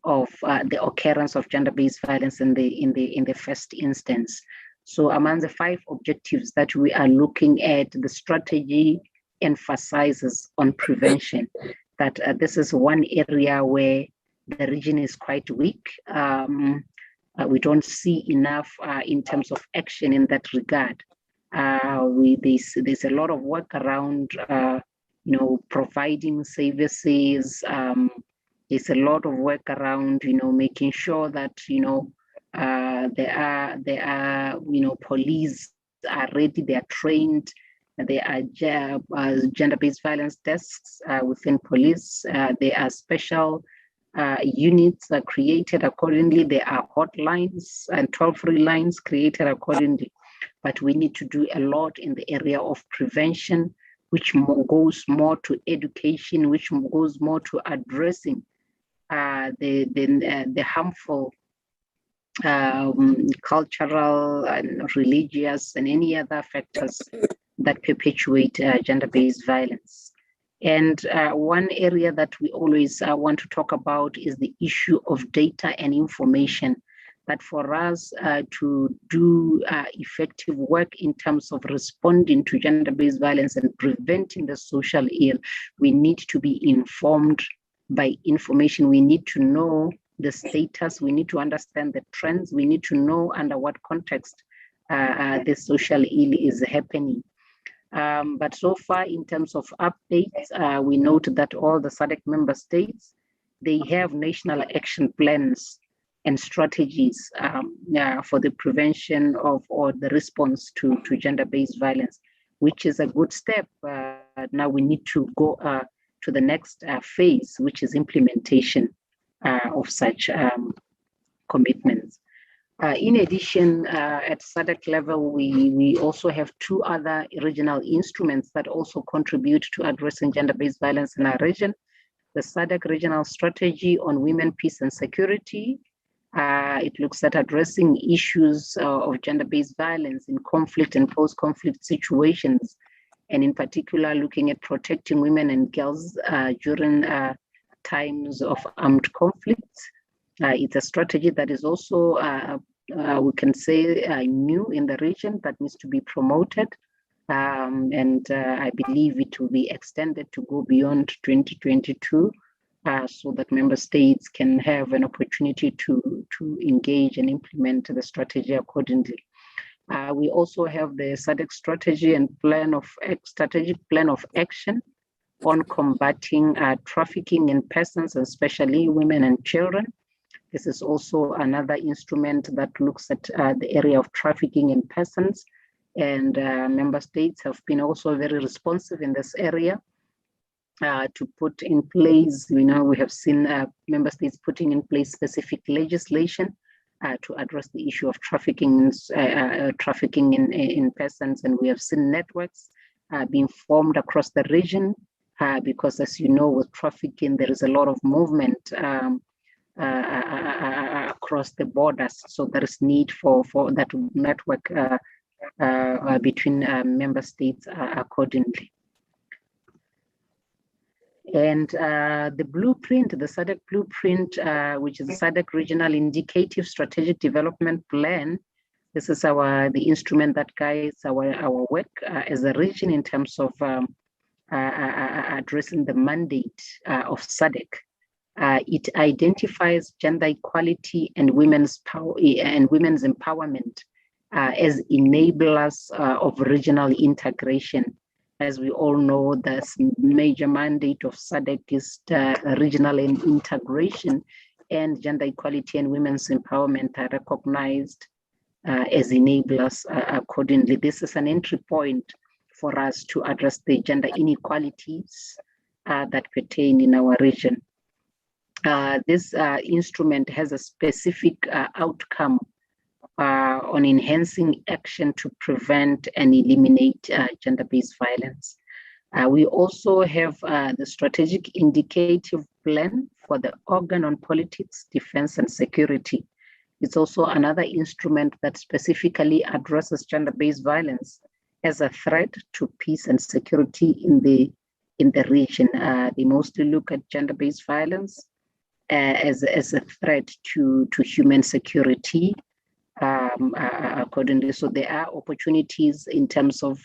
of the occurrence of gender-based violence in the first instance. So among the 5 objectives that we are looking at, the strategy emphasizes on prevention, that this is one area where the region is quite weak. We don't see enough in terms of action in that regard. There's a lot of work around, providing services. There's a lot of work around, making sure that, there are, police are ready, they are trained. There are gender-based violence desks within police. There are special units are created accordingly. There are hotlines and toll-free lines created accordingly. But we need to do a lot in the area of prevention, which goes more to education, which goes more to addressing the harmful cultural and religious and any other factors that perpetuate gender-based violence. And one area that we always want to talk about is the issue of data and information. That for us to do effective work in terms of responding to gender-based violence and preventing the social ill, we need to be informed by information. We need to know the status, we need to understand the trends, we need to know under what context the social ill is happening. But so far, in terms of updates, we note that all the Sadaq member states, they have national action plans and strategies for the prevention of or the response to gender-based violence, which is a good step. Now we need to go to the next phase, which is implementation of such commitments. In addition, at Sadaq level, we also have 2 other regional instruments that also contribute to addressing gender-based violence in our region. The Sadaq Regional Strategy on Women, Peace and Security. It looks at addressing issues of gender-based violence in conflict and post-conflict situations, and in particular, looking at protecting women and girls during times of armed conflicts. It's a strategy that is also, we can say, new in the region that needs to be promoted. And I believe it will be extended to go beyond 2022 so that member states can have an opportunity to engage and implement the strategy accordingly. We also have the Sadaq strategy and strategic plan of action on combating trafficking in persons, especially women and children. This is also another instrument that looks at the area of trafficking in persons, and member states have been also very responsive in this area to put in place, we have seen member states putting in place specific legislation to address the issue of trafficking in persons, and we have seen networks being formed across the region because, as you know, with trafficking, there is a lot of movement across the borders. So there is need for that network between member states accordingly. And the blueprint, the Sadaq blueprint, which is the Sadaq Regional Indicative Strategic Development Plan. This is the instrument that guides our work as a region in terms of addressing the mandate of Sadaq. It identifies gender equality and women's power and women's empowerment as enablers of regional integration. As we all know, the major mandate of Sadaq is regional integration, and gender equality and women's empowerment are recognized as enablers accordingly. This is an entry point for us to address the gender inequalities that pertain in our region. This instrument has a specific outcome on enhancing action to prevent and eliminate gender-based violence. We also have the strategic indicative plan for the organ on politics, defense, and security. It's also another instrument that specifically addresses gender-based violence as a threat to peace and security in the region. They mostly look at gender-based violence as a threat to human security. Accordingly, so there are opportunities in terms of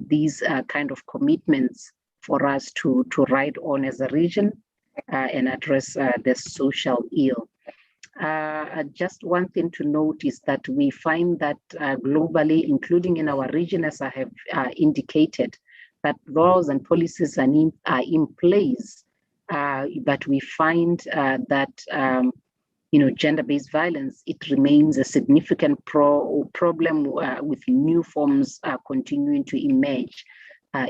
these kind of commitments for us to ride on as a region and address the social ill. Just one thing to note is that we find that globally, including in our region, as I have indicated, that laws and policies are in place, but we find that gender-based violence, it remains a significant problem with new forms continuing to emerge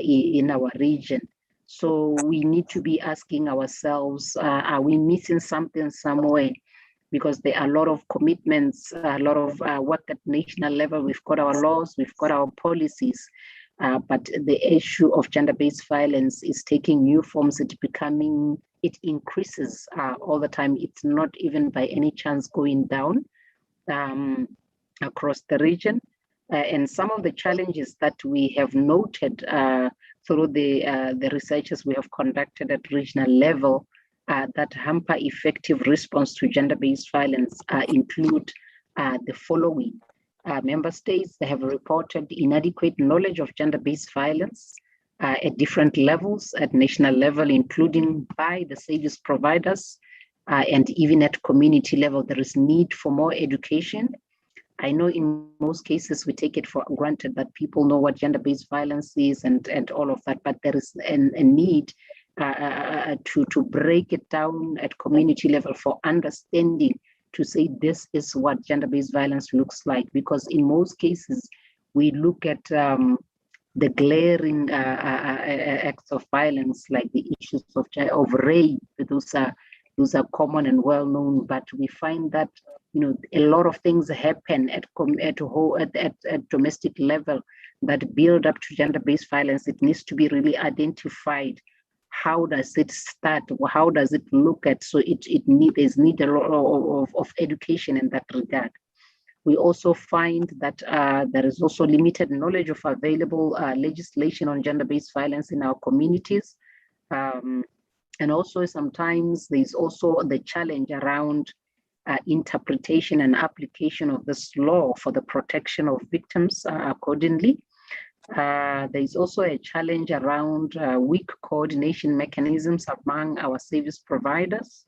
in our region. So we need to be asking ourselves, are we missing something somewhere? Because there are a lot of commitments, a lot of work at national level. We've got our laws, we've got our policies, but the issue of gender-based violence is taking new forms. It increases all the time. It's not even by any chance going down across the region. And some of the challenges that we have noted through the researches we have conducted at regional level that hamper effective response to gender-based violence include the following. Member states, they have reported inadequate knowledge of gender-based violence at different levels, at national level, including by the service providers, and even at community level. There is need for more education. I know in most cases we take it for granted that people know what gender-based violence is and all of that, but there is a need to break it down at community level for understanding, to say this is what gender-based violence looks like, because in most cases we look at the glaring acts of violence, like the issues of rape. Those are common and well known, but we find that a lot of things happen at domestic level that build up to gender-based violence. It needs to be really identified. How does it start? How does it look at? So there's need a lot of education in that regard. We also find that there is also limited knowledge of available legislation on gender-based violence in our communities. And also sometimes there's also the challenge around interpretation and application of this law for the protection of victims accordingly. There's also a challenge around weak coordination mechanisms among our service providers.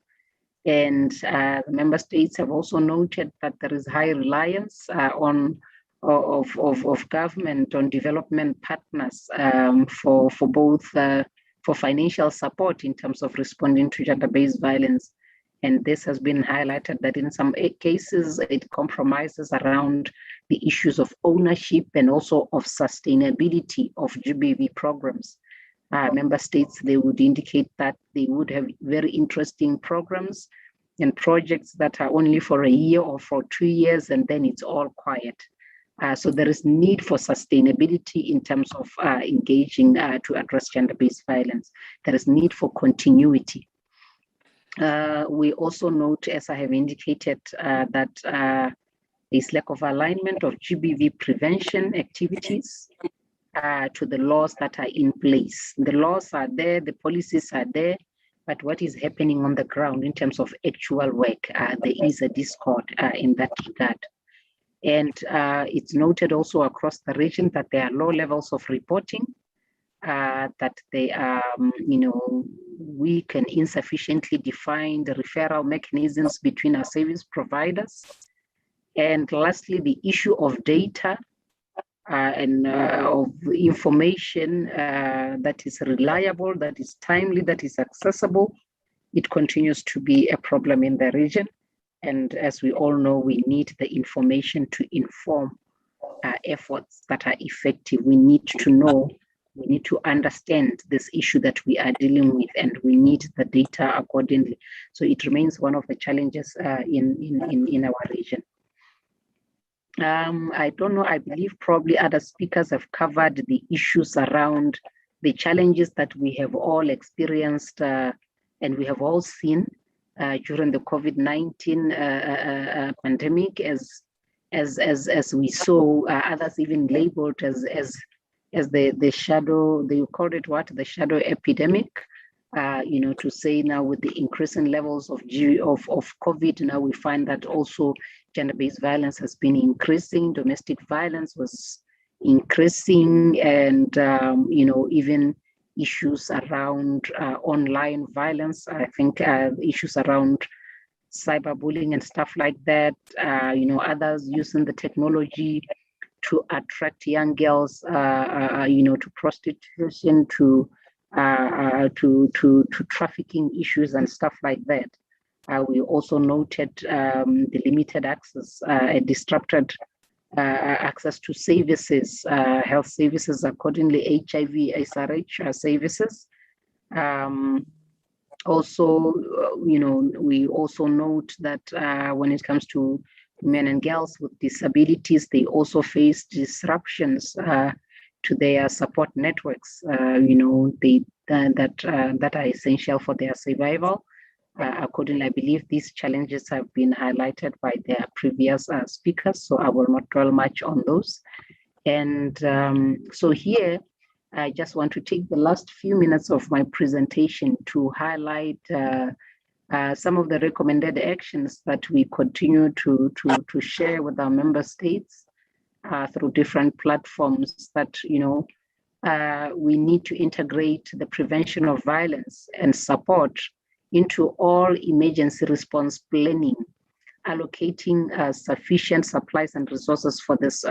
And the member states have also noted that there is high reliance of government on development partners for both for financial support in terms of responding to gender-based violence. And this has been highlighted that in some cases it compromises around the issues of ownership and also of sustainability of GBV programs. Member states, they would indicate that they would have very interesting programs and projects that are only for a year or for 2 years, and then it's all quiet. So there is need for sustainability in terms of engaging to address gender-based violence. There is need for continuity. We also note, as I have indicated, that there's lack of alignment of GBV prevention activities to the laws that are in place. The laws are there, the policies are there, but what is happening on the ground in terms of actual work, there is a discord in that regard. And it's noted also across the region that there are low levels of reporting that they are, weak and insufficiently defined referral mechanisms between our service providers. And lastly, the issue of data and of information that is reliable, that is timely, that is accessible. It continues to be a problem in the region. And as we all know, we need the information to inform efforts that are effective. We need to know, we need to understand this issue that we are dealing with, and we need the data accordingly. So it remains one of the challenges in our region. I don't know, I believe probably other speakers have covered the issues around the challenges that we have all experienced and we have all seen during the COVID-19 pandemic, as we saw others even labeled as the shadow, they called it what, the shadow epidemic. To say now with the increasing levels of COVID, now we find that also gender-based violence has been increasing, domestic violence was increasing, and even issues around online violence. I think issues around cyberbullying and stuff like that. Others using the technology to attract young girls, to prostitution, to trafficking issues and stuff like that. We also noted the limited access, disrupted access to services, health services, accordingly HIV, SRH services. Also, we also note that when it comes to women and girls with disabilities, they also face disruptions to their support networks, that are essential for their survival. Accordingly, I believe these challenges have been highlighted by their previous speakers, so I will not dwell much on those. And so here, I just want to take the last few minutes of my presentation to highlight some of the recommended actions that we continue to share with our member states through different platforms, that we need to integrate the prevention of violence and support into all emergency response planning, allocating sufficient supplies and resources for this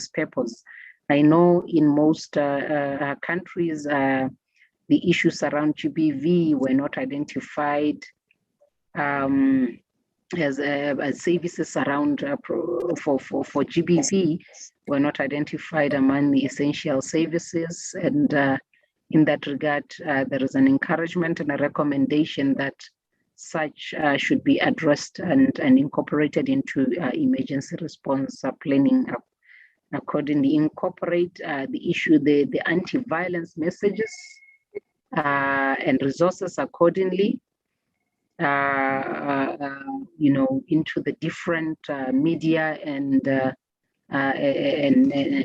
purpose. I know in most countries, the issues around GBV were not identified as services around for GBV were not identified among the essential services. And in that regard, there is an encouragement and a recommendation that such should be addressed and incorporated into emergency response planning. Accordingly, incorporate the issue, the anti-violence messages and resources accordingly, into the different media and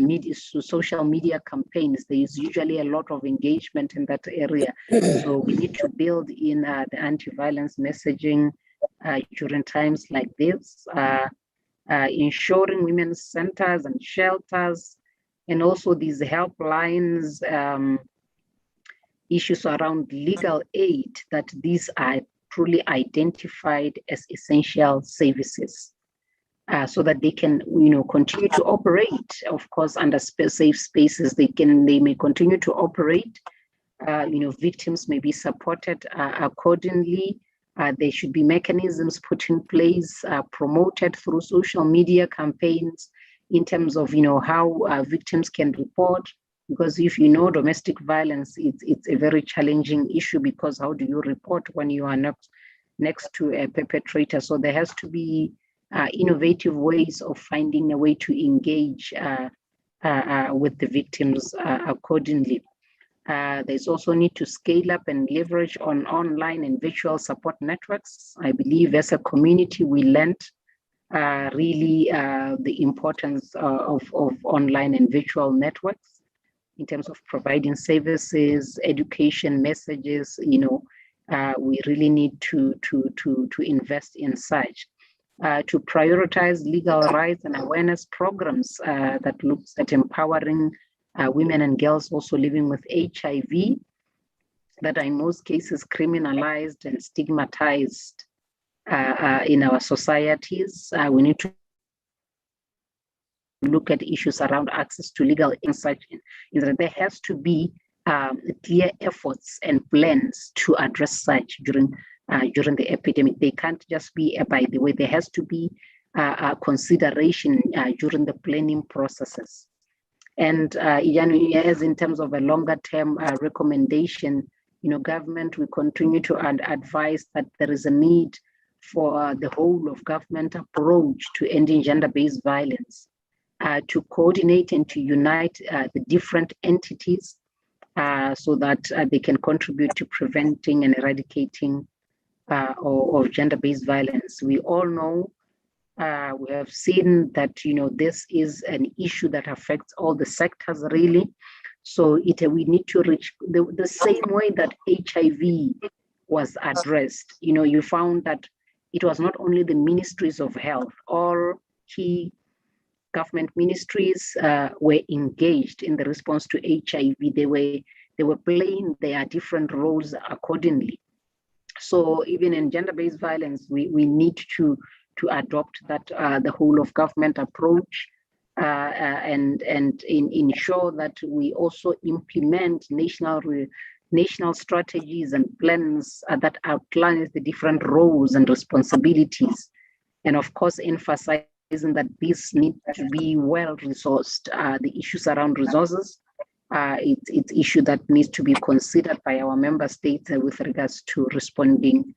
media, social media campaigns. There is usually a lot of engagement in that area. So we need to build in the anti-violence messaging during times like this, ensuring women's centers and shelters, and also these helplines, issues around legal aid, that these are truly identified as essential services, so that they can, continue to operate. Of course, under safe spaces, they may continue to operate. Victims may be supported accordingly. There should be mechanisms put in place, promoted through social media campaigns, in terms of how victims can report. Because if domestic violence, it's a very challenging issue, because how do you report when you are not next to a perpetrator? So there has to be innovative ways of finding a way to engage with the victims accordingly. There's also need to scale up and leverage on online and virtual support networks. I believe as a community, we learned really the importance of online and virtual networks in terms of providing services, education messages. We really need to invest in such. To prioritize legal rights and awareness programs that looks at empowering women and girls also living with HIV that are in most cases criminalized and stigmatized in our societies. We need to look at issues around access to legal insight. There has to be clear efforts and plans to address such during the epidemic. They can't just be by the way. There has to be consideration during the planning processes. And as in terms of a longer term recommendation, government will continue to advise that there is a need for the whole of government approach to ending gender-based violence, to coordinate and to unite the different entities so that they can contribute to preventing and eradicating of gender-based violence. We all know, we have seen that this is an issue that affects all the sectors really. So we need to reach the same way that HIV was addressed. You found that it was not only the ministries of health, all key government ministries were engaged in the response to HIV. They were playing their different roles accordingly. So even in gender-based violence, we need to adopt that the whole of government approach and ensure that we also implement national strategies and plans that outline the different roles and responsibilities, and of course emphasizing that these need to be well resourced. The issues around resources, it's issue that needs to be considered by our member states with regards to responding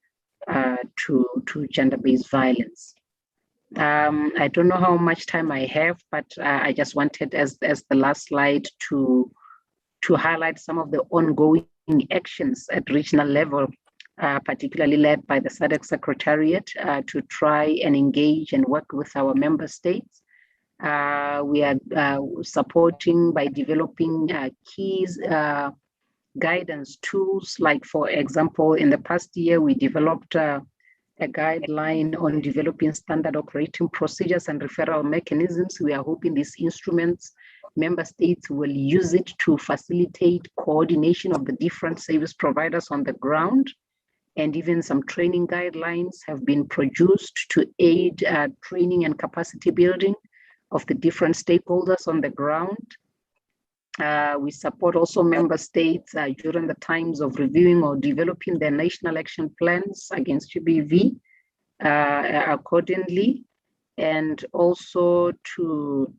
to gender-based violence. I don't know how much time I have, but I just wanted as the last slide to highlight some of the ongoing actions at regional level, particularly led by the Sadaq Secretariat, to try and engage and work with our member states. We are supporting by developing key guidance tools, like for example, in the past year, we developed a guideline on developing standard operating procedures and referral mechanisms. We are hoping these instruments, member states will use it to facilitate coordination of the different service providers on the ground. And even some training guidelines have been produced to aid training and capacity building of the different stakeholders on the ground. We support also member states during the times of reviewing or developing their national action plans against GBV accordingly, and also to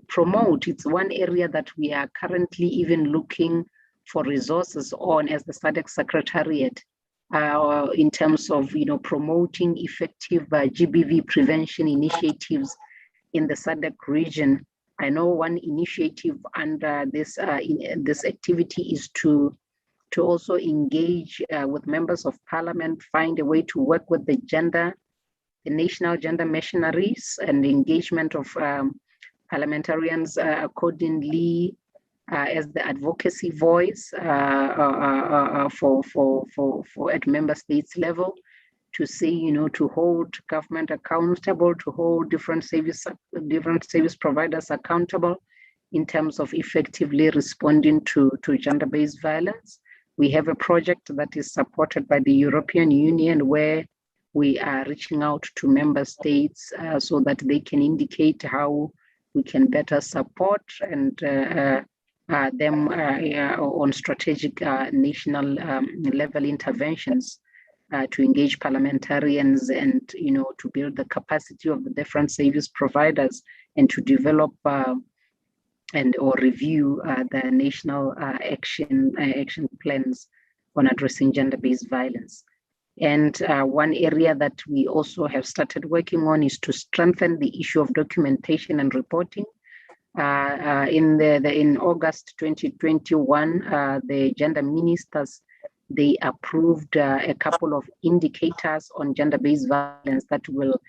promote. It's one area that we are currently even looking for resources on as the Sadaq Secretariat in terms of promoting effective GBV prevention initiatives in the Sadaq region. I know one initiative under this activity is to also engage with members of parliament, find a way to work with the national gender missionaries and the engagement of parliamentarians accordingly as the advocacy voice for at member states level, to say, to hold government accountable, to hold different service providers accountable in terms of effectively responding to gender-based violence. We have a project that is supported by the European Union where we are reaching out to member states so that they can indicate how we can better support and them on strategic national level interventions to engage parliamentarians and to build the capacity of the different service providers and to develop or review the national action plans on addressing gender-based violence. And one area that we also have started working on is to strengthen the issue of documentation and reporting. In August 2021, the gender ministers, they approved a couple of indicators on gender-based violence that will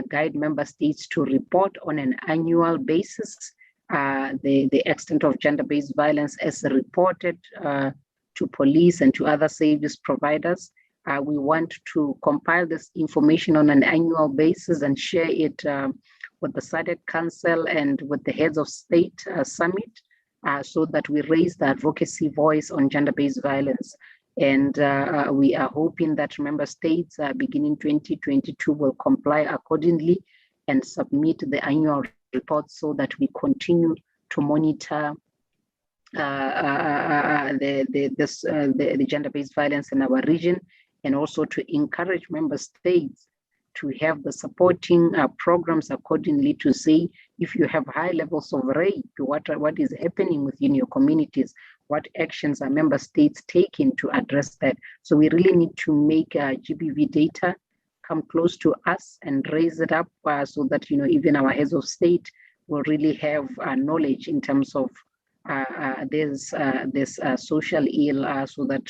guide member states to report on an annual basis the extent of gender-based violence as reported to police and to other service providers. We want to compile this information on an annual basis and share it with the Sadaq Council and with the Heads of State Summit, so that we raise the advocacy voice on gender-based violence. And we are hoping that member states beginning 2022 will comply accordingly and submit the annual report so that we continue to monitor the gender-based violence in our region, and also to encourage member states to have the supporting programs accordingly to say, if you have high levels of rape, what is happening within your communities, what actions are member states taking to address that. So we really need to make GBV data come close to us and raise it up so that, even our heads of state will really have knowledge in terms of this social ill, so that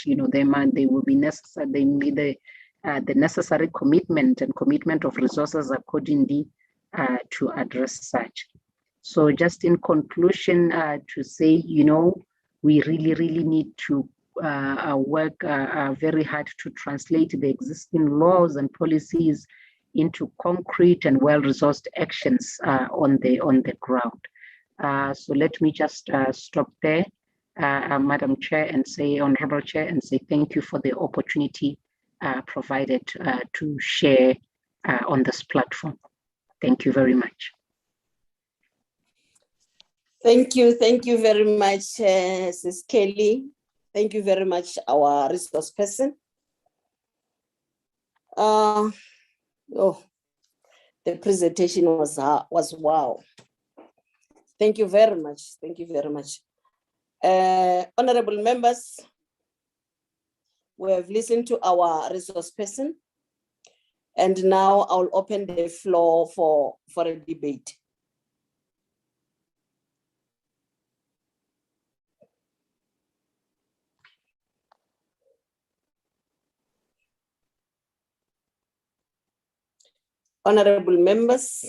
they will be necessary. They need the necessary commitment of resources accordingly to address such. So just in conclusion, to say, we really need to work very hard to translate the existing laws and policies into concrete and well-resourced actions on the ground. So let me just stop there, Madam Chair, and say, Honorable Chair, and say thank you for the opportunity provided to share on this platform. Thank you very much. Thank you very much, Ms. Kelly. Thank you very much, our resource person. The presentation was wow. Thank you very much. Thank you very much. Honorable members, we have listened to our resource person, and now I'll open the floor for a debate. Honorable members,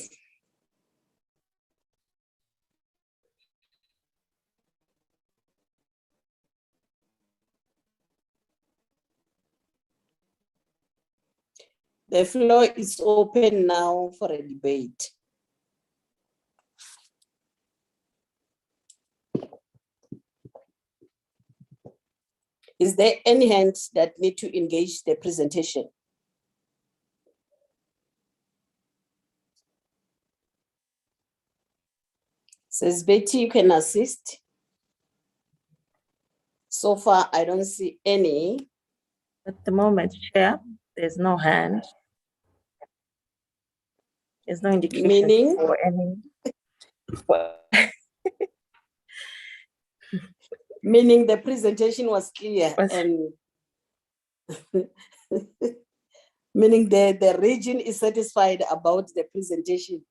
the floor is open now for a debate. Is there any hands that need to engage the presentation? Says Betty, you can assist. So far, I don't see any. At the moment, Chair, there's no hand. There's no indication. Meaning? For any. Meaning the presentation was clear and meaning the region is satisfied about the presentation.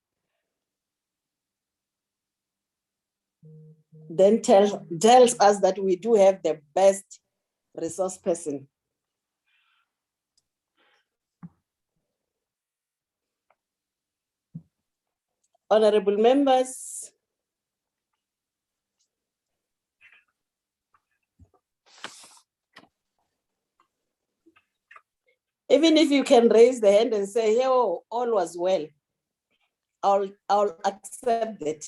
Then tells us that we do have the best resource person. Honorable members, even if you can raise the hand and say, hey, oh, all was well, I'll accept it.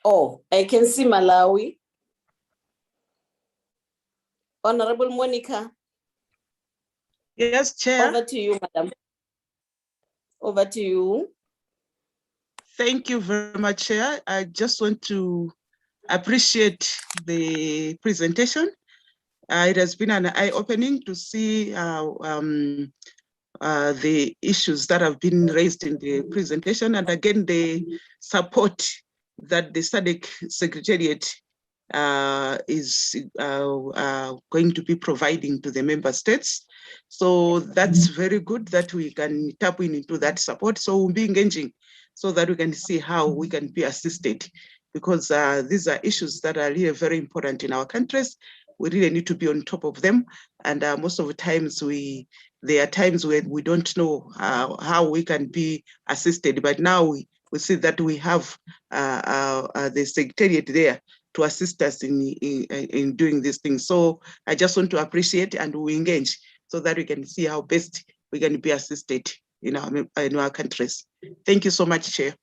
Oh, I can see Malawi. Honorable Monica. Yes, Chair. Over to you, Madam. Over to you. Thank you very much, Chair. I just want to appreciate the presentation. It has been an eye-opening to see the issues that have been raised in the presentation, and again, the support that the Sadaq Secretariat is going to be providing to the member states. So that's very good that we can tap into that support. So we'll be engaging so that we can see how we can be assisted, because these are issues that are really very important in our countries, we really need to be on top of them. And most of the times there are times where we don't know how we can be assisted, but now we see that we have the secretariat there to assist us in doing these things. So I just want to appreciate and we engage so that we can see how best we can be assisted in our countries. Thank you so much, Chair.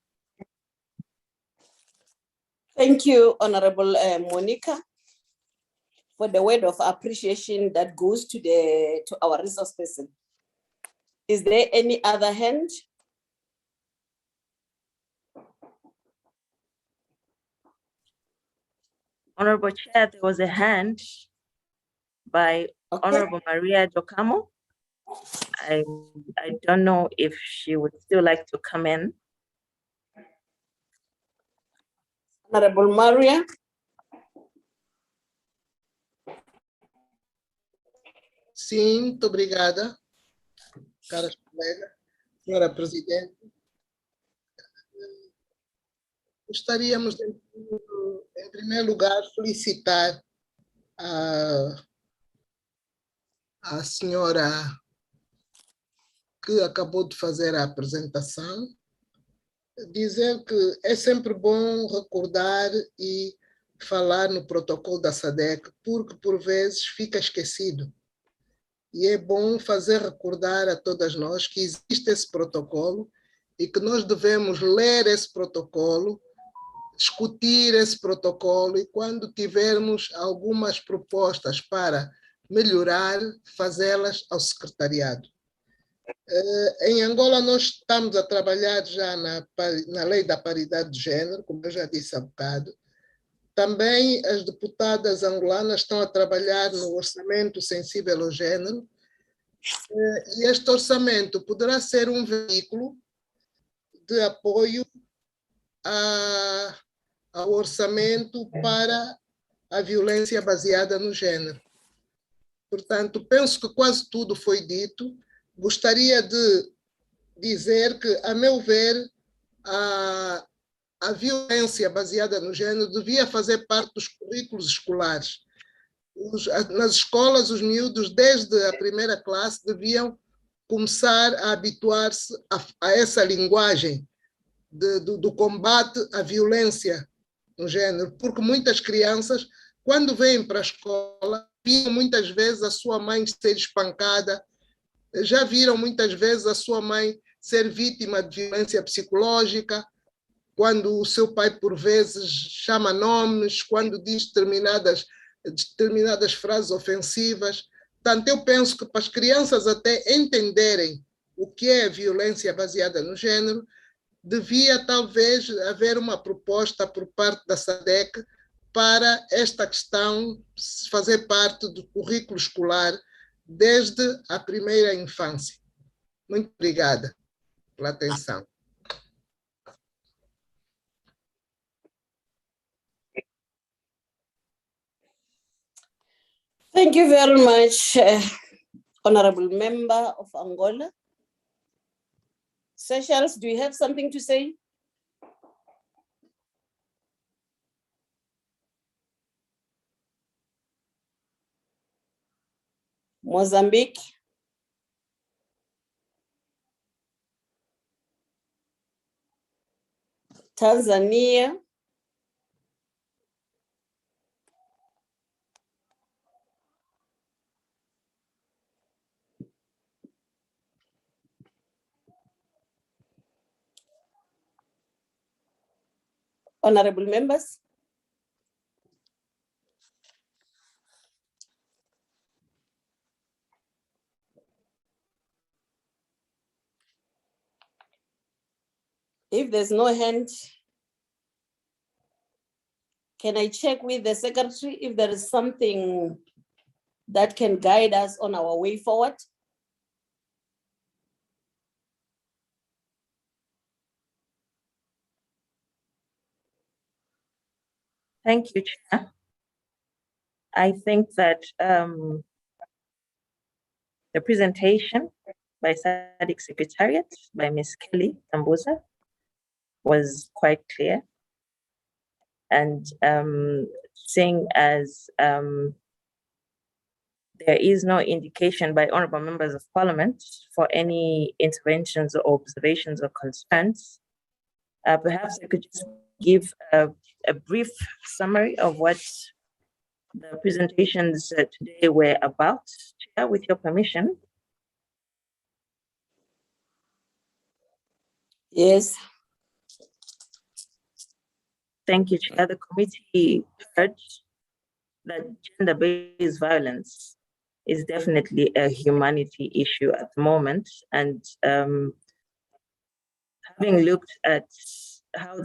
Thank you, Honorable Monica, for the word of appreciation that goes to our resource person. Is there any other hand? Honorable Chair, there was a hand by Honorable Maria Jokamo. I don't know if she would still like to come in. Honorable Maria. Sim, muito obrigada, caras colegas, senhora Presidente. Gostaríamos, em primeiro lugar, felicitar a senhora que acabou de fazer a apresentação, dizer que é sempre bom recordar e falar no protocolo da Sadaq, porque por vezes fica esquecido. E é bom fazer recordar a todas nós que existe esse protocolo e que nós devemos ler esse protocolo, discutir esse protocolo e quando tivermos algumas propostas para melhorar, fazê-las ao secretariado. Em Angola nós estamos a trabalhar já na lei da paridade de género, como eu já disse há bocado. Também as deputadas angolanas estão a trabalhar no orçamento sensível ao género. E este orçamento poderá ser um veículo de apoio ao orçamento para a violência baseada no género. Portanto, penso que quase tudo foi dito. Gostaria de dizer que, a meu ver, a violência baseada no género devia fazer parte dos currículos escolares. Nas escolas, os miúdos, desde a primeira classe, deviam começar a habituar-se a essa linguagem do combate à violência no género, porque muitas crianças, quando vêm para a escola, viram muitas vezes a sua mãe ser espancada, já viram muitas vezes a sua mãe ser vítima de violência psicológica, quando o seu pai, por vezes, chama nomes, quando diz determinadas frases ofensivas. Portanto, eu penso que para as crianças até entenderem o que é a violência baseada no género, devia talvez haver uma proposta por parte da Sadaq para esta questão fazer parte do currículo escolar desde a primeira infância. Muito obrigada pela atenção. Thank you very much, Honorable Member of Angola. Seychelles, do you have something to say? Mozambique. Tanzania. Honorable members. If there's no hand, can I check with the secretary if there is something that can guide us on our way forward? Thank you, Chair. I think that the presentation by Sadaq Secretariat, by Ms. Kelly Tambuza, was quite clear. And seeing as there is no indication by honorable members of parliament for any interventions or observations or concerns. Perhaps I could just give a brief summary of what the presentations today were about, Chair, with your permission. Yes. Thank you, Chair. The committee heard that gender-based violence is definitely a humanity issue at the moment. And having looked at how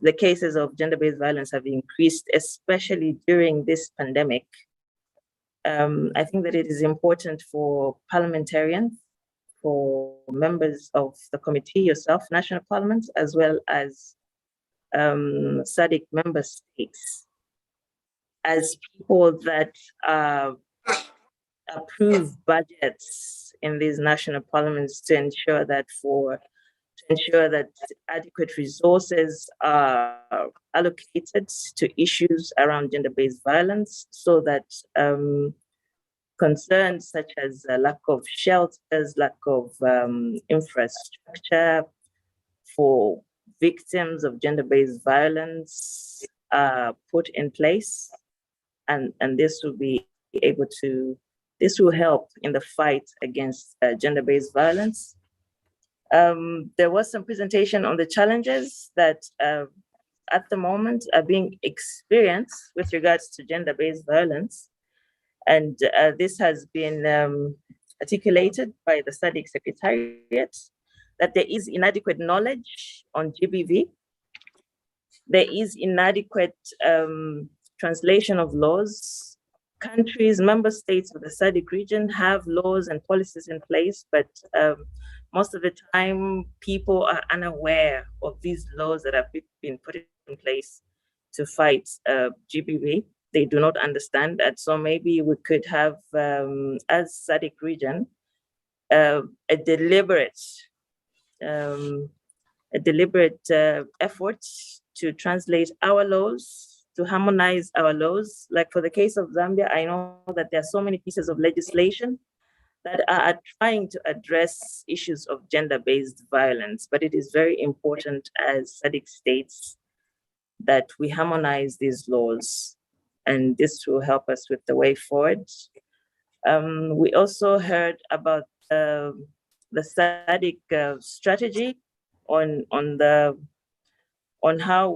the cases of gender-based violence have increased, especially during this pandemic, I think that it is important for parliamentarians, for members of the committee, yourself, national parliaments, as well as Sadaq member states, as people that approve budgets in these national parliaments to ensure that adequate resources are allocated to issues around gender-based violence, so that concerns such as lack of shelters, lack of infrastructure for victims of gender-based violence are put in place, and this will help in the fight against gender-based violence. There was some presentation on the challenges that at the moment are being experienced with regards to gender-based violence. And this has been articulated by the Sadaq Secretariat, that there is inadequate knowledge on GBV. There is inadequate translation of laws. Countries, member states of the Sadaq region have laws and policies in place, but most of the time people are unaware of these laws that have been put in place to fight GBV. They do not understand that. So maybe we could have, as Sadaq region, a deliberate effort to translate our laws, to harmonize our laws. Like for the case of Zambia, I know that there are so many pieces of legislation that are trying to address issues of gender-based violence, but it is very important, as Sadaq states, that we harmonize these laws, and this will help us with the way forward. We also heard about the Sadaq strategy on how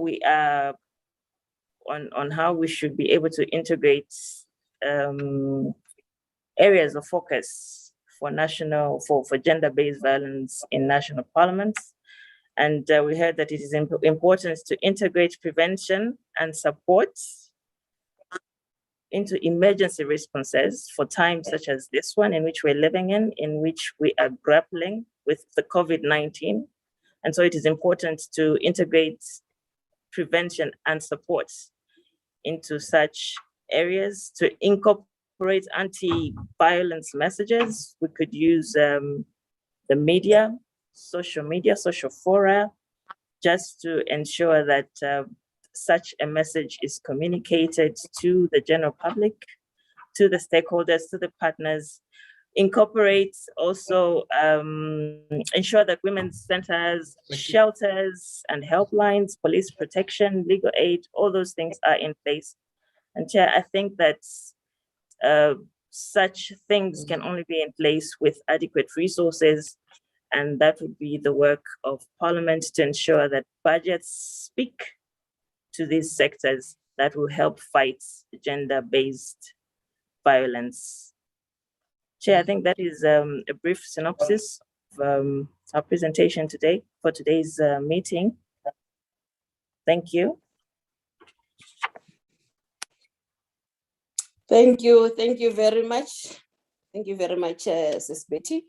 we should be able to integrate areas of focus for gender-based violence in national parliaments. And we heard that it is important to integrate prevention and support into emergency responses for times such as this one in which we're living in which we are grappling with the COVID-19. And so it is important to integrate prevention and support into such areas, to incorporate anti-violence messages. We could use the media, social fora, just to ensure that such a message is communicated to the general public, to the stakeholders, to the partners. Incorporate also, ensure that women's centers, shelters and helplines, police protection, legal aid, all those things are in place. And Chair, I think that such things can only be in place with adequate resources, and that would be the work of Parliament to ensure that budgets speak to these sectors that will help fight gender-based violence. Chair, I think that is a brief synopsis of our presentation today for today's meeting. Thank you. Thank you very much. Thank you very much, Sis Betty.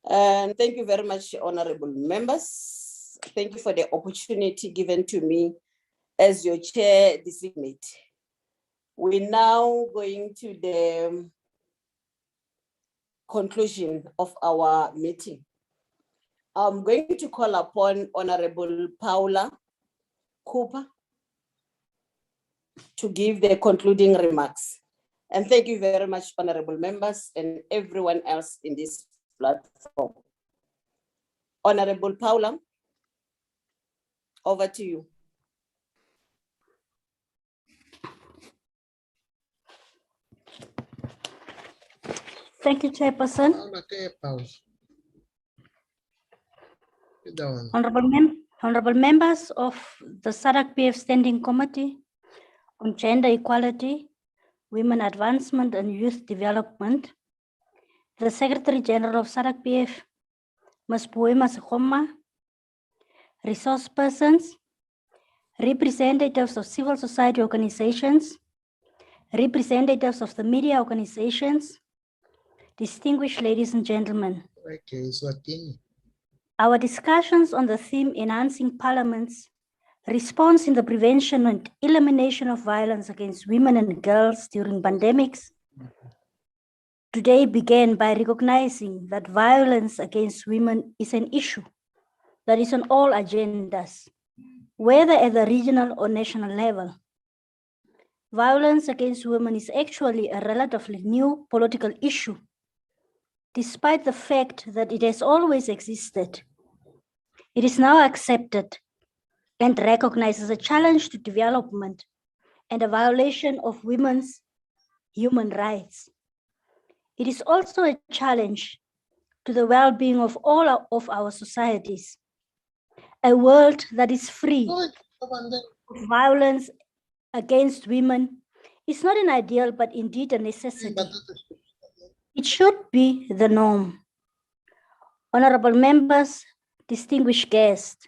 And thank you very much, honorable members. Thank you for the opportunity given to me as your chair designate. We're now going to the conclusion of our meeting. I'm going to call upon Honorable Paula Cooper to give the concluding remarks. And thank you very much, honorable members and everyone else in this platform. Honorable Paula, over to you. Thank you, Chairperson. Honorable members of the Sadaq PF Standing Committee on Gender Equality, Women Advancement and Youth Development, the Secretary General of Sadaq PF, Ms. Poema Sekoma, resource persons, representatives of civil society organizations, representatives of the media organizations, distinguished ladies and gentlemen. Our discussions on the theme enhancing Parliament's response in the prevention and elimination of violence against women and girls during pandemics today began by recognizing that violence against women is an issue that is on all agendas, whether at the regional or national level. Violence against women is actually a relatively new political issue, despite the fact that it has always existed. It is now accepted and recognized as a challenge to development and a violation of women's human rights. It is also a challenge to the well-being of all of our societies. A world that is free of violence against women is not an ideal, but indeed a necessity. It should be the norm. Honorable members, distinguished guests,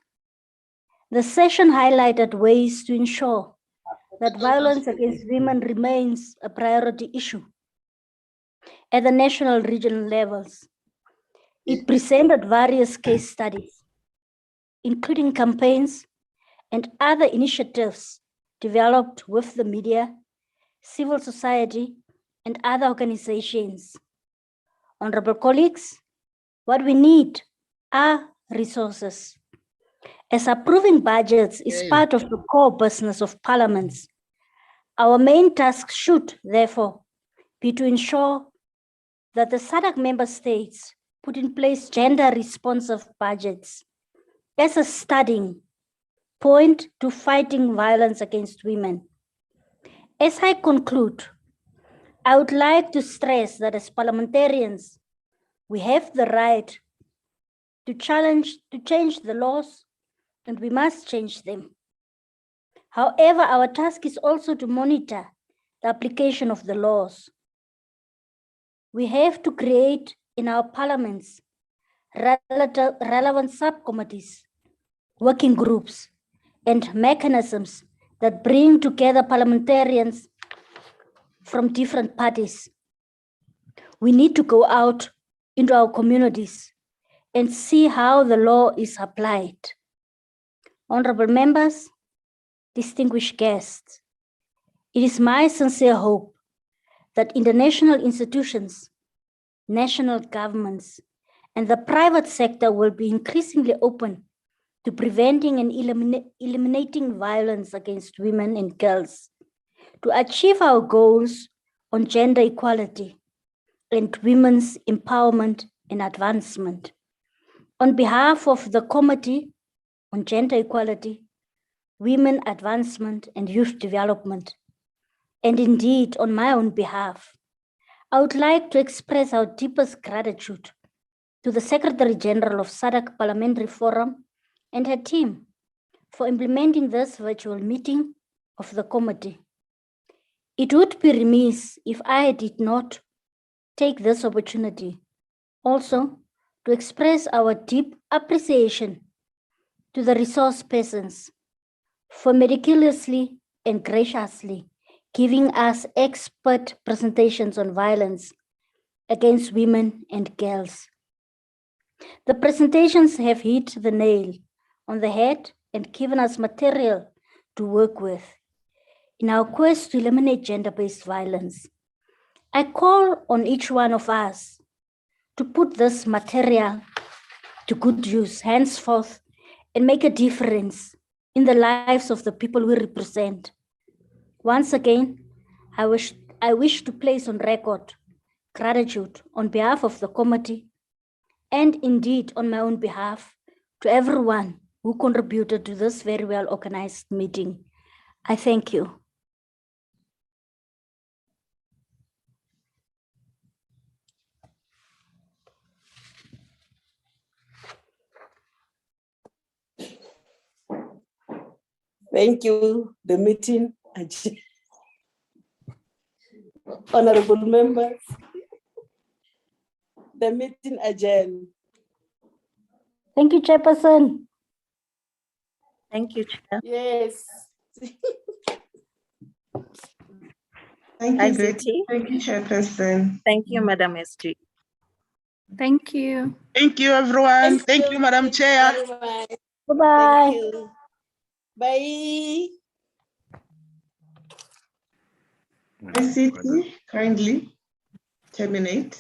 the session highlighted ways to ensure that violence against women remains a priority issue at the national, regional levels. It presented various case studies, including campaigns and other initiatives developed with the media, civil society, and other organizations. Honorable colleagues, what we need are resources. As approving budgets is part of the core business of parliaments, our main task should, therefore, be to ensure that the Sadaq member states put in place gender-responsive budgets as a starting point to fighting violence against women. As I conclude, I would like to stress that as parliamentarians, we have the right to change the laws, and we must change them. However, our task is also to monitor the application of the laws. We have to create in our parliaments relevant subcommittees, working groups, and mechanisms that bring together parliamentarians from different parties. We need to go out into our communities and see how the law is applied. Honorable members, distinguished guests, it is my sincere hope that international institutions, national governments, and the private sector will be increasingly open to preventing and eliminating violence against women and girls to achieve our goals on gender equality and women's empowerment and advancement. On behalf of the Committee on Gender Equality, Women Advancement and Youth Development, and indeed on my own behalf, I would like to express our deepest gratitude to the Secretary General of Sadaq Parliamentary Forum and her team for implementing this virtual meeting of the committee. It would be remiss if I did not take this opportunity also to express our deep appreciation to the resource persons for meticulously and graciously giving us expert presentations on violence against women and girls. The presentations have hit the nail on the head and given us material to work with in our quest to eliminate gender-based violence. I call on each one of us to put this material to good use henceforth and make a difference in the lives of the people we represent. Once again, I wish I wish to place on record gratitude on behalf of the committee and indeed on my own behalf to everyone who contributed to this very well organized meeting. I thank you. Thank you. The meeting adjourned. Honorable members, the meeting adjourned. Thank you, Chairperson. Thank you, Chair. Yes. Thank Hi, you, Ziti. Thank you, Chairperson. Thank you, Madam SG. Thank you. Thank you, everyone. Thank you, Madam Chair. Bye-bye. Thank you. Bye. ICT, kindly terminate.